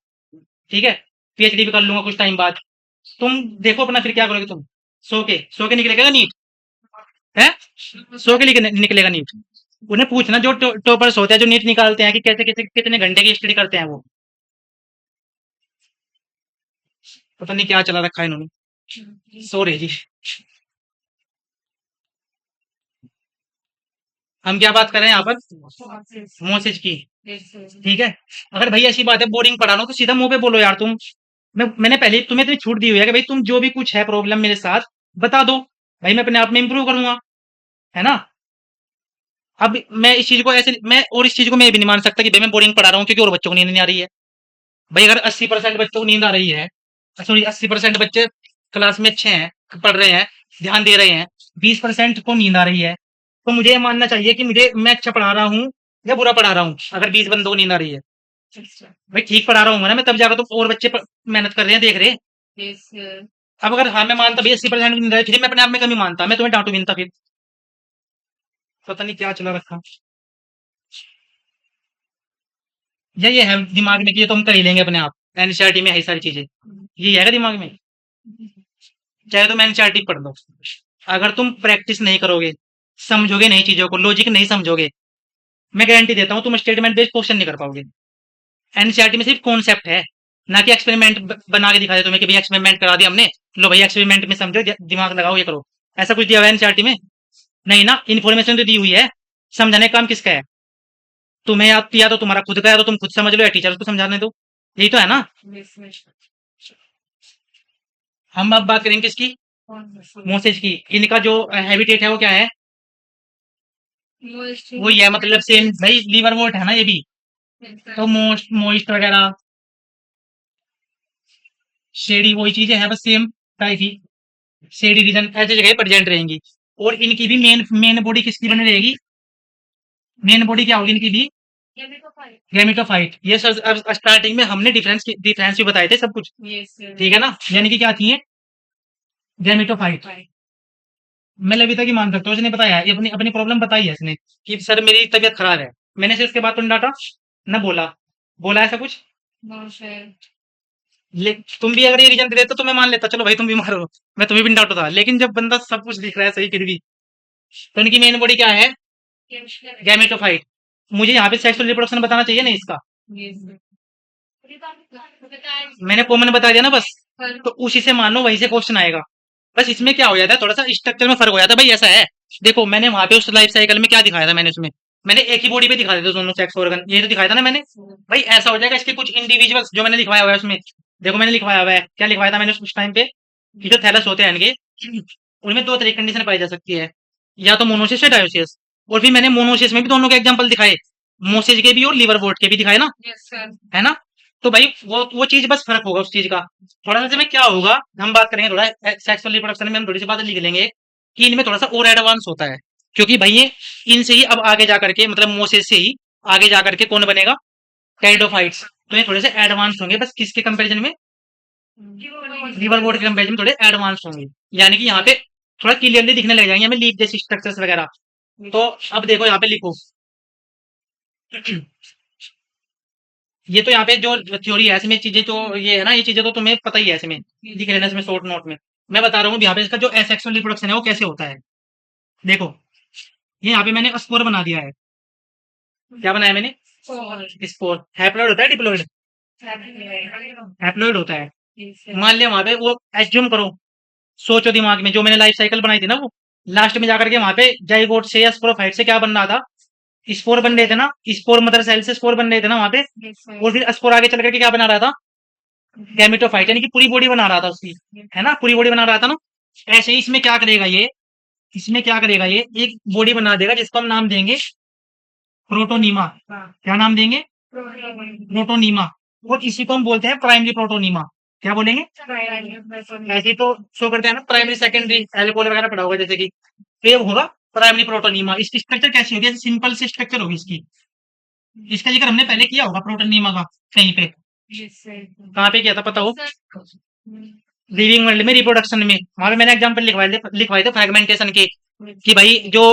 ठीक है। पीएचडी भी कर लूंगा कुछ टाइम बाद। तुम देखो अपना फिर क्या करोगे तुम। सो के निकलेगा नीट है? सो के निकलेगा नीट। उन्हें पूछना जो टॉपर्स होते हैं, जो नीट निकालते हैं, कि कैसे कैसे कितने घंटे की स्टडी करते हैं वो। पता नहीं क्या चला रखा है इन्होंने। सो रहे जी। हम क्या बात कर रहे हैं यहाँ पर? मोसेज की। ठीक है। अगर भाई ऐसी बात है बोरिंग पढ़ा रहा हूं तो सीधा मुंह पे बोलो यार तुम। मैंने पहले तुम्हें इतनी छूट दी हुई है कि भाई तुम जो भी कुछ है प्रॉब्लम मेरे साथ बता दो। भाई मैं अपने आप में इंप्रूव करूंगा, है ना? अब मैं इस चीज को ऐसे मैं और इस चीज को मैं ये भी नहीं मान सकता कि भाई मैं बोरिंग पढ़ा रहा हूँ क्योंकि और बच्चों को नींद नहीं आ रही है। भाई अगर 80% बच्चों को नींद आ रही है, सॉरी 80% बच्चे क्लास में अच्छे हैं, पढ़ रहे हैं, ध्यान दे रहे हैं, 20% को नींद आ रही है, तो मुझे ये मानना चाहिए कि मुझे मैं अच्छा पढ़ा रहा हूँ या बुरा पढ़ा रहा हूँ। अगर 20 बंदों को नींद आ रही है, भाई ठीक पढ़ा रहा हूँ ना मैं, तब जाकर तो और बच्चे मेहनत कर रहे हैं, देख रहे हैं। अब अगर हाँ मैं मानता भाई 80% नींद आ रही है, फिर मैं अपने आप में कमी मानता, मैं तुम्हें डांटू बिनता फिर। पता नहीं क्या चला रखा। या ये है दिमाग में कि ये तो हम कर ही लेंगे अपने आप, एनसीईआरटी में है सारी चीजें, ये है दिमाग में। चाहे तुम एनसीईआरटी पढ़ लो, अगर तुम प्रैक्टिस नहीं करोगे, समझोगे नहीं चीजों को, लॉजिक नहीं समझोगे, मैं गारंटी देता हूँ तुम स्टेटमेंट बेस्ड क्वेश्चन नहीं कर पाओगे। एनसीईआरटी में सिर्फ कॉन्सेप्ट है, ना कि एक्सपेरिमेंट बना के दिखा दे तुम्हें कि भाई एक्सपेरिमेंट करा दिया हमने, लो भाई एक्सपेरिमेंट में समझो, दिमाग लगाओ, ये करो। ऐसा कुछ दिया हुआ है एनसीईआरटी में? नहीं ना, इन्फॉर्मेशन तो दी हुई है। समझाने का काम किसका है? तुम्हें या तो तुम्हारा खुद का है तो तुम खुद समझ लो, या टीचर को समझाने दो। यही तो है ना। हम अब बात करेंगे किसकी? मोसेज की। इनका जो हैबिटेट है वो क्या है? वही है, मतलब सेम भाई लीवर वोट है ना ये भी, तो मोस्ट मोइस्ट वगैरह शेडी वही चीजें हैं, बस सेम टाइप ही। शेडी रीजन ऐसी जगह प्रेजेंट रहेंगी। और इनकी भी मेन मेन बॉडी किसकी बनी रहेगी? मेन बॉडी क्या होगी इनकी भी? गैमेटोफाइट। ये सर अब स्टार्टिंग में हमने डिफरेंस भी बताए थे सब कुछ। ठीक है ना, यानी कि क्या थी ये? गैमेटोफाइट। मैं लविता की मान सकता हूँ, इसने बताया है, ये अपनी अपनी प्रॉब्लम बताई है इसने कि सर मेरी तबीयत खराब है। मैंने से उसके बाद तो नहीं डांटा ना, बोला बोला ऐसा कुछ। तुम भी अगर ये रीजन दे देते तो मैं मान लेता, चलो भाई तुम बीमार हो, मैं तुम्हें भी नहीं डांटता था। लेकिन जब बंदा सब कुछ लिख रहा है सही फिर भी, तो इनकी मेन बॉडी क्या है? गैमेटोफाइट। मुझे यहाँ पे सेक्सुअल रिप्रोडक्शन बताना चाहिए ना इसका। मैंने कॉमन बता दिया ना बस, तो उसी से मानो वहीं से क्वेश्चन आएगा। बस इसमें क्या हो जाता है, थोड़ा सा स्ट्रक्चर में फर्क हो जाता है भाई, ऐसा है। देखो मैंने वहां पे उस लाइफ साइकिल में क्या दिखाया था, मैंने उसमें मैंने एक ही बॉडी पे दिखा दिया था दोनों सेक्स ऑर्गन, ये तो दिखाया था ना मैंने। भाई ऐसा हो जाएगा इसके कुछ इंडिविजुअल्स जो मैंने लिखवाया हुआ है उसमें। देखो मैंने लिखवाया हुआ है, क्या लिखवाया था मैंने उस टाइम पे, कि जो थैलस होते हैं इनके, उनमें दो तरह की कंडीशन पाई जा सकती है, या तो मोनोसिस या डायोसिस। और फिर मैंने मोनोसिस में भी दोनों के एग्जांपल दिखाए, मोसेज के भी और लीवर वोट के भी दिखाए ना, है ना? तो भाई वो चीज बस फर्क होगा उस चीज का। थोड़ा सा में क्या होगा, हम बात करेंगे थोड़ा सेक्सुअल रिप्रोडक्शन में, हम थोड़ी सी बातें लिख लेंगे कि इनमें थोड़ा सा और एडवांस होता है, क्योंकि भाई ये इनसे ही अब आगे जा करके, मतलब मोसेस से ही आगे जा करके कौन बनेगा, टेरिडोफाइट्स। तो ये थोड़े से एडवांस होंगे, बस किसके कंपैरिजन में, रिवर बोर्ड के कंपैरिजन में थोड़े एडवांस होंगे। यानी कि यहाँ पे थोड़ा क्लियरली दिखने लग जाएंगे हमें लीफ जैसी स्ट्रक्चर्स वगैरह। तो अब देखो यहाँ पे लिखो, ये तो यहाँ पे जो थ्योरी है इसमें चीजें तो ये है ना, ये चीजें तो तुम्हें पता ही है, इसमें लिख लेना इसमें शॉर्ट नोट में। मैं बता रहा हूँ यहाँ पे इसका जो एसेक्सुअल रिप्रोडक्शन है वो कैसे होता है। देखो ये यहाँ पे मैंने स्पोर बना दिया है। क्या बनाया मैंने, स्पोर। हैप्लॉइड होता है डिप्लॉइड, हैप्लॉइड होता है। मान लिया वहां पे वो एज्यूम करो, सोचो दिमाग में, जो मैंने लाइफ साइकिल बनाई थी ना, वो लास्ट में जाकर के वहां पे जाइगोट से या स्पोरोफाइट से क्या बन रहा था, स्पोर बन रहे थे ना, स्पोर मदर सेल से स्पोर बन रहे थे ना वहां पे, और फिर स्पोर आगे चल करके क्या बना रहा था, गैमेटोफाइट, यानी कि पूरी बॉडी बना रहा था उसकी, है ना, पूरी बॉडी बना रहा था ना। ऐसे ही इसमें क्या करेगा ये, इसमें क्या करेगा ये, एक बॉडी बना देगा जिसको हम नाम देंगे प्रोटोनीमा। क्या नाम देंगे, प्रोटोनीमा। और इसी को हम बोलते हैं प्राइमरी प्रोटोनीमा। क्या बोलेंगे, ऐसे ही तो शो करते हैं ना, प्राइमरी सेकेंडरी एल्कोहल वगैरह पढ़ा होगा जैसे कि, तो ये होगा प्राइमरी प्रोटोनीमा। इसकी स्ट्रक्चर कैसी होगी, सिंपल सी स्ट्रक्चर होगी इसकी। इसका जिक्र हमने पहले किया होगा प्रोटोनीमा का कहीं पे, कहाँ पे किया था पता हो, लिविंग वर्ल्ड में रिप्रोडक्शन में। वहां पे मैंने एग्जाम्पल लिखवाए थे फ्रेगमेंटेशन के, कि भाई जो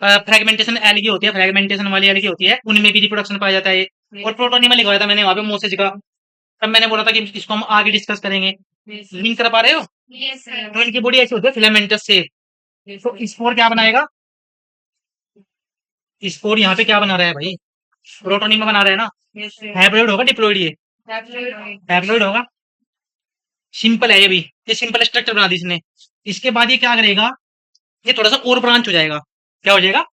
फ्रेगमेंटेशन एलगी होती है, फ्रेगमेंटेशन वाली एलगी होती है, उनमें भी रिप्रोडक्शन पाया जाता है। और प्रोटोनीमा लिखवाया था मैंने वहां पे मोसेज का। तब मैंने बोला था कि इसको हम आगे डिस्कस करेंगे। लिंक कर पा रहे हो, तो इनकी बॉडी ऐसी होती है फिलामेंटस से। तो स्पोर क्या बनाएगा, स्पोर यहाँ पे क्या बना रहा है भाई, प्रोटोनीमा बना रहा है ना। हैप्लॉइड होगा डिप्लॉइड, ये हैप्लॉइड होगा। सिंपल है ये भी, ये सिंपल स्ट्रक्चर बना दी इसने। इसके बाद ये क्या करेगा, ये थोड़ा सा और ब्रांच हो जाएगा। क्या हो जाएगा,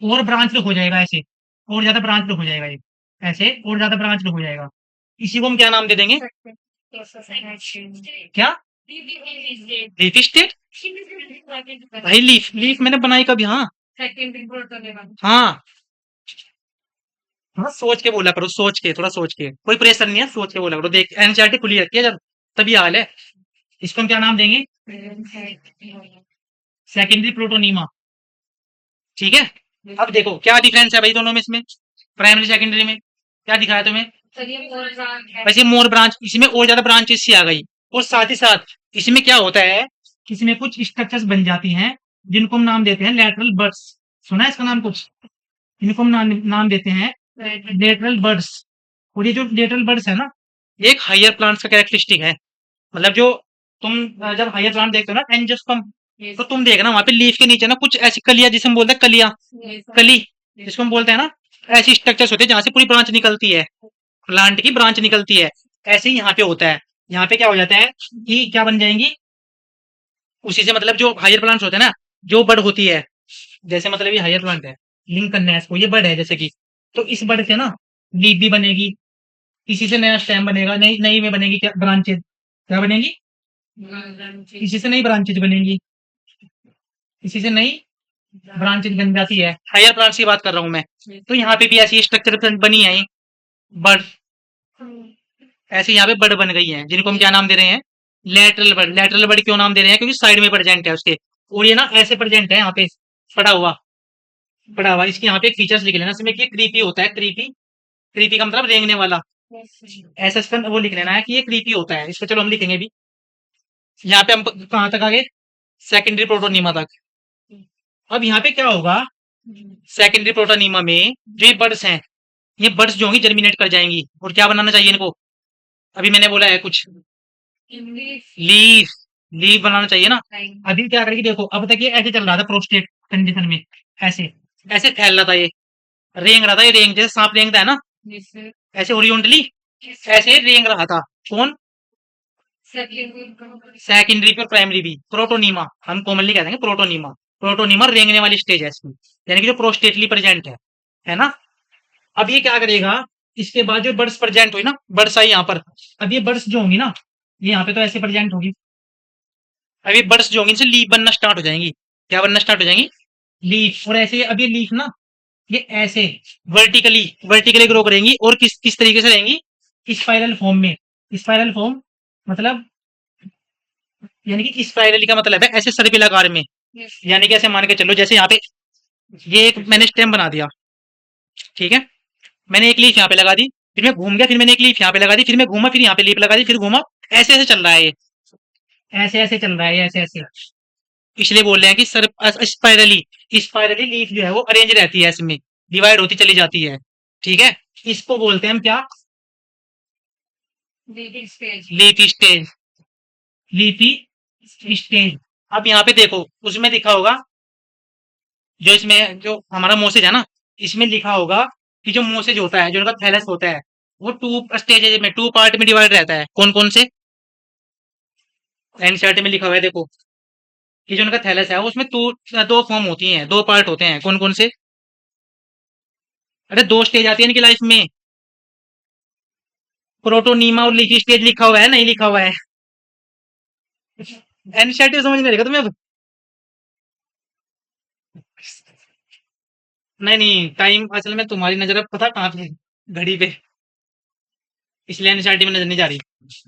और ब्रांच हो जाएगा ऐसे, और ज्यादा ब्रांच हो जाएगा ये, ऐसे और ज्यादा ब्रांच हो जाएगा। इसी को हम क्या नाम दे देंगे, क्या, लीफ स्टेट। भाई लीफ, लीफ मैंने बनाई कभी, हाँ हाँ, थोड़ा सोच के बोला करो, सोच के, थोड़ा सोच के, कोई प्रेशर नहीं है, सोच के बोला करो। देख एनसीईआरटी खुली रखी है जब, तभी हाल है। इसको हम क्या नाम देंगे, सेकेंडरी प्रोटोनीमा। ठीक है। अब देखो क्या डिफरेंस है भाई दोनों में, इसमें प्राइमरी सेकेंडरी में क्या दिखाया तुम्हें, वैसे मोर ब्रांच, इसमें और ज्यादा ब्रांचेस सी आ गई। और साथ ही साथ इसमें क्या होता है, इसमें कुछ स्ट्रक्चर्स बन जाती हैं जिनको हम नाम देते हैं लेटरल बर्ड्स। सुना है इसका नाम कुछ, इनको हम नाम देते हैं लेटरल बर्ड्स। और ये जो लेटरल बर्ड्स है ना, ये एक हायर प्लांट्स का कैरेक्टरिस्टिक है। मतलब जो तुम जब हायर प्लांट देखते हो ना एंजियोस्पर्म, तो तुम देखना वहां पे लीफ के नीचे ना कुछ ऐसी कलियां, जिसे हम बोलते हैं कलियां, कली जिसको हम बोलते हैं ना, ऐसी स्ट्रक्चर्स होते हैं जहां से पूरी ब्रांच निकलती है, प्लांट की ब्रांच निकलती है। ऐसे ही यहाँ पे होता है, यहाँ पे क्या हो जाता है कि क्या बन जाएंगी, उसी से मतलब जो हायर प्लांट्स होते हैं ना, जो बड होती है, जैसे मतलब ये हायर प्लांट है, लिंक करना है इसको, ये बड है जैसे कि, तो इस बड से ना लीफ भी बनेगी, इसी से नया स्टेम बनेगा, नई नई में बनेगी क्या ब्रांचेज, क्या बनेगी, इसी से नई ब्रांचेज बनेंगी, इसी से नई ब्रांचेज बन जाती है। हायर प्लांट्स की बात कर रहा हूं मैं। तो यहाँ पे भी ऐसी स्ट्रक्चर बनी है बर्ड, ऐसे यहाँ पे बर्ड बन गई है, जिनको हम क्या नाम दे रहे हैं, लेटरल बर्ड। लेटरल बर्ड क्यों नाम दे रहे हैं, क्योंकि साइड में प्रेजेंट है उसके, और ये ना ऐसे प्रेजेंट है यहाँ पे पड़ा हुआ, पड़ा हुआ। इसके यहाँ पे एक फीचर्स लिख लेना इसमें कि क्रीपी होता है, क्रीपी, क्रीपी का मतलब रेंगने वाला। ऐसा इसका वो लिख लेना है कि ये क्रीपी होता है, इसको चलो हम लिखेंगे भी। यहाँ पे हम कहाँ तक आ गए, सेकेंडरी प्रोटोनीमा तक। अब यहाँ पे क्या होगा, सेकेंडरी प्रोटोनीमा में जो ये बर्ड्स हैं, ये बर्ड्स जो होंगी जर्मिनेट कर जाएंगी, और क्या बनाना चाहिए इनको, अभी मैंने बोला है कुछ, लीफ, लीफ बनाना चाहिए ना। अभी क्या करेगी देखो, अब तक ये ऐसे चल रहा था प्रोस्टेट कंडीशन में, ऐसे ऐसे फैल रहा था, ये रेंग रहा था, ये रेंग जैसे सांप रेंगता है ना, ऐसे ओरियोंटली ऐसे रेंग रहा था। कौन, सेकेंडरी और प्राइमरी भी, प्रोटोनीमा हम कॉमनली कहते हैं प्रोटोनीमा। प्रोटोनीमा रेंगने वाली स्टेज है इसकी, यानी कि जो प्रोस्टेटली प्रेजेंट है ना। अब ये क्या करेगा, इसके बाद जो बर्ड्स प्रेजेंट हुई ना, बर्ड्स आई यहाँ पर, अब ये बर्ड्स जो होंगी ना, ये यहाँ पे तो ऐसे प्रेजेंट होगी, अब ये बर्ड्स जो होंगी इनसे लीफ बनना स्टार्ट हो जाएंगी। क्या बनना स्टार्ट हो जाएंगी, लीफ। और ऐसे अब ये लीफ ना, ये ऐसे वर्टिकली वर्टिकली ग्रो करेंगी, और किस किस तरीके से रहेंगी, स्पाइरल फॉर्म में। स्पाइरल फॉर्म मतलब यानी कि स्पाइरली का मतलब है ऐसे सर्पिल आकार में।
Yes.
यानी कि ऐसे मान के चलो जैसे यहाँ पे ये एक मैंने स्टेम बना दिया, ठीक है। मैंने एक लीफ यहाँ पे लगा दी, फिर मैं घूम गया, फिर मैंने एक लीफ यहाँ पे लगा दी, फिर मैं घूमा, फिर यहाँ पे लीफ लगा दी, फिर घूमा। ऐसे ऐसे चल रहा है ये, ऐसे ऐसे चल रहा है, ऐसे ऐसे। इसलिए बोल रहे हैं कि सर स्पाइरली स्पाइरली लीफ जो है वो अरेंज रहती है, इसमें डिवाइड होती चली जाती है, ठीक है। इसको बोलते हैं हम क्या?
Leafy stage.
Leafy stage. Leafy stage. अब यहाँ पे देखो, उसमें लिखा होगा, जो इसमें जो हमारा मोसेज है ना, इसमें लिखा होगा कि जो मोसेज होता है, जो उनका थैलस होता है, वो टू स्टेजेज में, टू पार्ट में डिवाइड रहता है। कौन कौन से? एनसीईआरटी में लिखा हुआ है, देखो कि जो उनका थैलस है उसमें दो फॉर्म होती हैं, दो पार्ट होते हैं। कौन कौन से? अरे दो स्टेज आती है इनकी लाइफ में, प्रोटोनीमा और लीफी स्टेज लिखा हुआ है, नहीं लिखा हुआ है? एनसीईआरटी समझ नहीं रहेगा तुम्हें अब? नहीं नहीं, टाइम असल में तुम्हारी नजर अब पता कहाँ पे है? घड़ी पे। इसलिए एनसीईआरटी में नजर नहीं जा रही।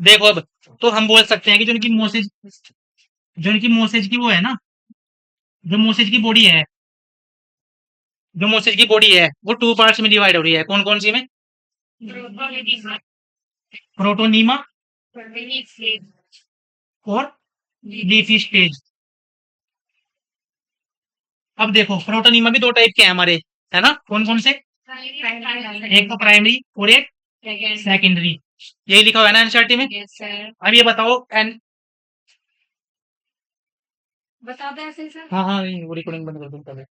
देखो अब, तो हम बोल सकते हैं कि जो इनकी मोसेज की वो है ना, जो मोसेज की बॉडी है, जो मोसेज की बॉडी है वो टू पार्ट्स में डिवाइड हो रही है। कौन कौन सी में?
Protonema.
Protonema
Leafy stage.
और लीफी स्टेज। अब देखो, प्रोटोनीमा भी दो टाइप के हैं हमारे, है ना? कौन कौन से? एक तो प्राइमरी और एक
Second.
सेकेंडरी। यही लिखा हुआ है ना एनसीईआरटी में?
Yes, sir.
अब ये बताओ
बता दें ऐसे सर.
हाँ हाँ, वो रिकॉर्डिंग बंद कर दूँ पहले।